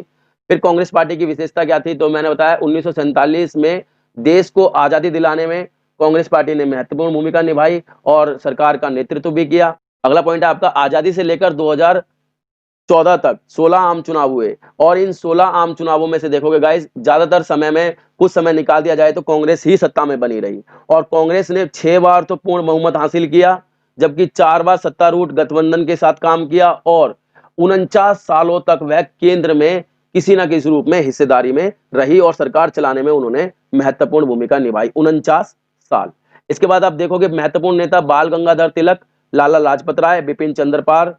फिर कांग्रेस पार्टी की विशेषता क्या थी? तो मैंने बताया 1947 में देश को आजादी दिलाने में कांग्रेस पार्टी ने महत्वपूर्ण भूमिका निभाई और सरकार का नेतृत्व भी किया। अगला पॉइंट है आपका, आजादी से लेकर 2014 तक 16 आम चुनाव हुए और इन 16 आम चुनावों में से देखोगे गाइस ज्यादातर समय में कुछ समय निकाल दिया जाए तो कांग्रेस ही सत्ता में बनी रही और कांग्रेस ने 6 बार तो पूर्ण बहुमत हासिल किया, जबकि 4 बार सत्तारूढ़ गठबंधन के साथ काम किया और 49 सालों तक वह केंद्र में किसी ना किसी रूप में हिस्सेदारी में रही और सरकार चलाने में उन्होंने महत्वपूर्ण भूमिका निभाई 49 साल। इसके बाद आप देखोगे महत्वपूर्ण नेता बाल गंगाधर तिलक, लाला लाजपत राय, बिपिन चंद्र पाल,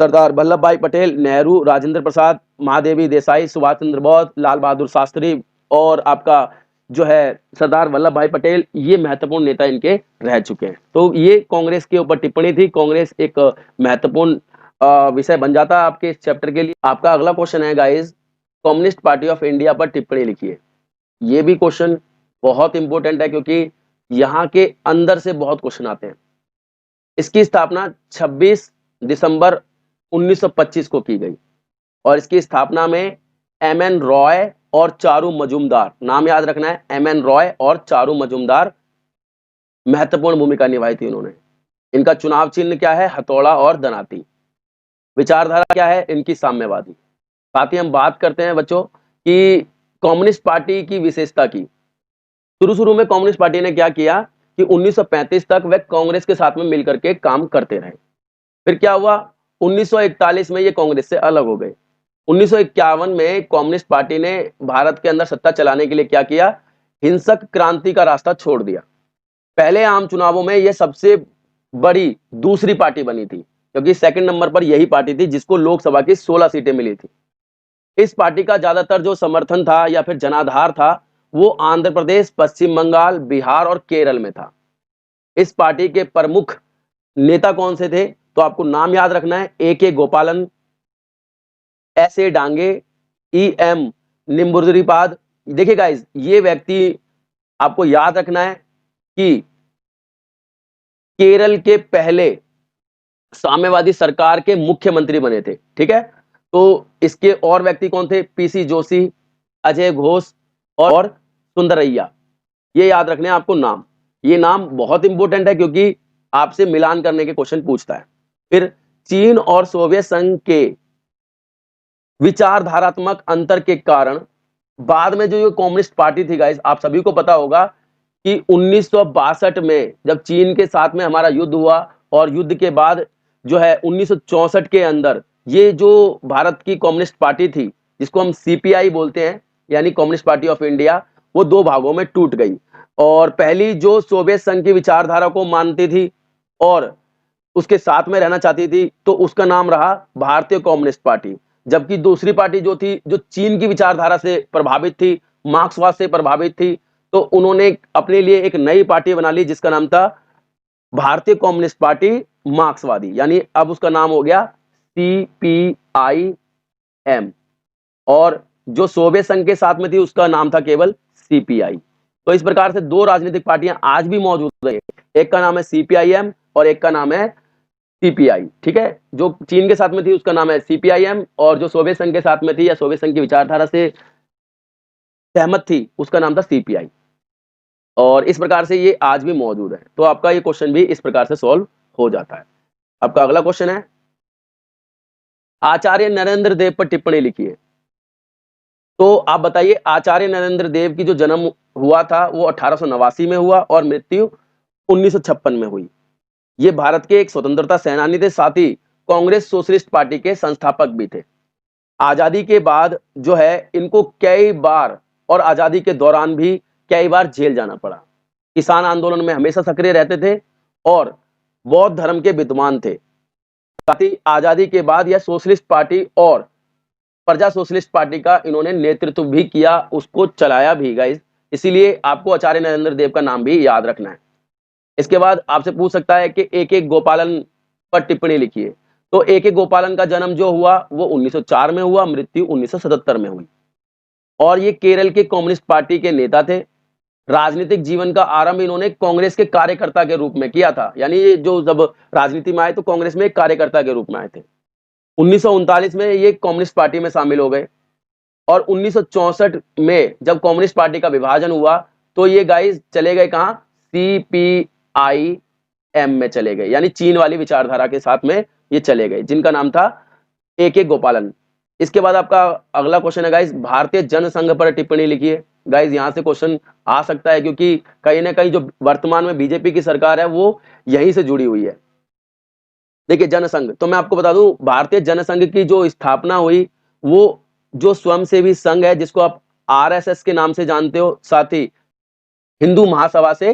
सरदार वल्लभ भाई पटेल, नेहरू, राजेंद्र प्रसाद, महादेवी देसाई, सुभाष चंद्र बोस, लाल बहादुर शास्त्री और आपका जो है सरदार वल्लभ भाई पटेल, ये महत्वपूर्ण नेता इनके रह चुके हैं। तो ये कांग्रेस के ऊपर टिप्पणी थी। कांग्रेस एक महत्वपूर्ण विषय बन जाता है आपके इस चैप्टर के लिए। आपका अगला क्वेश्चन है guys, communist party of India पर टिप्पणी लिखिए। ये भी क्वेश्चन बहुत इंपॉर्टेंट है क्योंकि यहाँ के अंदर से बहुत क्वेश्चन आते हैं। इसकी स्थापना 26 दिसंबर 1925 को की गई और इसकी स्थापना में एम.एन. रॉय और चारू मजूमदार, नाम याद रखना है, एम.एन. रॉय और चारू मजूमदार महत्वपूर्ण भूमिका निभाई थी उन्होंने। इनका चुनाव चिन्ह क्या है? हथौड़ा और दनाती। विचारधारा क्या है इनकी? साम्यवादी। साथ ही हम बात करते हैं बच्चों कि कम्युनिस्ट पार्टी की विशेषता की। शुरू-शुरू में कम्युनिस्ट पार्टी ने क्या किया कि 1935 तक वह कांग्रेस के साथ में मिलकर के काम करते रहे। फिर क्या हुआ? 1941 में ये कांग्रेस से अलग हो गए। 1951 में कम्युनिस्ट पार्टी ने भारत के अंदर सत्ता चलाने के लिए क्या किया? हिंसक क्रांति का रास्ता छोड़ दिया। पहले आम चुनावों में यह सबसे बड़ी दूसरी पार्टी बनी थी, क्योंकि सेकंड नंबर पर यही पार्टी थी जिसको लोकसभा की 16 सीटें मिली थी। इस पार्टी का ज्यादातर जो समर्थन था या फिर जनाधार था वो आंध्र प्रदेश, पश्चिम बंगाल, बिहार और केरल में था। इस पार्टी के प्रमुख नेता कौन से थे? तो आपको नाम याद रखना है, ए.के. गोपालन, एस.ए. डांगे, ई.एम. निम्बूदिरीपाद। देखिए गाइस, ये व्यक्ति आपको याद रखना है कि केरल के पहले साम्यवादी सरकार के मुख्यमंत्री बने थे, ठीक है। तो इसके और व्यक्ति कौन थे? पीसी जोशी, अजय घोष और सुंदरैया। ये याद रखने हैं आपको नाम। ये नाम बहुत इंपॉर्टेंट है क्योंकि आपसे मिलान करने के क्वेश्चन पूछता है। फिर चीन और सोवियत संघ के विचारधारात्मक अंतर के कारण बाद में जो ये कम्युनिस्ट पार्टी थी गाइस, आप सभी को पता होगा कि 1962 में जब चीन के साथ में हमारा युद्ध हुआ और युद्ध के बाद जो है 1964 के अंदर ये जो भारत की कम्युनिस्ट पार्टी थी, जिसको हम सीपीआई बोलते हैं, यानी कम्युनिस्ट पार्टी ऑफ इंडिया, वो दो भागों में टूट गई। और पहली जो सोवियत संघ की विचारधारा को मानती थी और उसके साथ में रहना चाहती थी, तो उसका नाम रहा भारतीय कम्युनिस्ट पार्टी। जबकि दूसरी पार्टी जो थी, जो चीन की विचारधारा से प्रभावित थी, मार्क्सवाद से प्रभावित थी, तो उन्होंने अपने लिए एक नई पार्टी बना ली जिसका नाम था भारतीय कम्युनिस्ट पार्टी मार्क्सवादी, यानी अब उसका नाम हो गया सीपीआईएम। और जो सोवियत संघ के साथ में थी उसका नाम था केवल सीपीआई। तो इस प्रकार से दो राजनीतिक पार्टियां आज भी मौजूद है, एक का नाम है सीपीआईएम और एक का नाम है सीपीआई। ठीक है, जो चीन के साथ में थी उसका नाम है सीपीआईएम और जो सोवियत संघ के साथ में थी या सोवियत संघ की विचारधारा से सहमत थी उसका नाम था सीपीआई। और इस प्रकार से ये आज भी मौजूद है। तो आपका ये क्वेश्चन भी इस प्रकार से सॉल्व हो जाता है। आपका अगला क्वेश्चन है, आचार्य नरेंद्र देव पर टिप्पणी लिखिए। तो आप बताइए, आचार्य नरेंद्र देव की जो जन्म हुआ था वो 1889 में हुआ और मृत्यु 1956 में हुई। ये भारत के एक स्वतंत्रता सेनानी थे, साथ ही कांग्रेस सोशलिस्ट पार्टी के संस्थापक भी थे। आजादी के बाद जो है इनको कई बार और आजादी के दौरान भी कई बार जेल जाना पड़ा। किसान आंदोलन में हमेशा सक्रिय रहते थे और बौद्ध धर्म के विद्वान थे। साथ ही आजादी के बाद यह सोशलिस्ट पार्टी और प्रजा सोशलिस्ट पार्टी का इन्होंने नेतृत्व भी किया, उसको चलाया भी गाइस। इसीलिए आपको आचार्य नरेंद्र देव का नाम भी याद रखना है। इसके बाद आपसे पूछ सकता है कि ए.के. गोपालन पर टिप्पणी लिखिए। तो ए.के. गोपालन का जन्म जो हुआ वो 1904 में हुआ, मृत्यु 1977 में हुई। और ये केरल के कम्युनिस्ट पार्टी के नेता थे। राजनीतिक जीवन का आरंभ इन्होंने कांग्रेस के कार्यकर्ता के रूप में किया था, यानी ये जो जब राजनीति में आए तो कांग्रेस में एक कार्यकर्ता के रूप में आए थे। 1939 में ये कम्युनिस्ट पार्टी में शामिल हो गए और 1964 में जब कम्युनिस्ट पार्टी का विभाजन हुआ तो ये गाइस चले गए कहां, सीपीआईएम में चले गए, यानी चीन वाली विचारधारा के साथ में ये चले गए, जिनका नाम था ए.के. गोपालन। इसके बाद आपका अगला क्वेश्चन है गाइस, भारतीय जनसंघ पर टिप्पणी लिखिए। गाइस यहां से क्वेश्चन आ सकता है क्योंकि कहीं ना कहीं जो वर्तमान में बीजेपी की सरकार है वो यहीं से जुड़ी हुई है। देखिए जनसंघ, तो मैं आपको बता दूं भारतीय जनसंघ की जो स्थापना हुई वो जो स्वयंसेवी संघ है जिसको आप आरएसएस के नाम से जानते हो, साथ ही हिंदू महासभा से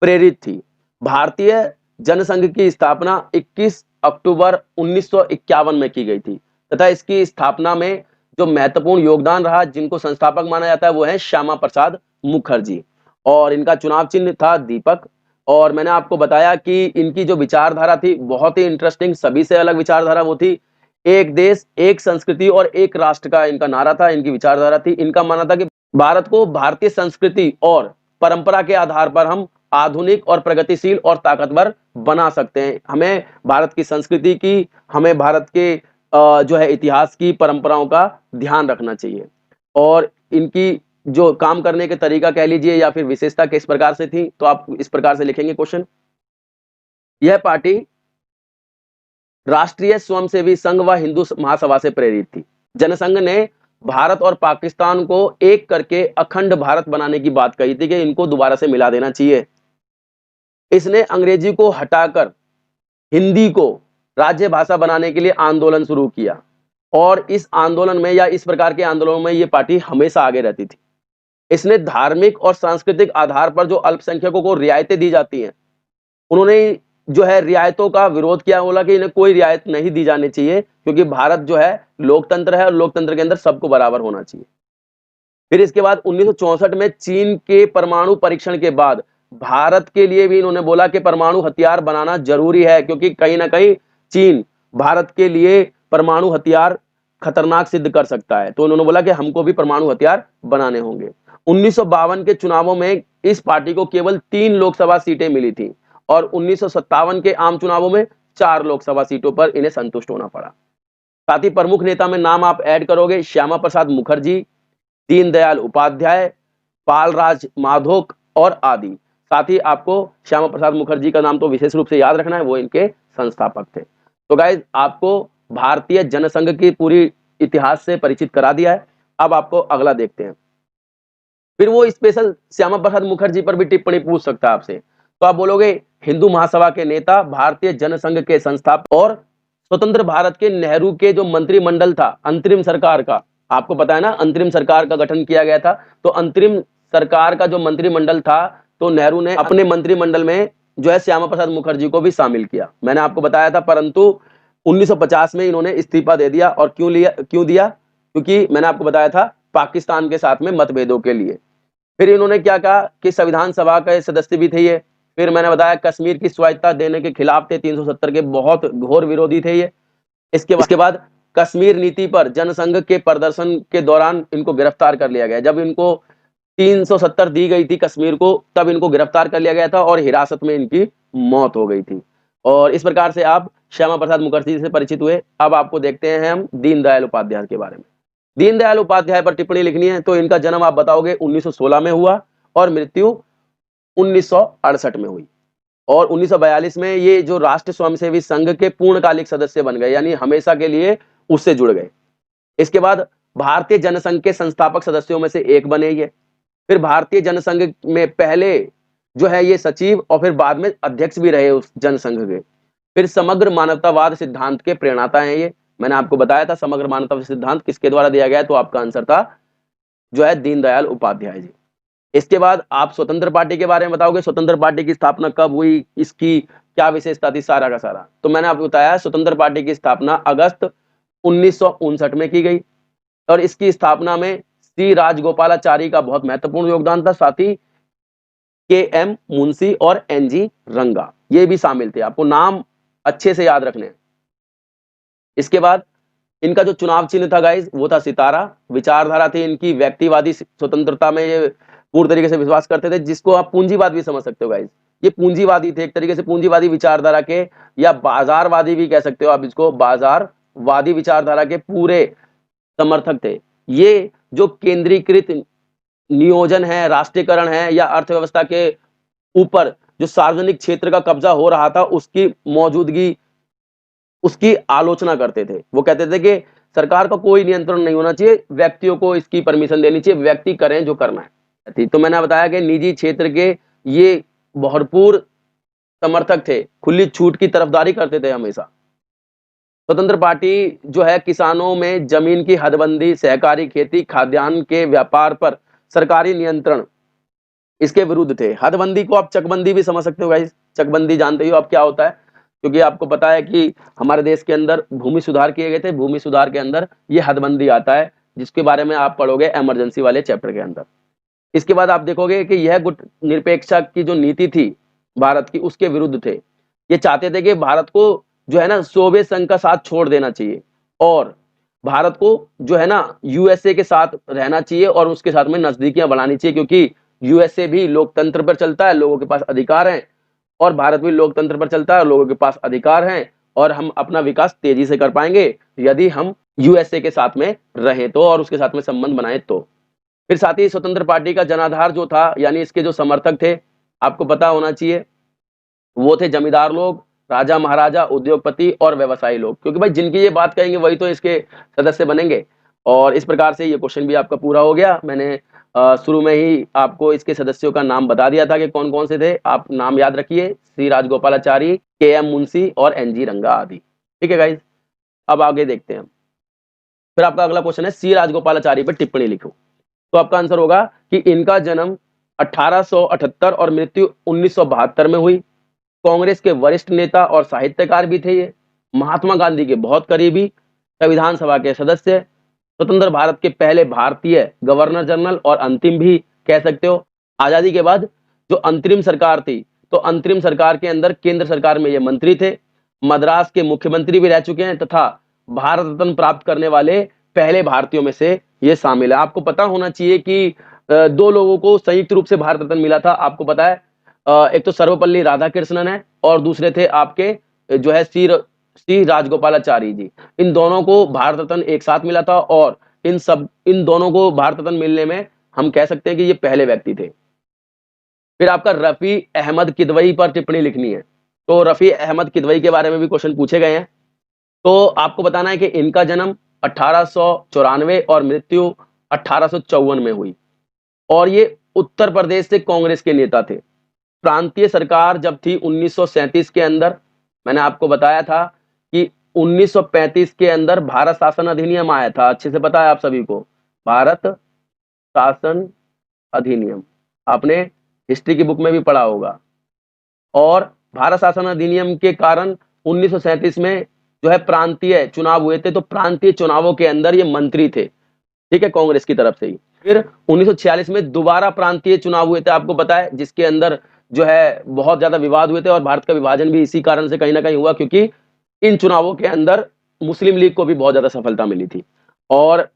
प्रेरित थी। भारतीय जनसंघ की स्थापना 21 अक्टूबर 1951 में की गई थी तथा इसकी स्थापना में जो महत्वपूर्ण योगदान रहा, जिनको संस्थापक माना जाता है वो है श्यामा प्रसाद मुखर्जी और इनका चुनाव चिन्ह था दीपक। और मैंने आपको बताया कि इनकी जो विचारधारा थी बहुत ही इंटरेस्टिंग, सभी से अलग विचारधारा वो थी। एक देश एक संस्कृति और एक राष्ट्र का इनका नारा था, इनकी विचारधारा थी। इनका मानना था कि भारत को भारतीय संस्कृति और परंपरा के आधार पर हम आधुनिक और प्रगतिशील और ताकतवर बना सकते हैं। हमें भारत की संस्कृति की, हमें भारत के जो है इतिहास की, परंपराओं का ध्यान रखना चाहिए। और इनकी जो काम करने के तरीका कह लीजिए या फिर विशेषता किस प्रकार से थी, तो आप इस प्रकार से लिखेंगे क्वेश्चन। यह पार्टी राष्ट्रीय स्वयंसेवी संघ व हिंदू महासभा से प्रेरित थी। जनसंघ ने भारत और पाकिस्तान को एक करके अखंड भारत बनाने की बात कही थी कि इनको दोबारा से मिला देना चाहिए। इसने अंग्रेजी को हटाकर हिंदी को राज्य भाषा बनाने के लिए आंदोलन शुरू किया और इस आंदोलन में या इस प्रकार के आंदोलनों में ये पार्टी हमेशा आगे रहती थी। इसने धार्मिक और सांस्कृतिक आधार पर जो अल्पसंख्यकों को रियायतें दी जाती हैं, उन्होंने जो है रियायतों का विरोध किया, बोला कि इन्हें कोई रियायत नहीं दी जानी चाहिए क्योंकि भारत जो है लोकतंत्र है और लोकतंत्र के अंदर सबको बराबर होना चाहिए। फिर इसके बाद 1964 में चीन के परमाणु परीक्षण के बाद भारत के लिए भी इन्होंने बोला कि परमाणु हथियार बनाना जरूरी है क्योंकि कहीं ना कहीं चीन भारत के लिए परमाणु हथियार खतरनाक सिद्ध कर सकता है। तो उन्होंने बोला कि हमको भी परमाणु हथियार बनाने होंगे। 1952 के चुनावों में इस पार्टी को केवल 3 लोकसभा सीटें मिली थी और 1957 के आम चुनावों में 4 लोकसभा सीटों पर इन्हें संतुष्ट होना पड़ा। साथ ही प्रमुख नेता में नाम आप ऐड करोगे श्यामा प्रसाद मुखर्जी, दीनदयाल उपाध्याय, पालराज माधोक और आदि। साथ ही आपको श्यामा प्रसाद मुखर्जी का नाम तो विशेष रूप से याद रखना है, वो इनके संस्थापक थे। तो गाइज आपको भारतीय जनसंघ की पूरी इतिहास से परिचित करा दिया है। अब आपको अगला देखते हैं। फिर वो स्पेशल श्यामा प्रसाद मुखर्जी पर भी टिप्पणी पूछ सकता है आपसे। तो आप बोलोगे हिंदू महासभा के नेता, भारतीय जनसंघ के संस्थापक और स्वतंत्र भारत के नेहरू के जो मंत्रिमंडल था अंतरिम सरकार का, आपको पता है ना अंतरिम सरकार का गठन किया गया था। तो अंतरिम सरकार का जो मंत्रिमंडल था, तो नेहरू ने अपने मंत्रिमंडल में जो है श्यामा प्रसाद मुखर्जी को भी शामिल किया। मैंने आपको बताया था, परंतु 1950 में इन्होंने इस्तीफा दे दिया। और क्यों दिया? क्योंकि मैंने आपको बताया था पाकिस्तान के साथ में मतभेदों के लिए। फिर इन्होंने क्या कहा कि संविधान सभा के सदस्य भी थे ये। फिर मैंने बताया कश्मीर की स्वायत्तता देने के खिलाफ थे, 370 के बहुत घोर विरोधी थे ये। इसके बाद कश्मीर नीति पर जनसंघ के प्रदर्शन के दौरान इनको गिरफ्तार कर लिया गया। जब इनको 370 दी गई थी कश्मीर को, तब इनको गिरफ्तार कर लिया गया था और हिरासत में इनकी मौत हो गई थी। और इस प्रकार से आप श्यामा प्रसाद मुखर्जी से परिचित हुए। अब आपको देखते हैं हम दीनदयाल उपाध्याय के बारे में। दीनदयाल उपाध्याय पर टिप्पणी लिखनी है। तो इनका जन्म आप बताओगे 1916 में हुआ और मृत्यु 1968 में हुई। और 1942 में ये जो राष्ट्रीय स्वयंसेवी संघ के पूर्णकालिक सदस्य बन गए, यानी हमेशा के लिए उससे जुड़ गए। इसके बाद भारतीय जनसंघ के संस्थापक सदस्यों में से एक बने ये। फिर भारतीय जनसंघ में पहले जो है ये सचिव और फिर बाद में अध्यक्ष भी रहे उस जनसंघ के। फिर समग्र मानवतावाद सिद्धांत के प्रेरणाता हैं ये। मैंने आपको बताया था समग्र मानवतावाद सिद्धांत किसके द्वारा दिया गया है, तो आपका आंसर था जो है दीनदयाल उपाध्याय जी। इसके बाद आप स्वतंत्र पार्टी के बारे में बताओगे। स्वतंत्र पार्टी की स्थापना कब हुई, इसकी क्या विशेषता थी, सारा का सारा। तो मैंने आपको बताया स्वतंत्र पार्टी की स्थापना अगस्त 1959 में की गई और इसकी स्थापना में सी राजगोपालाचारी का बहुत महत्वपूर्ण योगदान था। साथ ही के एम मुंशी और एनजी रंगा ये भी शामिल थे। आपको नाम अच्छे से याद रखने हैं। इसके बाद इनका जो चुनाव चिन्ह था गाइस वो था सितारा। विचारधारा थी इनकी व्यक्तिवादी स्वतंत्रता में ये पूर्ण तरीके से विश्वास करते थे, जिसको आप पूंजीवाद भी समझ सकते हो गाइस। ये पूंजीवादी थे, एक तरीके से पूंजीवादी विचारधारा के, या बाजारवादी भी कह सकते हो आप इसको, बाजारवादी विचारधारा के पूरे समर्थक थे। ये जो केंद्रीकृत नियोजन है, राष्ट्रीयकरण है, या अर्थव्यवस्था के ऊपर जो सार्वजनिक क्षेत्र का कब्जा हो रहा था उसकी मौजूदगी, उसकी आलोचना करते थे। वो कहते थे कि सरकार का कोई नियंत्रण नहीं होना चाहिए, व्यक्तियों को इसकी परमिशन देनी चाहिए, व्यक्ति करें जो करना है। तो मैंने बताया कि निजी क्षेत्र के ये भरपूर समर्थक थे, खुली छूट की तरफदारी करते थे हमेशा। स्वतंत्र पार्टी जो है किसानों में जमीन की हदबंदी, सहकारी खेती, खाद्यान्न के व्यापार पर सरकारी नियंत्रण, इसके विरुद्ध थे। हदबंदी को आप चकबंदी भी समझ सकते हो गाइस। चकबंदी जानते हो आप क्या होता है, क्योंकि आपको पता है कि हमारे देश के अंदर भूमि सुधार किए गए थे। भूमि सुधार के अंदर ये हदबंदी आता है, जिसके बारे में आप पढ़ोगे इमरजेंसी वाले चैप्टर के अंदर। इसके बाद आप देखोगे कि यह गुट निरपेक्षता की जो नीति थी भारत की, उसके विरुद्ध थे। ये चाहते थे कि भारत को जो है ना सोवियत संघ का साथ छोड़ देना चाहिए और भारत को जो है ना यूएसए के साथ रहना चाहिए और उसके साथ में नजदीकियां बढ़ानी चाहिए, क्योंकि यूएसए भी लोकतंत्र पर चलता है, लोगों के पास अधिकार हैं, और भारत भी लोकतंत्र पर चलता है, लोगों के पास अधिकार हैं, और हम अपना विकास तेजी से कर पाएंगे यदि हम यूएसए के साथ में रहें तो, और उसके साथ में संबंध बनाए तो। फिर साथ ही स्वतंत्र पार्टी का जनाधार जो था, यानी इसके जो समर्थक थे, आपको पता होना चाहिए, वो थे जमींदार लोग, राजा महाराजा, उद्योगपति और व्यवसायी लोग, क्योंकि भाई जिनकी ये बात कहेंगे वही तो इसके सदस्य बनेंगे। और इस प्रकार से ये क्वेश्चन भी आपका पूरा हो गया। मैंने शुरू में ही आपको इसके सदस्यों का नाम बता दिया था कि कौन कौन से थे। आप नाम याद रखिए, सी राजगोपालाचारी, के एम मुंशी और एनजी रंगा आदि। ठीक है गाइज, अब आगे देखते हैं। फिर आपका अगला क्वेश्चन है सी राजगोपालाचारी पर टिप्पणी लिखो। तो आपका आंसर होगा कि इनका जन्म 1878 और मृत्यु 1972 में हुई। कांग्रेस के वरिष्ठ नेता और साहित्यकार भी थे ये। महात्मा गांधी के बहुत करीबी, संविधान सभा के सदस्य, स्वतंत्र भारत के पहले भारतीय गवर्नर जनरल और अंतिम भी कह सकते हो। आजादी के बाद जो अंतरिम सरकार थी, तो अंतरिम सरकार के अंदर केंद्र सरकार में ये मंत्री थे। मद्रास के मुख्यमंत्री भी रह चुके हैं तथा भारत रत्न प्राप्त करने वाले पहले भारतीयों में से ये शामिल है। आपको पता होना चाहिए कि दो लोगों को संयुक्त रूप से भारत रत्न मिला था। आपको पता है एक तो सर्वपल्ली राधाकृष्णन है और दूसरे थे आपके जो है सी राजगोपालाचारी जी। इन दोनों को भारत रत्न एक साथ मिला था और इन दोनों को भारत रत्न मिलने में हम कह सकते हैं कि ये पहले व्यक्ति थे। फिर आपका रफी अहमद किदवई पर टिप्पणी लिखनी है। तो रफी अहमद किदवई के बारे में भी क्वेश्चन पूछे गए हैं। तो आपको बताना है कि इनका जन्म 1894 और मृत्यु 1854 में हुई। और ये उत्तर प्रदेश से कांग्रेस के नेता थे। प्रांतीय सरकार जब थी 1937 के अंदर, मैंने आपको बताया था कि 1935 के अंदर भारत शासन अधिनियम आया था, अच्छे से पता है आप सभी को, भारत शासन अधिनियम, आपने हिस्ट्री की बुक में भी पढ़ा होगा। और भारत शासन अधिनियम के कारण 1937 में जो है प्रांतीय चुनाव हुए थे, तो प्रांतीय चुनावों के अंदर ये मंत्री थे, ठीक है, कांग्रेस की तरफ से ही। फिर 1946 में दोबारा प्रांतीय चुनाव हुए थे, आपको पता है, जिसके अंदर जो है बहुत ज्यादा विवाद हुए थे और भारत का विभाजन भी इसी कारण से कहीं ना कहीं हुआ, क्योंकि इन चुनावों के अंदर मुस्लिम लीग को भी बहुत ज्यादा सफलता मिली थी। और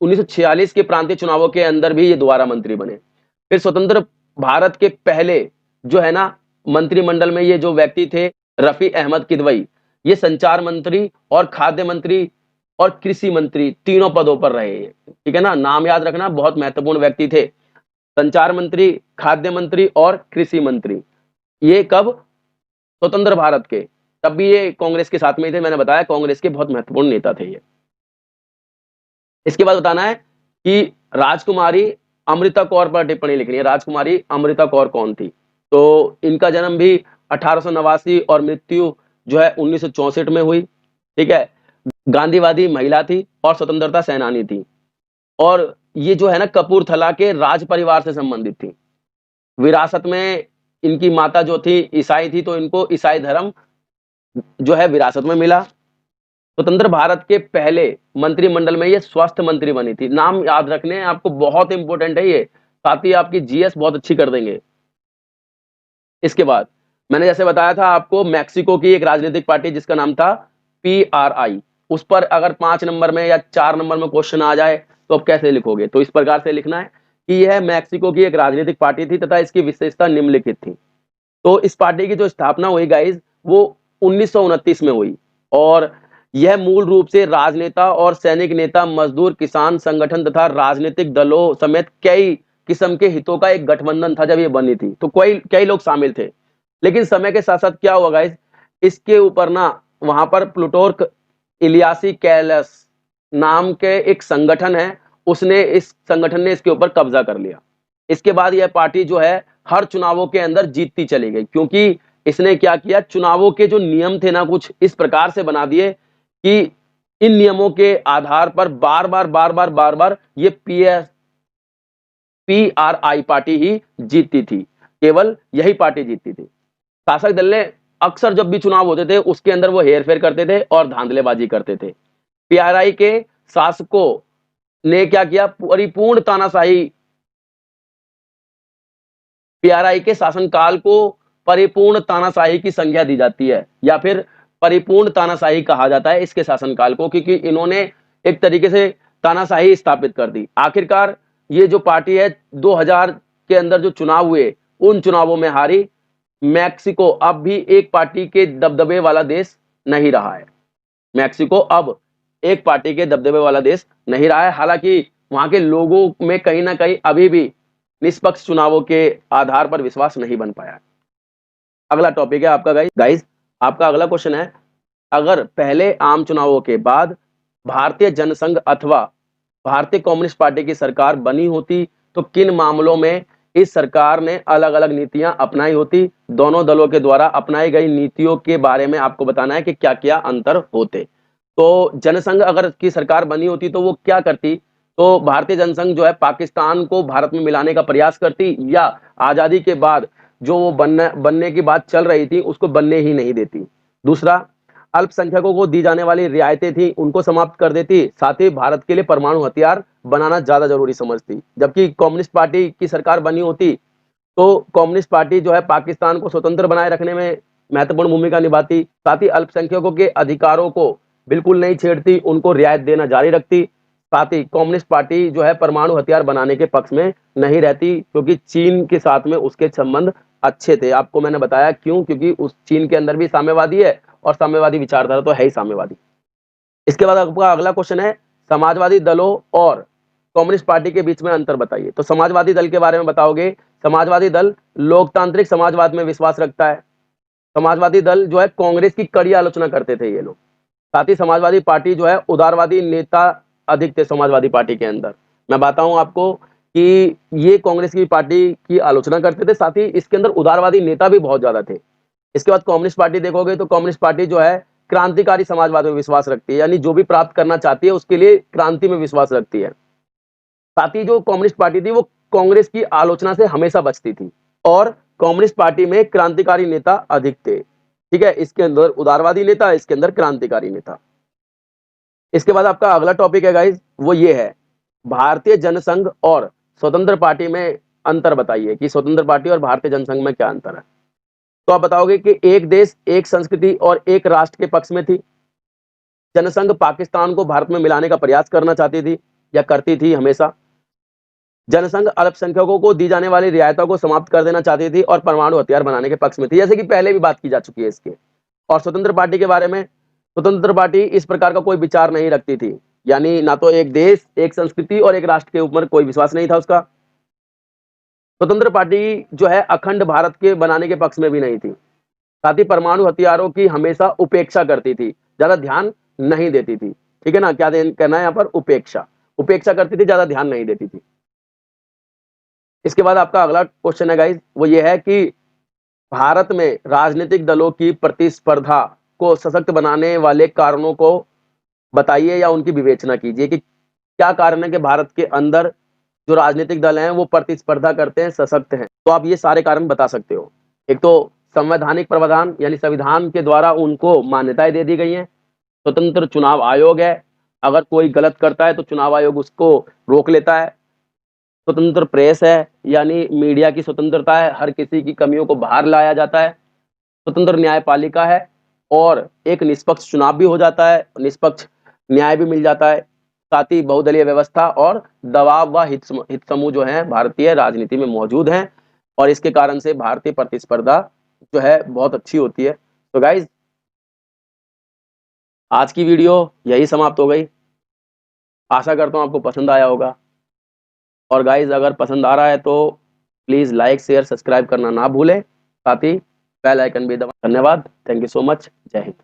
1946 के प्रांतीय चुनावों के अंदर भी ये दोबारा मंत्री बने। फिर स्वतंत्र भारत के पहले जो है ना मंत्रिमंडल में ये जो व्यक्ति थे, रफी अहमद किदवई, ये संचार मंत्री और खाद्य मंत्री और कृषि मंत्री तीनों पदों पर रहे हैं, ठीक है ना, नाम याद रखना, बहुत महत्वपूर्ण व्यक्ति थे। संचार मंत्री, खाद्य मंत्री और कृषि मंत्री, ये कब, स्वतंत्र भारत के, तब भी ये कांग्रेस के साथ में ही थे, मैंने बताया कांग्रेस के बहुत महत्वपूर्ण नेता थे ये। इसके बाद बताना है कि राजकुमारी अमृता कौर पर टिप्पणी लिखनी है। राजकुमारी अमृता कौर कौन थी? तो इनका जन्म भी 1889 और मृत्यु जो है 1964 में हुई, ठीक है। गांधीवादी महिला थी और स्वतंत्रता सेनानी थी, और ये जो है ना कपूरथला के राज परिवार से संबंधित थी। विरासत में इनकी माता जो थी ईसाई थी, तो इनको ईसाई धर्म जो है विरासत में मिला। स्वतंत्र भारत के पहले मंत्रिमंडल में ये स्वास्थ्य मंत्री बनी थी। नाम याद रखने हैं आपको, बहुत इंपॉर्टेंट है ये, साथ ही आपकी जीएस बहुत अच्छी कर देंगे। इसके बाद मैंने जैसे बताया था आपको, मैक्सिको की एक राजनीतिक पार्टी जिसका नाम था PRI, उस पर अगर 5 नंबर में या 4 नंबर में क्वेश्चन आ जाए तो आप कैसे लिखोगे? तो इस प्रकार से लिखना है कि यह मैक्सिको की एक राजनीतिक पार्टी थी तथा इसकी विशेषता निम्नलिखित थी। तो इस पार्टी की जो स्थापना हुई गाइज, वो 1929 में हुई, और यह मूल रूप से राजनेता और सैनिक नेता, मजदूर, किसान संगठन तथा राजनीतिक दलों समेत कई किस्म के हितों का एक गठबंधन था जब ये बनी थी। तो कई लोग शामिल थे, लेकिन समय के साथ साथ क्या हुआ गाइज, इसके ऊपर ना वहां पर प्लूटोर्क इलियासी कैलस नाम के एक संगठन है, उसने इस संगठन ने इसके ऊपर कब्जा कर लिया। इसके बाद यह पार्टी जो है हर चुनावों के अंदर जीतती चली गई, क्योंकि इसने क्या किया, चुनावों के जो नियम थे ना कुछ इस प्रकार से बना दिए कि इन नियमों के आधार पर बार बार ये PRI पार्टी ही जीतती थी, केवल यही पार्टी जीतती थी। शासक दल ने अक्सर जब भी चुनाव होते थे उसके अंदर वो हेरफेर करते थे और धांधलेबाजी करते थे। PRI के शासकों ने क्या किया, परिपूर्ण तानाशाही, PRI के शासनकाल को परिपूर्ण तानाशाही की संज्ञा दी जाती है, या फिर परिपूर्ण तानाशाही कहा जाता है इसके शासनकाल को, क्योंकि इन्होंने एक तरीके से तानाशाही स्थापित कर दी। आखिरकार ये जो पार्टी है 2000 के अंदर जो चुनाव हुए उन चुनावों में हारी। मैक्सिको अब भी एक पार्टी के दबदबे वाला देश नहीं रहा है। मैक्सिको अब एक पार्टी के दबदबे वाला देश नहीं रहा है, हालांकि वहां के लोगों में कहीं ना कहीं अभी भी निष्पक्ष चुनावों के आधार पर विश्वास नहीं बन पाया। अगला टॉपिक है आपका गाइस, आपका अगला क्वेश्चन है, अगर पहले आम चुनावों के बाद भारतीय जनसंघ अथवा भारतीय कम्युनिस्ट पार्टी की सरकार बनी होती तो किन मामलों में इस सरकार ने अलग अलग नीतियां अपनाई होती? दोनों दलों के द्वारा अपनाई गई नीतियों के बारे में आपको बताना है कि क्या क्या अंतर होते। तो जनसंघ अगर की सरकार बनी होती तो वो क्या करती? तो भारतीय जनसंघ जो है पाकिस्तान को भारत में मिलाने का प्रयास करती, या आजादी के बाद जो वो बनने की बात चल रही थी उसको बनने ही नहीं देती। दूसरा, अल्पसंख्यकों को दी जाने वाली रियायतें थी उनको समाप्त कर देती, साथ ही भारत के लिए परमाणु हथियार बनाना ज्यादा जरूरी समझती। जबकि कम्युनिस्ट पार्टी की सरकार बनी होती तो कम्युनिस्ट पार्टी जो है पाकिस्तान को स्वतंत्र बनाए रखने में महत्वपूर्ण भूमिका निभाती, साथ ही अल्पसंख्यकों के अधिकारों को बिल्कुल नहीं छेड़ती, उनको रियायत देना जारी रखती। साथ ही कम्युनिस्ट पार्टी जो है परमाणु हथियार बनाने के पक्ष में नहीं रहती, क्योंकि चीन के साथ में उसके संबंध अच्छे थे। आपको मैंने बताया क्यों, क्योंकि उस चीन के अंदर भी साम्यवादी है और साम्यवादी विचारधारा तो है ही साम्यवादी। इसके बाद आपका अगला क्वेश्चन है, समाजवादी दलों और कम्युनिस्ट पार्टी के बीच में अंतर बताइए। तो समाजवादी दल के बारे में बताओगे। समाजवादी दल लोकतांत्रिक समाजवाद में विश्वास रखता है। समाजवादी दल जो है कांग्रेस की कड़ी आलोचना करते थे ये लोग। साथ ही समाजवादी पार्टी जो है उदारवादी नेता अधिक थे समाजवादी पार्टी के अंदर। मैं बताऊं आपको कि ये कांग्रेस की पार्टी की आलोचना करते थे, साथ ही इसके अंदर उदारवादी नेता भी बहुत ज्यादा थे। इसके बाद कम्युनिस्ट पार्टी देखोगे तो कम्युनिस्ट पार्टी जो है क्रांतिकारी समाजवाद में विश्वास रखती है, यानी जो भी प्राप्त करना चाहती है उसके लिए क्रांति में विश्वास रखती है। साथ ही जो कम्युनिस्ट पार्टी थी वो कांग्रेस की आलोचना से हमेशा बचती थी और कम्युनिस्ट पार्टी में क्रांतिकारी नेता अधिक थे। ठीक है, इसके अंदर उदारवादी नेता, इसके अंदर क्रांतिकारी नेता। इसके बाद आपका अगला टॉपिक है गाइस, वो ये है भारतीय जनसंघ और स्वतंत्र पार्टी में अंतर बताइए कि स्वतंत्र पार्टी और भारतीय जनसंघ में क्या अंतर है। तो आप बताओगे कि एक देश एक संस्कृति और एक राष्ट्र के पक्ष में थी। जनसंघ पाकिस्तान को भारत में मिलाने का प्रयास करना चाहती थी या करती थी हमेशा। जनसंघ अल्पसंख्यकों को दी जाने वाली रियायतों को समाप्त कर देना चाहती थी और परमाणु हथियार बनाने के पक्ष में थी, जैसे कि पहले भी बात की जा चुकी है इसके। और स्वतंत्र पार्टी के बारे में, स्वतंत्र पार्टी इस प्रकार का कोई विचार नहीं रखती थी, यानी ना तो एक देश एक संस्कृति और एक राष्ट्र के ऊपर कोई विश्वास नहीं था उसका। स्वतंत्र पार्टी जो है अखंड भारत के बनाने के पक्ष में भी नहीं थी। साथ ही परमाणु हथियारों की हमेशा उपेक्षा करती थी, ज्यादा ध्यान नहीं देती थी। ठीक है ना, क्या कहना है यहाँ पर, उपेक्षा। उपेक्षा करती थी, ज्यादा ध्यान नहीं देती थी। इसके बाद आपका अगला क्वेश्चन है गाइस, वो ये है कि भारत में राजनीतिक दलों की प्रतिस्पर्धा को सशक्त बनाने वाले कारणों को बताइए या उनकी विवेचना कीजिए कि क्या कारण है कि भारत के अंदर जो राजनीतिक दल हैं वो प्रतिस्पर्धा करते हैं, सशक्त हैं। तो आप ये सारे कारण बता सकते हो। एक तो संवैधानिक प्रावधान, यानी संविधान के द्वारा उनको मान्यताएं दे दी गई हैं। स्वतंत्र चुनाव आयोग है, अगर कोई गलत करता है तो चुनाव आयोग उसको रोक लेता है। स्वतंत्र प्रेस है, यानी मीडिया की स्वतंत्रता है, हर किसी की कमियों को बाहर लाया जाता है। स्वतंत्र न्यायपालिका है और एक निष्पक्ष चुनाव भी हो जाता है, निष्पक्ष न्याय भी मिल जाता है। साथ ही बहुदलीय व्यवस्था और दबाव व हित समूह जो है भारतीय राजनीति में मौजूद हैं और इसके कारण से भारतीय प्रतिस्पर्धा जो है बहुत अच्छी होती है। तो गाइज आज की वीडियो यही समाप्त हो गई। आशा करता हूँ आपको पसंद आया होगा और गाइज अगर पसंद आ रहा है तो प्लीज लाइक शेयर सब्सक्राइब करना ना भूलें, साथ ही बेल आइकन भी दबाएं। धन्यवाद, थैंक यू सो मच, जय हिंद।